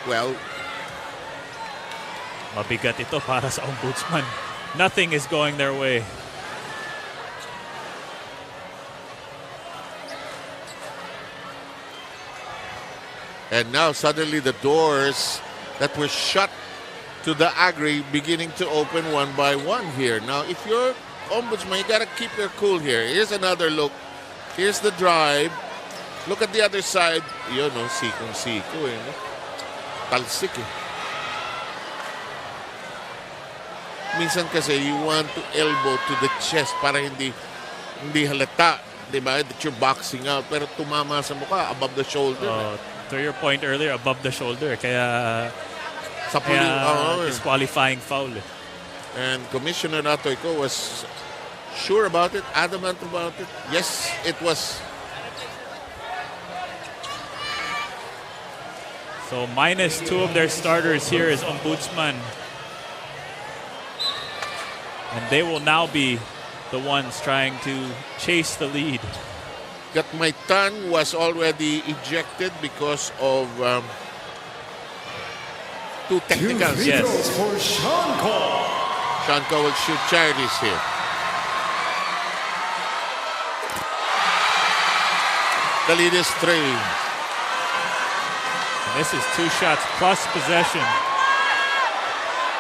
Well, Mabigat ito para sa Ombudsman. Nothing is going their way. And now suddenly the doors that were shut to the Agri beginning to open one by one here. Now, if you're Ombudsman, you gotta keep your cool here. Here's another look. Here's the drive. Look at the other side. Yun, no? Sikong-siko eh. No? Talsik eh. Minsan kasi you want to elbow to the chest para hindi halata. Diba? That you're boxing out. Pero tumama sa mukha, above the shoulder. To your point earlier, above the shoulder. Kaya sa disqualifying foul. And Commissioner Natoyko was sure about it, adamant about it. Yes, it was. So -2 of their starters here is Ombudsman. And they will now be the ones trying to chase the lead. Gatmaitan was already ejected because of two technicals. Yes. For Shanko. Shanko will shoot charities here. The lead is 3. And this is 2 shots plus possession.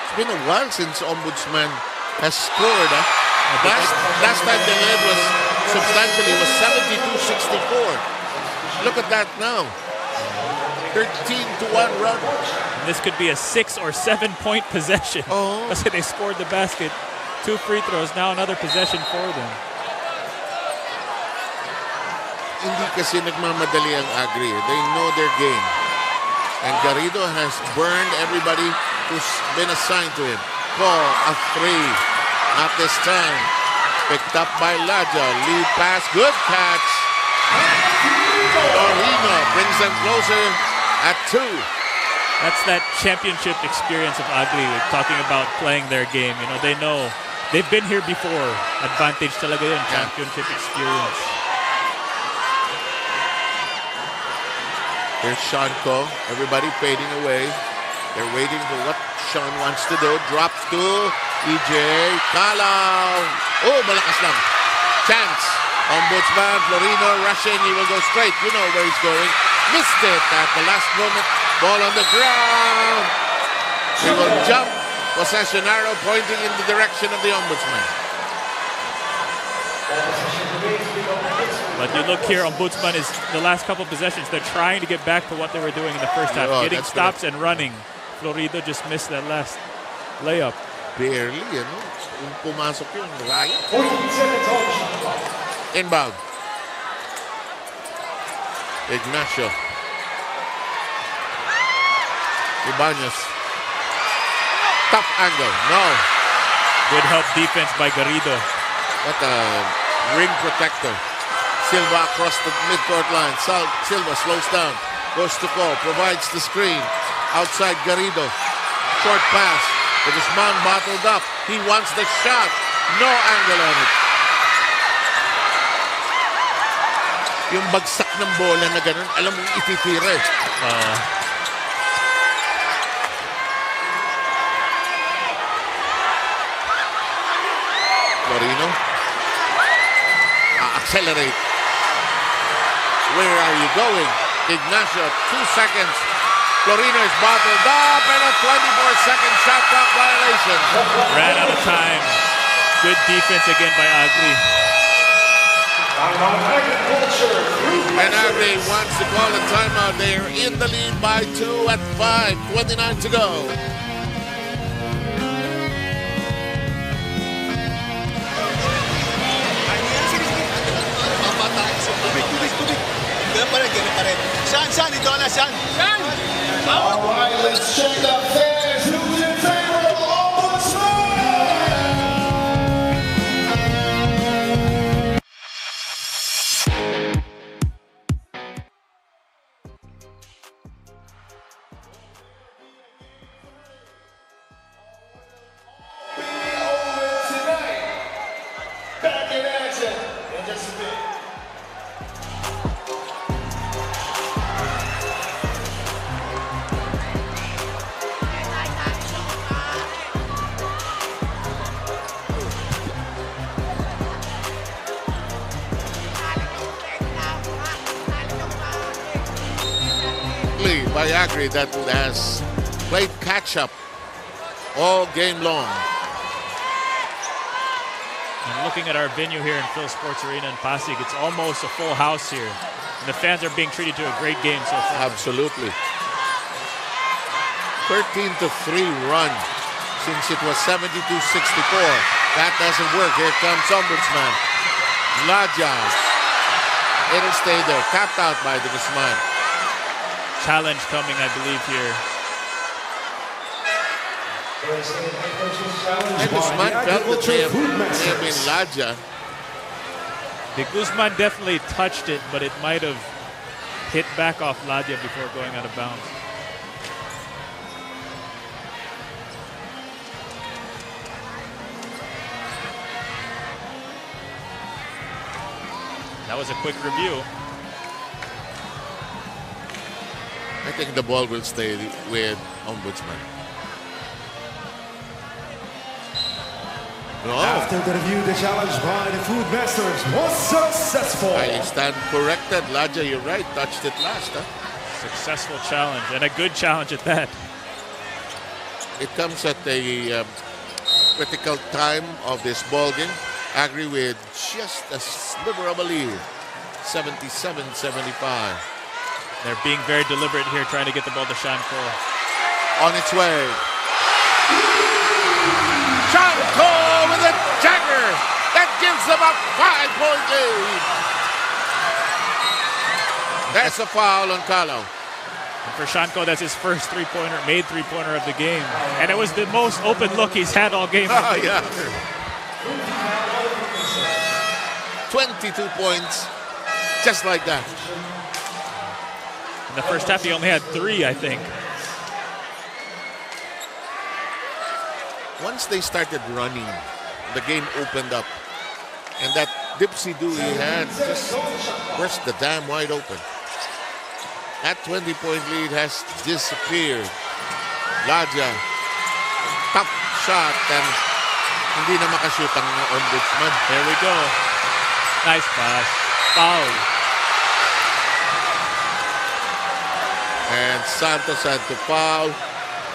It's been a while since Ombudsman has scored. Last time they led was substantially was 72-64. Look at that now. 13-1 run. And this could be a 6 or 7 point possession. Kasi they scored the basket. 2 free throws, now another possession for them. Hindi kasi nagmamadali ang Agri. They know their game. And Garrido has burned everybody who's been assigned to him. Call a 3. Not this time. Picked up by Laja. Lead pass. Good catch. Torino brings them closer at 2. That's that championship experience of Agri. We're talking about playing their game. You know, they know. They've been here before. Advantage talaga yun. Championship experience. There's Shanko. Everybody fading away. They're waiting for what Sean wants to do. Drops to EJ. Kalaw. Oh, malakas lang. Chance. Ombudsman. Florino rushing. He will go straight. You know where he's going. Missed it at the last moment. Ball on the ground. He will jump. Possession arrow pointing in the direction of the Ombudsman. But you look here, Ombudsman is the last couple of possessions. They're trying to get back to what they were doing in the first half. Getting stops and running. Florido just missed that last layup. Barely, you know. Pumasok yun. Right. Inbound. Ignacio. Ibanez. Tough angle. No. Good help defense by Garrido. What a ring protector. Silva across the midcourt line. Silva slows down. Goes to call. Provides the screen. Outside Garrido. Short pass. With his man bottled up. He wants the shot. No angle on it. Yung bagsak ng bola na ganun, alam mong ititira eh. Florino. Accelerate. Where are you going? Ignacio, 2 seconds. Florino is bottled up and a 24-second shot clock violation. Ran out of time. Good defense again by Agri. And Agri wants to call a timeout. They are in the lead by 2 at 5:29 to go. Tubig. Ganun pa rin. Saan? Ito ka na, saan? All right, let's check the fans. Who's in favor of Ombudsman? Over tonight. Back in action in just a bit. by Agri that has played catch-up all game long. And looking at our venue here in PhilSports Arena in Pasig, it's almost a full house here. And the fans are being treated to a great game so far. Absolutely. 13-3 run since it was 72-64. That doesn't work. Here comes Ombudsman. 𝗪𝗪𝗧𝗖𝗛. It'll stay there. Tapped out by the Guzman. Challenge coming, I believe, here. And Guzman felt that they have been 𝗪𝗪𝗧𝗖𝗛. The Guzman definitely touched it, but it might have hit back off 𝗪𝗪𝗧𝗖𝗛 before going out of bounds. That was a quick review. I think the ball will stay with Ombudsman. No. After the review, the challenge by the Food Masters was successful. I stand corrected. 𝗪𝗪𝗧𝗖𝗛, you're right. Touched it last. Huh? Successful challenge, and a good challenge at that. It comes at a critical time of this ball game. Agri with just a sliver of a lead. 77-75. They're being very deliberate here, trying to get the ball to 𝗪𝗪𝗪. On its way. 𝗪𝗪𝗪 with a dagger. That gives them a 5-point lead. That's a foul on Calao. And for 𝗪𝗪𝗪, that's his first three-pointer, made three-pointer of the game. And it was the most open look he's had all game. Oh, yeah. 22 points, just like that. In the first half, he only had 3, I think. Once they started running, the game opened up. And that 𝗪𝗪𝗪𝗪 he had just burst the dam wide open. That 20-point lead has disappeared. 𝗪𝗪𝗪𝗪, tough shot, and hindi na makashoot ang Ombudsman. There we go. Nice pass. Foul. And Santos had to foul.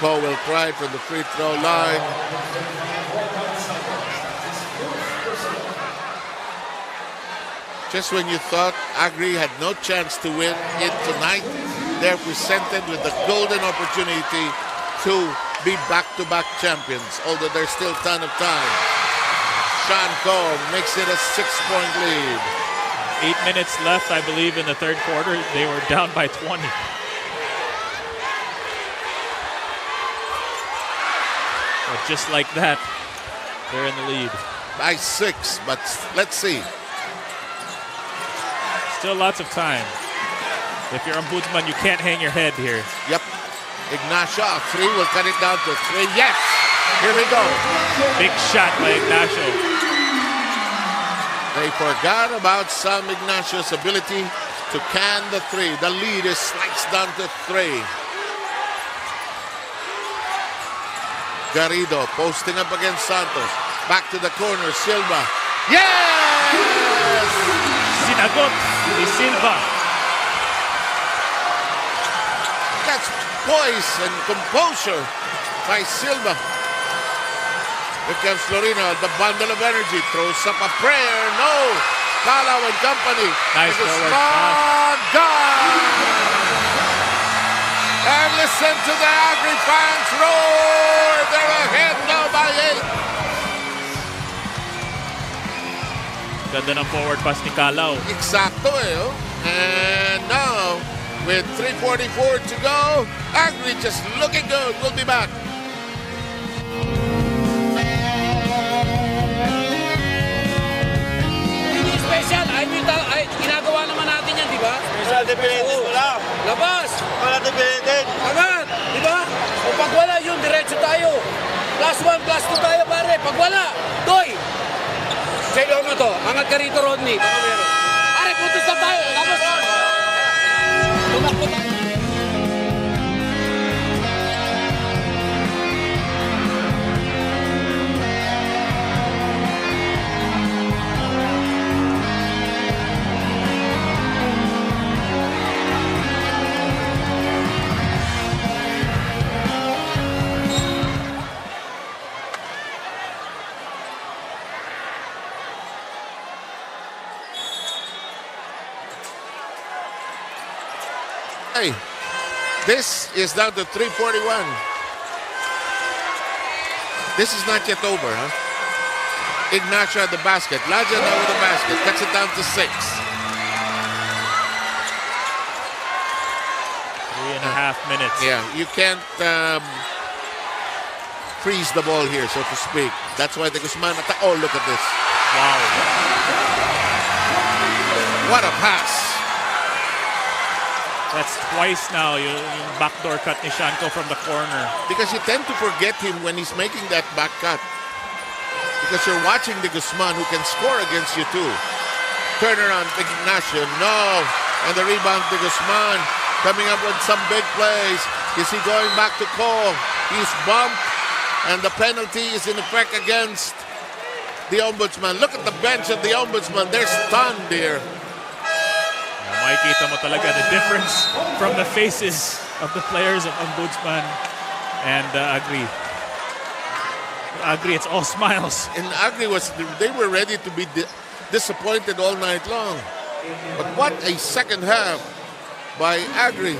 Cowell cried from the free throw line. Just when you thought Agri had no chance to win it tonight, they're presented with the golden opportunity to be back-to-back champions, although there's still a ton of time. 𝗪𝗪𝗪𝗪 makes it a 6-point lead. 8 minutes left, I believe, in the third quarter. They were down by 20. But just like that, they're in the lead. By 6, but let's see. Still lots of time. If you're Ombudsman, you can't hang your head here. Yep. Ignacio, 3 will cut it down to 3. Yes! Here we go. Big shot by Ignacio. They forgot about Sam Ignacio's ability to can the 3. The lead is sliced down to 3. Garrido posting up against Santos. Back to the corner, Silva. Yes! Sinagot ni Silva. That's poise and composure by Silva. Here comes Florino, the bundle of energy, throws up a prayer. No! Calao and company. Nice forward pass. Gone! And listen to the Agri fans roar! They're ahead now by 8. Ganda ng forward pass ni Calao. Exacto eh. Oh. And now, with 3:44 to go, Agri just looking good. We'll be back. Special, ay, ginagawa naman natin yan, di ba? Special defended mo lang. Labas! Wala defended. Agad! Di ba? O pag wala yun, diretso tayo. +1, +2 tayo, pare. Pag wala, Doy! Sa ilong mo to, angat ka rito, Rodney. Baka meron. Pare, putos na tayo. Tapos, tumakbo tayo. Hey, this is down to 3:41. This is not yet over, huh? Ignacio at the basket. Ladja now with the basket. Cuts it down to 6. 3.5 minutes. Yeah, you can't freeze the ball here, so to speak. That's why the Guzman attack. Oh, look at this. Wow. What a pass. That's twice now yung backdoor cut ni Shanko from the corner. Because you tend to forget him when he's making that back cut. Because you're watching the Guzman who can score against you too. Turnaround, Ignacio, no. And the rebound to Guzman. Coming up with some big plays. Is he going back to Cole? He's bumped. And the penalty is in effect against the Ombudsman. Look at the bench of the Ombudsman. They're stunned here. Makikita mo talaga the difference from the faces of the players of Ombudsman and Agri. Agri, it's all smiles. And Agri they were ready to be disappointed all night long. But what a second half by Agri.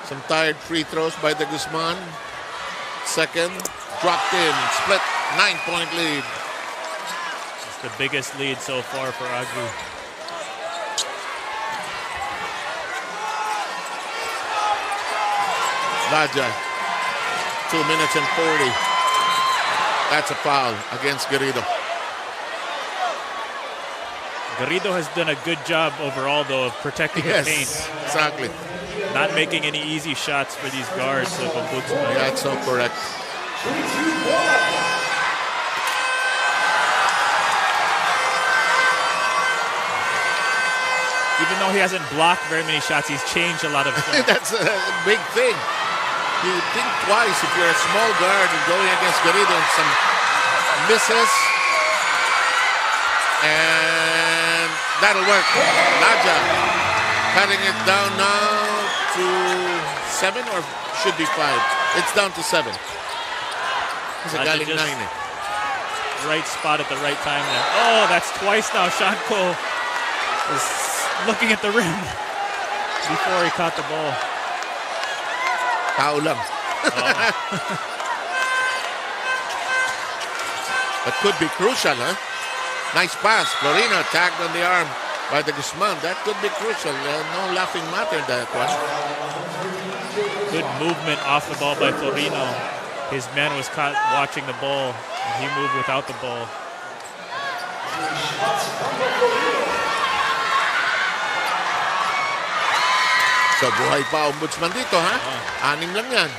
Some tired free throws by the Guzman. Second, dropped in, split 9-point lead. It's the biggest lead so far for Agri. Ladja, 2 minutes and 40. That's a foul against Garrido. Garrido has done a good job overall, though, of protecting the paint. Exactly. Not making any easy shots for these guards of Ombudsman. Yeah, that's so correct. Even though he hasn't blocked very many shots, he's changed a lot of shots. That's a big thing. You think twice if you're a small guard and going against Garrido and some misses. And that'll work. Ladja cutting it down now to 7 or should be 5. It's down to 7. It's a galing 9. Right spot at the right time there. Oh, that's twice now. Shanko is looking at the rim before he caught the ball. Tao lang. That could be crucial, huh? Nice pass. Florino tagged on the arm by the Guzman. That could be crucial. No laughing matter, that one. Good movement off the ball by Florino. His man was caught watching the ball, and he moved without the ball. So buhay pa Ombudsman dito, ha? 6 lang yan.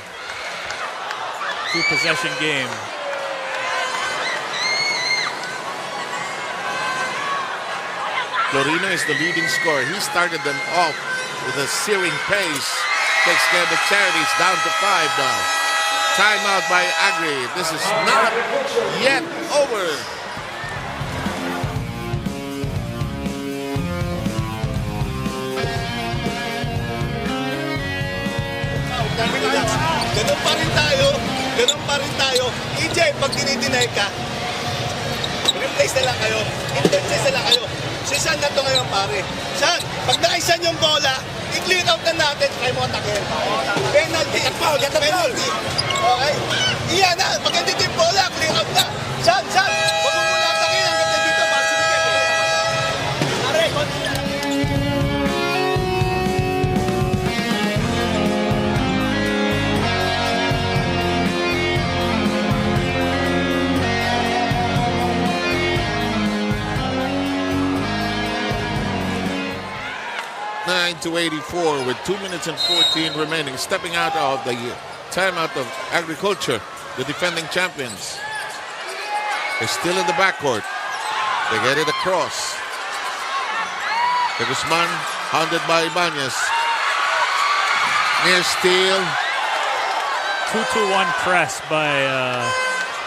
2-possession game. Florino is the leading scorer. He started them off with a searing pace. Takes care of the charities, down to 5 now. Timeout by Agri. This is not yet over. Ganun pa rin tayo. EJ, pag dinidinay ka, replace na lang kayo. Intensive na lang kayo. Si San na to ngayon, pare. San, pag naisan yung bola, i-clear out na natin. Try mo atakin. Penalty. Penalty. Okay? Iyan na. Pag hindi yung bola, clear out na. San. Huwag mo muna atakin. Hanggang dito, pasibigay mo. Pare, to 84 with 2 minutes and 14 remaining. Stepping out of the timeout of Agriculture, the defending champions. They're still in the backcourt. They get it across. The Guzman, hounded by Ibanez. Near steal. 2-2-1 press by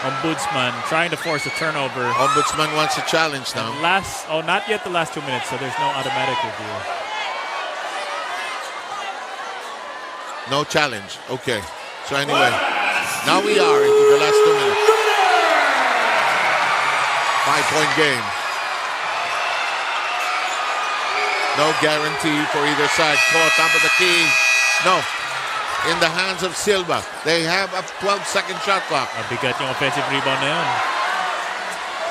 Ombudsman, trying to force a turnover. Ombudsman wants a challenge now. Not yet the last 2 minutes, so there's no automatic review. No challenge. Okay. So anyway, now we are into the last 2 minutes. 5-point game. No guarantee for either side. Caught top of the key. No. In the hands of 𝗪𝗪. They have a 12-second shot clock. Mabigat yung offensive rebound na yun.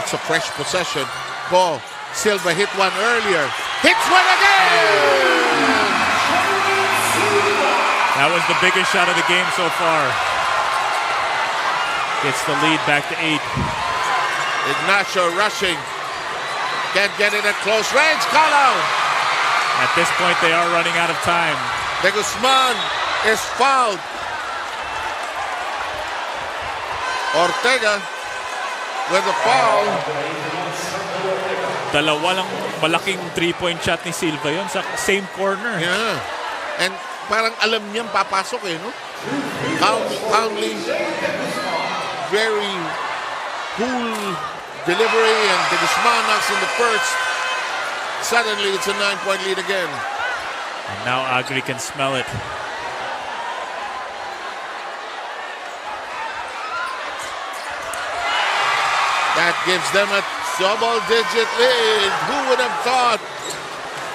It's a fresh possession. 𝗪𝗪 hit one earlier. Hits one again! That was the biggest shot of the game so far. Gets the lead back to 8. Ignacio rushing. Can't get it at close range. Call out. At this point, they are running out of time. 𝗪𝗪 is fouled. Ortega with a foul. Dalawa lang malaking 3-point shot ni 𝗪𝗪 yun sa same corner. Yeah. And parang alam niyang papasok eh, no? Calmly, very cool delivery, and 𝗪𝗪 knocks in the first. Suddenly, it's a 9-point lead again. And now Agri can smell it. That gives them a double-digit lead. Who would have thought?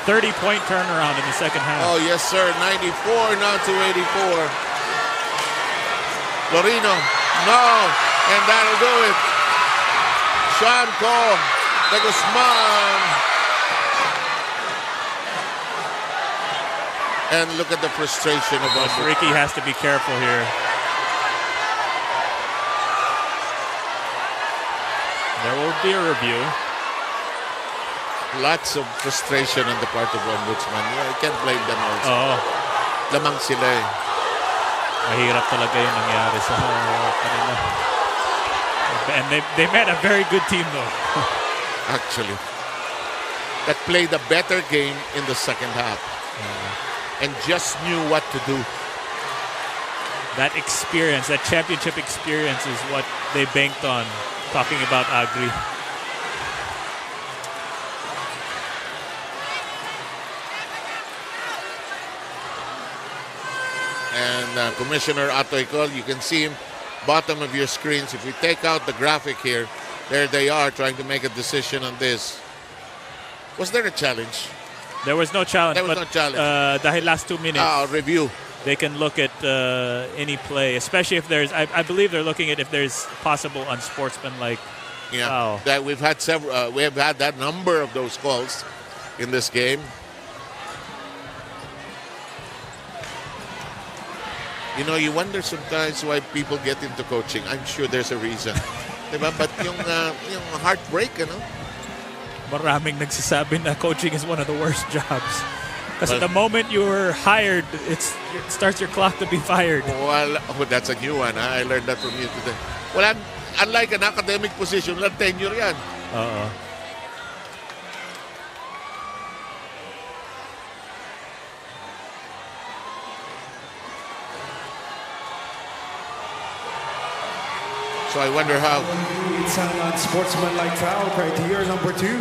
30-point turnaround in the second half. Oh, yes, sir. 94 now to 84. Lorino, no. And that'll do it. 𝗪𝗪, 𝗪𝗪. And look at the frustration of us. Ricky has to be careful here. There will be a review. Lots of frustration on the part of Ombudsman. I can't blame them also. Oo. Lamang sila eh. Mahirap talaga yung nangyari sa kanila. And they met a very good team though. Actually. That played a better game in the second half. And just knew what to do. That experience, that championship experience is what they banked on, talking about Agri. And Commissioner Atoycol, you can see him bottom of your screens. If we take out the graphic here, there they are trying to make a decision on this. Was there a challenge? There was no challenge. There was no challenge. Dahil last 2 minutes. Review. They can look at any play, especially if there's. I believe they're looking at if there's possible unsportsmanlike. Yeah, foul. that we've had several. We have had that number of those calls in this game. You know, you wonder sometimes why people get into coaching. I'm sure there's a reason. Diba? But yung heartbreak, ano? Maraming nagsasabi na coaching is one of the worst jobs. Because the moment you're hired, it starts your clock to be fired. Well, that's a new one. I learned that from you today. Well, unlike an academic position, walang tenure yan. So I wonder how. It's an unsportsmanlike foul, criteria number 2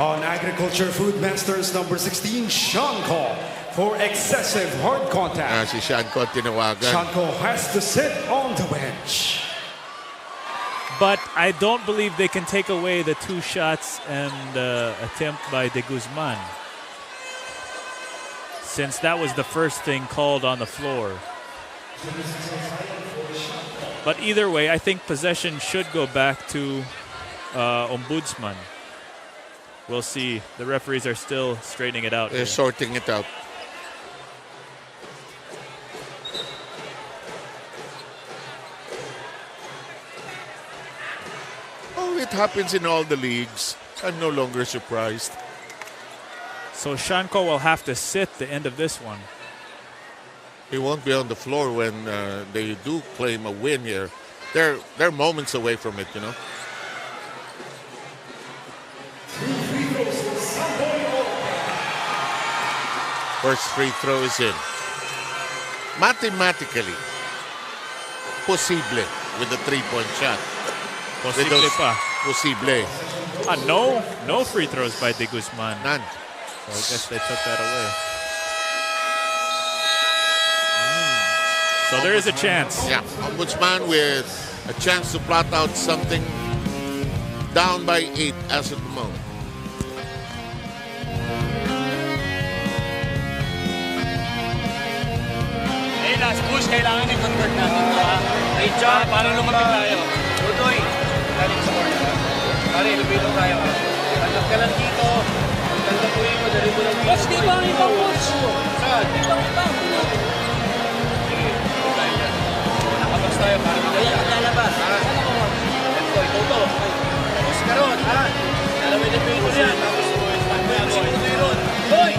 on Agriculture Food Masters number 16, 𝗪𝗪, for excessive hard contact. Si 𝗪𝗪 tinawagan. 𝗪𝗪 has to sit on the bench. But I don't believe they can take away the 2 shots and attempt by 𝗪𝗪, since that was the first thing called on the floor. But either way, I think possession should go back to Ombudsman. We'll see. The referees are still straightening it out. They're sorting it out. Oh, it happens in all the leagues. I'm no longer surprised. So 𝗪𝗪 will have to sit the end of this one. He won't be on the floor when they do claim a win here. They're moments away from it, you know. First free throw is in. Mathematically, posible with the 3-point shot. Posible pa. Posible. No free throws by 𝗪𝗪. None. So I guess they took that away. So there is a chance. Yeah, Ombudsman with a chance to plot out something, down by 8 as of the moment. last push, kailangan i-convert natin ito, ha? Great job, para lumapit tayo. Tutoy, galing sa corner. Pare, lumilong tayo. Tanggap ka lang dito. Tanggap mo mo, dali mo lang dito. Coach, di ba ang ibang coach? Saan? Di ba ang ibang? Sige, tayo dyan. Nakabas tayo, para magaya. Lalabas. Let's go, ito. Tapos ka ron, ha? Alam mo yung pay mo yan. Tapos mo, expand mo yan. Sige mo ron. Hoy!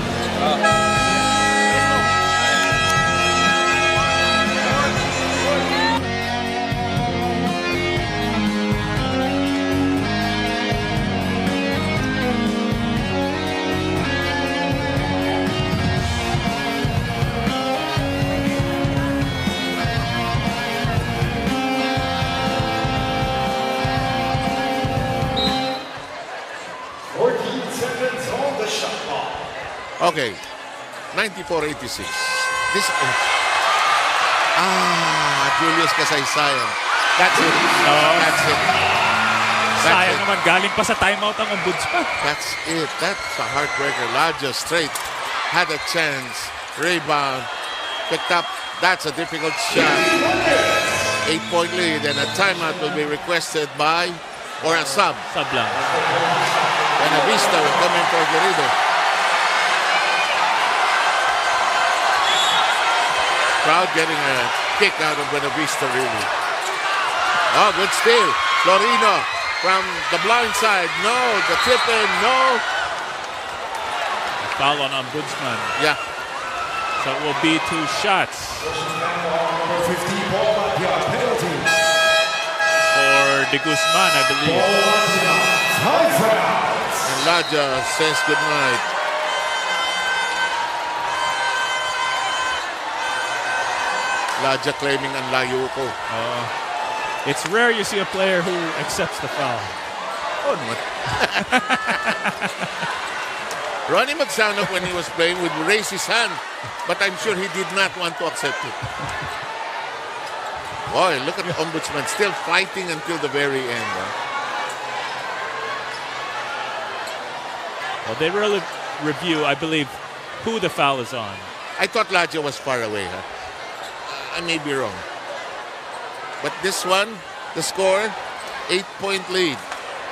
Okay, 94-86. This Julius 𝗪𝗪𝗖𝗛. That's it. That's it. Sayang naman, galing pa sa timeout ang Ombudsman. That's it. That's a heartbreaker. 𝗪𝗪𝗧𝗖𝗛 straight had a chance. Rebound. Picked up. That's a difficult shot. 8-point lead, and a timeout will be requested by, or a sub. Sub lang. Buenavista will come in for 𝗪𝗪𝗪. Crowd getting a kick out of Buenavista, really. Oh, good steal. Florino from the blind side. No, the tip in, no. Foul on Ombudsman. Yeah. So it will be 2 shots. 15 ball penalty. For 𝗪𝗪𝗪𝗪, I believe. And 𝗪𝗪𝗪𝗪 says goodnight. 𝗪𝗪𝗪𝗪 claiming ang layo ko. It's rare you see a player who accepts the foul. Oh, naman. Ronnie Magsanok, when he was playing, would raise his hand, but I'm sure he did not want to accept it. Boy, look at the Ombudsman still fighting until the very end. Well, they really review, I believe, who the foul is on. I thought 𝗪𝗪𝗪𝗪 was far away. I may be wrong. But this one, the score, 8-point lead.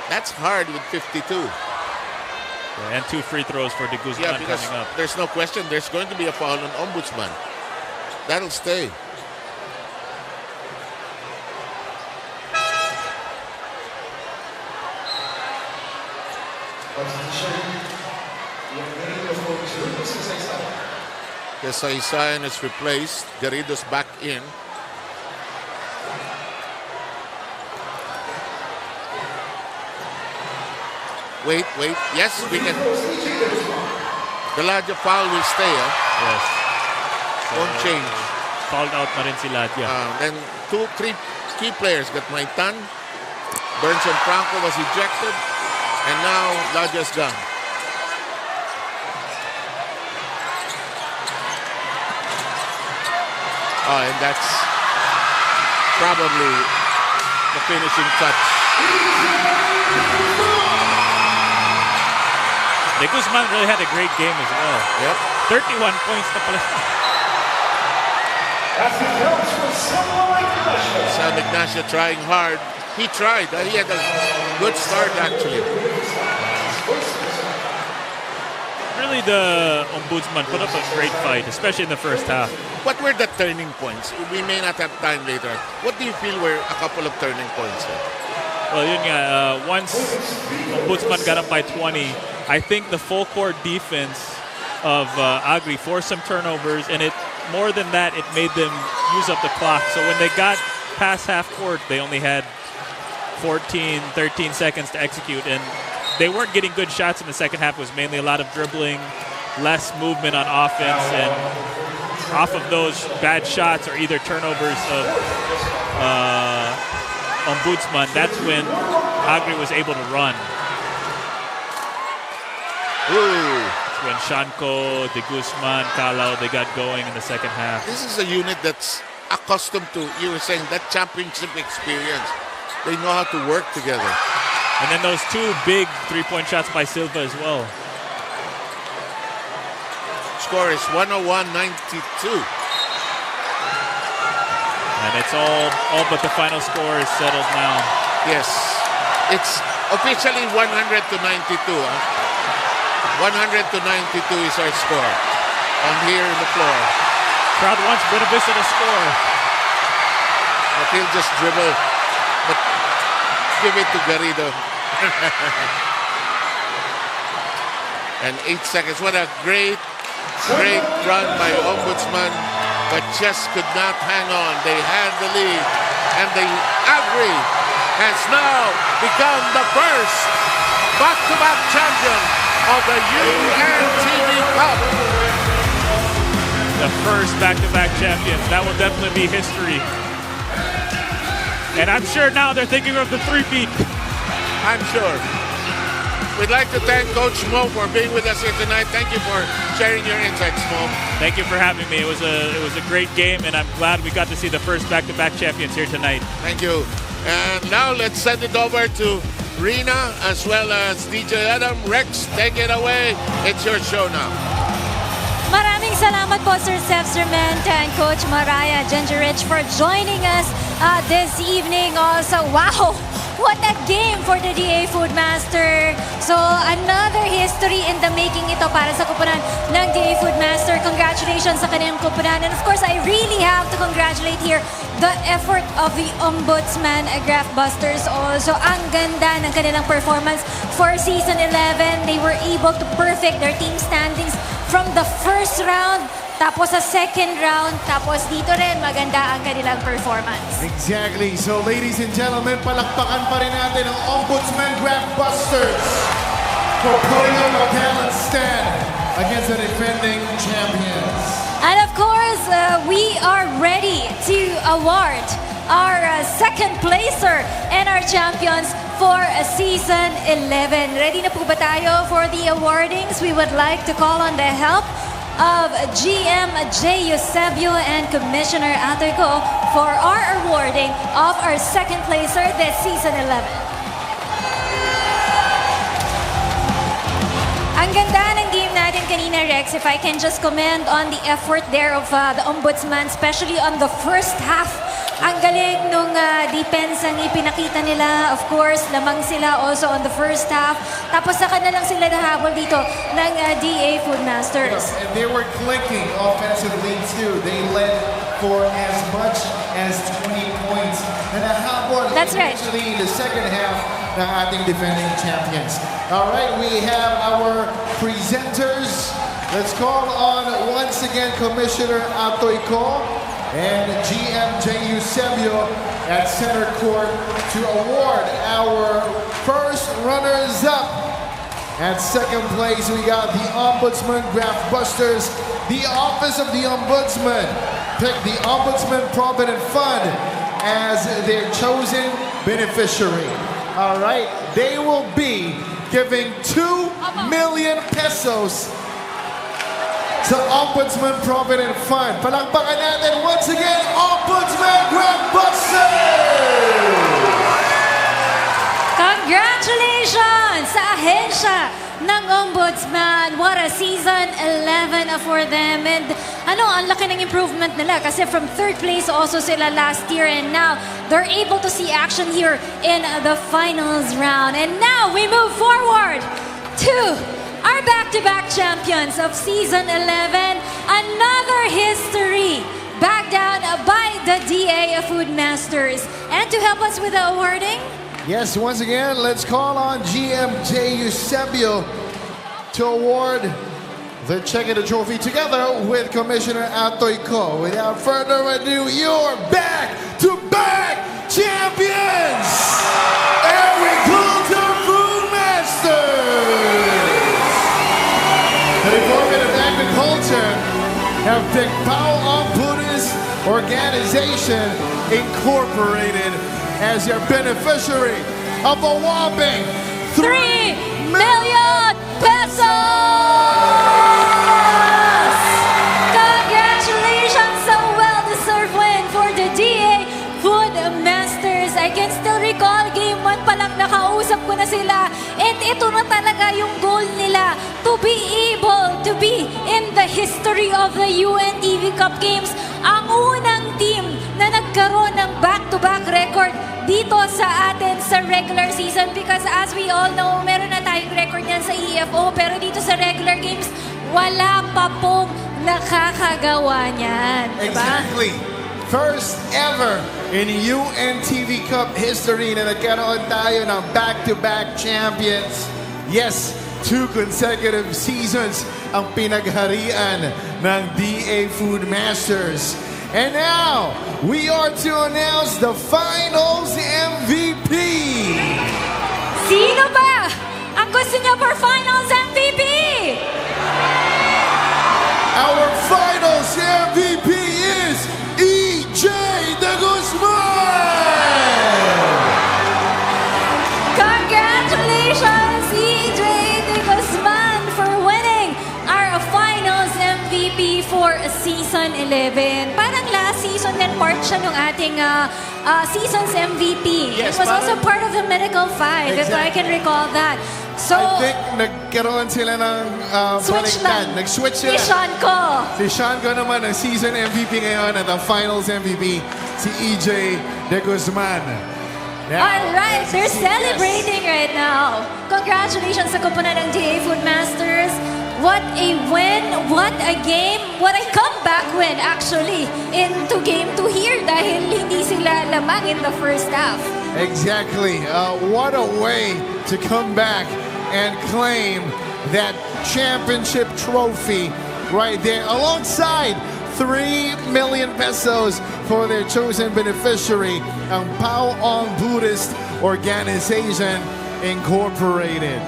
That's hard with 52. Yeah, and 2 free throws for 𝗪𝗪𝗪𝗪 because coming up. There's no question there's going to be a foul on Ombudsman. That'll stay. 𝗪𝗪𝗪𝗪𝗪 is replaced. 𝗪𝗪𝗪's back in. Wait. Yes, we can. The 𝗪𝗪𝗪𝗪 foul will stay. Yes. Won't change. Fouled out na rin si 𝗪𝗪𝗪𝗪. Then 2-3 key players got Maitan. Bernson Franco was ejected. And now 𝗪𝗪𝗪𝗪's gone. And that's probably the finishing touch. 𝗪𝗪𝗪𝗪𝗪 really had a great game as well. Yep. 31 points na pala. Sam Ignacio trying hard. He tried. He had a good start, actually. Really, the Ombudsman put up a great fight, especially in the first half. What were the turning points? We may not have time later. What do you feel were a couple of turning points? Well, yun nga, once Ombudsman got up by 20, I think the full court defense of Agri forced some turnovers, and more than that, it made them use up the clock. So when they got past half court, they only had 14, 13 seconds to execute, and they weren't getting good shots in the second half. It was mainly a lot of dribbling, less movement on offense, and off of those bad shots or either turnovers of Ombudsman, that's when Agri was able to run. That's when 𝗪𝗪𝗪𝗪𝗪𝗪, 𝗪𝗪𝗪𝗪𝗪😂 Calao, they got going in the second half. This is a unit that's accustomed to, you were saying, that championship experience. They know how to work together. And then those 2 big 3-point shots by Silva as well. Score is 101-92. And it's all but the final score is settled now. Yes. It's officially 100-92. 100-92 is our score on here in the floor. Crowd wants Buenavista to score. But he'll just dribble. But give it to Garrido. And 8 seconds. What a great run by Ombudsman. But just could not hang on. They had the lead. And the Agri has now become the first back-to-back champion of the UNTV Cup. The first back-to-back champions. That will definitely be history. And I'm sure now they're thinking of the three-peat. I'm sure. We'd like to thank Coach Mo for being with us here tonight. Thank you for sharing your insights, Mo. Thank you for having me. It was a great game, and I'm glad we got to see the first back-to-back champions here tonight. Thank you. And now let's send it over to Rina as well as DJ Adam. Rex, take it away. It's your show now. Maraming salamat po, Sir Seth Sarmenta and Coach Mariah Gingerich for joining us this evening also. Wow! What a game for the DA Foodmaster. So, another history in the making ito para sa kupunan ng DA Foodmaster. Congratulations sa kanilang kupunan. And of course, I really have to congratulate here the effort of the Ombudsman Graftbusters also. Ang ganda ng kanilang performance for Season 11. They were able to perfect their team standings from the first round, tapos sa second round, tapos dito rin maganda ang kanilang performance. Exactly. So ladies and gentlemen, palakpakan pa rin natin ang Ombudsman Graftbusters for putting up a talent stand against the defending champions. And of course, we are ready to award our second placer and our champions for Season 11. Ready na po ba tayo for the awardings? We would like to call on the help of GM 𝗪𝗪𝗪𝗪 and Commissioner Atoyco for our awarding of our second placer this Season 11. Ang ganda ng game natin kanina, Rex. If I can just comment on the effort there of the Ombudsman, especially on the first half. Ang galing nung depensang ipinakita nila. Of course, lamang sila also on the first half. Tapos saka na lang sila nahabol dito ng DA Foodmasters. And they were clicking offensively too. They led for as much as 20 points. And nahabol eventually in the second half ng ating defending champions. All right, we have our presenters. Let's call on once again Commissioner Atoyco and GM 𝗪𝗪𝗪𝗪 at center court to award our first runners-up. At second place, we got the Ombudsman Graftbusters. The Office of the Ombudsman picked the Ombudsman Provident Fund as their chosen beneficiary. All right, they will be giving 2 million pesos sa Ombudsman Provident Fund. Palakpakan natin once again, Ombudsman Graftbusters! Congratulations sa ahensya ng Ombudsman. What a Season 11 for them. And ang laki ng improvement nila kasi from third place also sila last year and now they're able to see action here in the finals round. And now we move forward to our back-to-back champions of Season 11. Another history back down by the DA Foodmasters. And to help us with the awarding, yes, once again, let's call on GM 𝗪𝗪𝗪𝗪𝗪 to award the check and the trophy together with Commissioner Atoyco. Without further ado, your back-to-back champions, Agriculture Foodmasters. The Department of Agriculture have picked Pao Ombudsman Organization Incorporated as your beneficiary of a whopping 3 million pesos! Congratulations! A well-deserved win for the DA Foodmasters. I can still recall game 1 pa lang nakausap ko na sila. And ito na talaga yung goal nila, to be able to be in the history of the UNTV Cup Games. Ang unang team na nagkaroon sa atin sa regular season because as we all know, meron na tayong record niyan sa EFO pero dito sa regular games, wala pa pong nakakagawa niyan. Diba? Exactly. First ever in UNTV Cup history na nagkaroon tayo ng back-to-back champions. Yes, 2 consecutive seasons ang pinagharian ng DA Food Masters. And now, we are to announce the Finals MVP. Sino ba ang gusto niya for Finals MVP? Our Finals MVP is 𝗪𝗪𝗧𝗖𝗛. Congratulations, EJ de Guzman, for winning our Finals MVP for Season 11. Parang last season din part siya ng ating Season's MVP. Yes, It was also parang- part of the medical fight, if I can recall that. So, I think nagkaroon sila ng switch baliktad. lang. Nag-switch Si sila. Sean Ko. Si Sean Ko naman ang season MVP ngayon at ang Finals MVP si EJ de Guzman. Now, Alright, they're yes. celebrating right now. Congratulations sa kupunan ng DA Food Masters. What a win, what a game, what a comeback win actually into game 2 here dahil hindi sila lamang in the first half. Exactly. What a way to come back and claim that championship trophy right there alongside 3 million pesos for their chosen beneficiary, ang Paong Buddhist Organization Incorporated.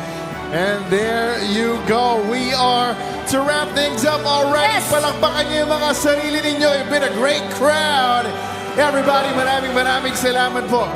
And there you go. We are to wrap things up already. Yes. Palakpakan niyo yung mga sarili ninyo. You've been a great crowd. Everybody, maraming salamat po.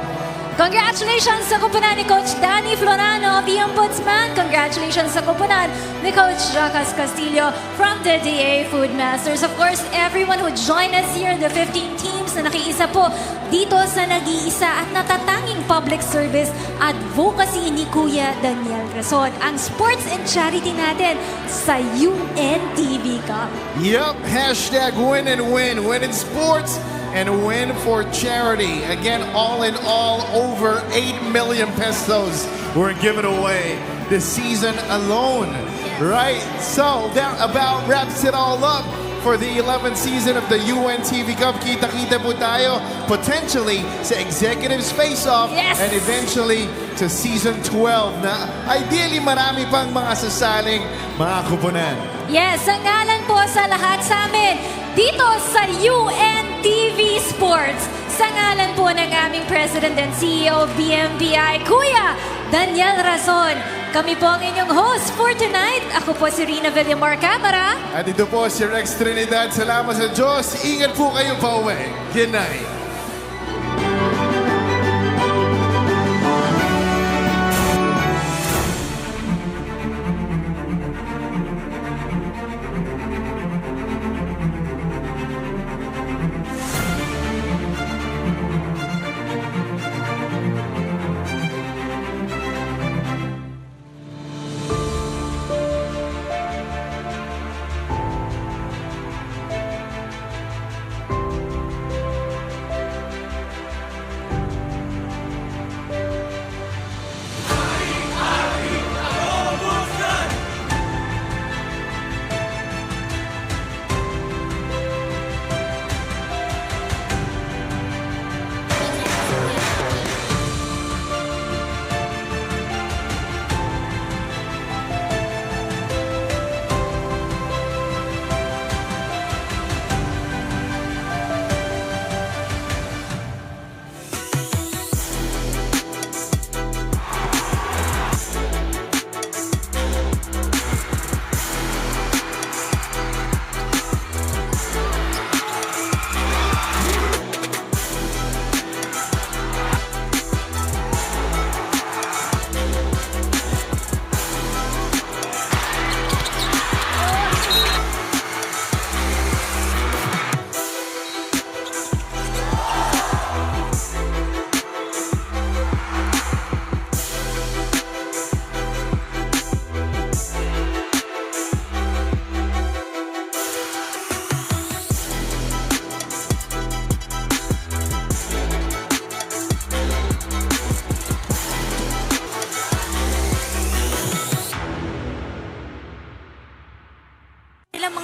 Congratulations sa kupunan ni Coach Danny Florano of the Ombudsman. Congratulations sa kupunan ni Coach Jacas Castillo from the DA Food Masters. Of course, everyone who joined us here, the 15 teams na nakiisa po dito sa nag-iisa at natatanging public service advocacy ni Kuya Daniel Rason. Ang sports and charity natin sa UNTV Cup. Yup, hashtag win and win. Win in sports and win for charity. Again, all in all, over 8 million pesos were given away this season alone. Right? So that about wraps it all up for the 11th season of the UNTV Cup. Kita-kita po tayo potentially sa Executives Face-Off Yes! and eventually to Season 12 na ideally marami pang mga sasaling mga kupunan. Yes, ang ngalan po sa lahat sa amin dito sa UNTV Sports. Sa ngalan po ng aming President and CEO of BMBI, Kuya Daniel Rason. Kami po ang inyong host for tonight. Ako po si Rina Villamar Camara. At ito po si Rex Trinidad. Salamat sa Diyos. Ingat po kayo pa uwi. Good night.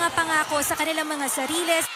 mga pangako sa kanilang mga sarili.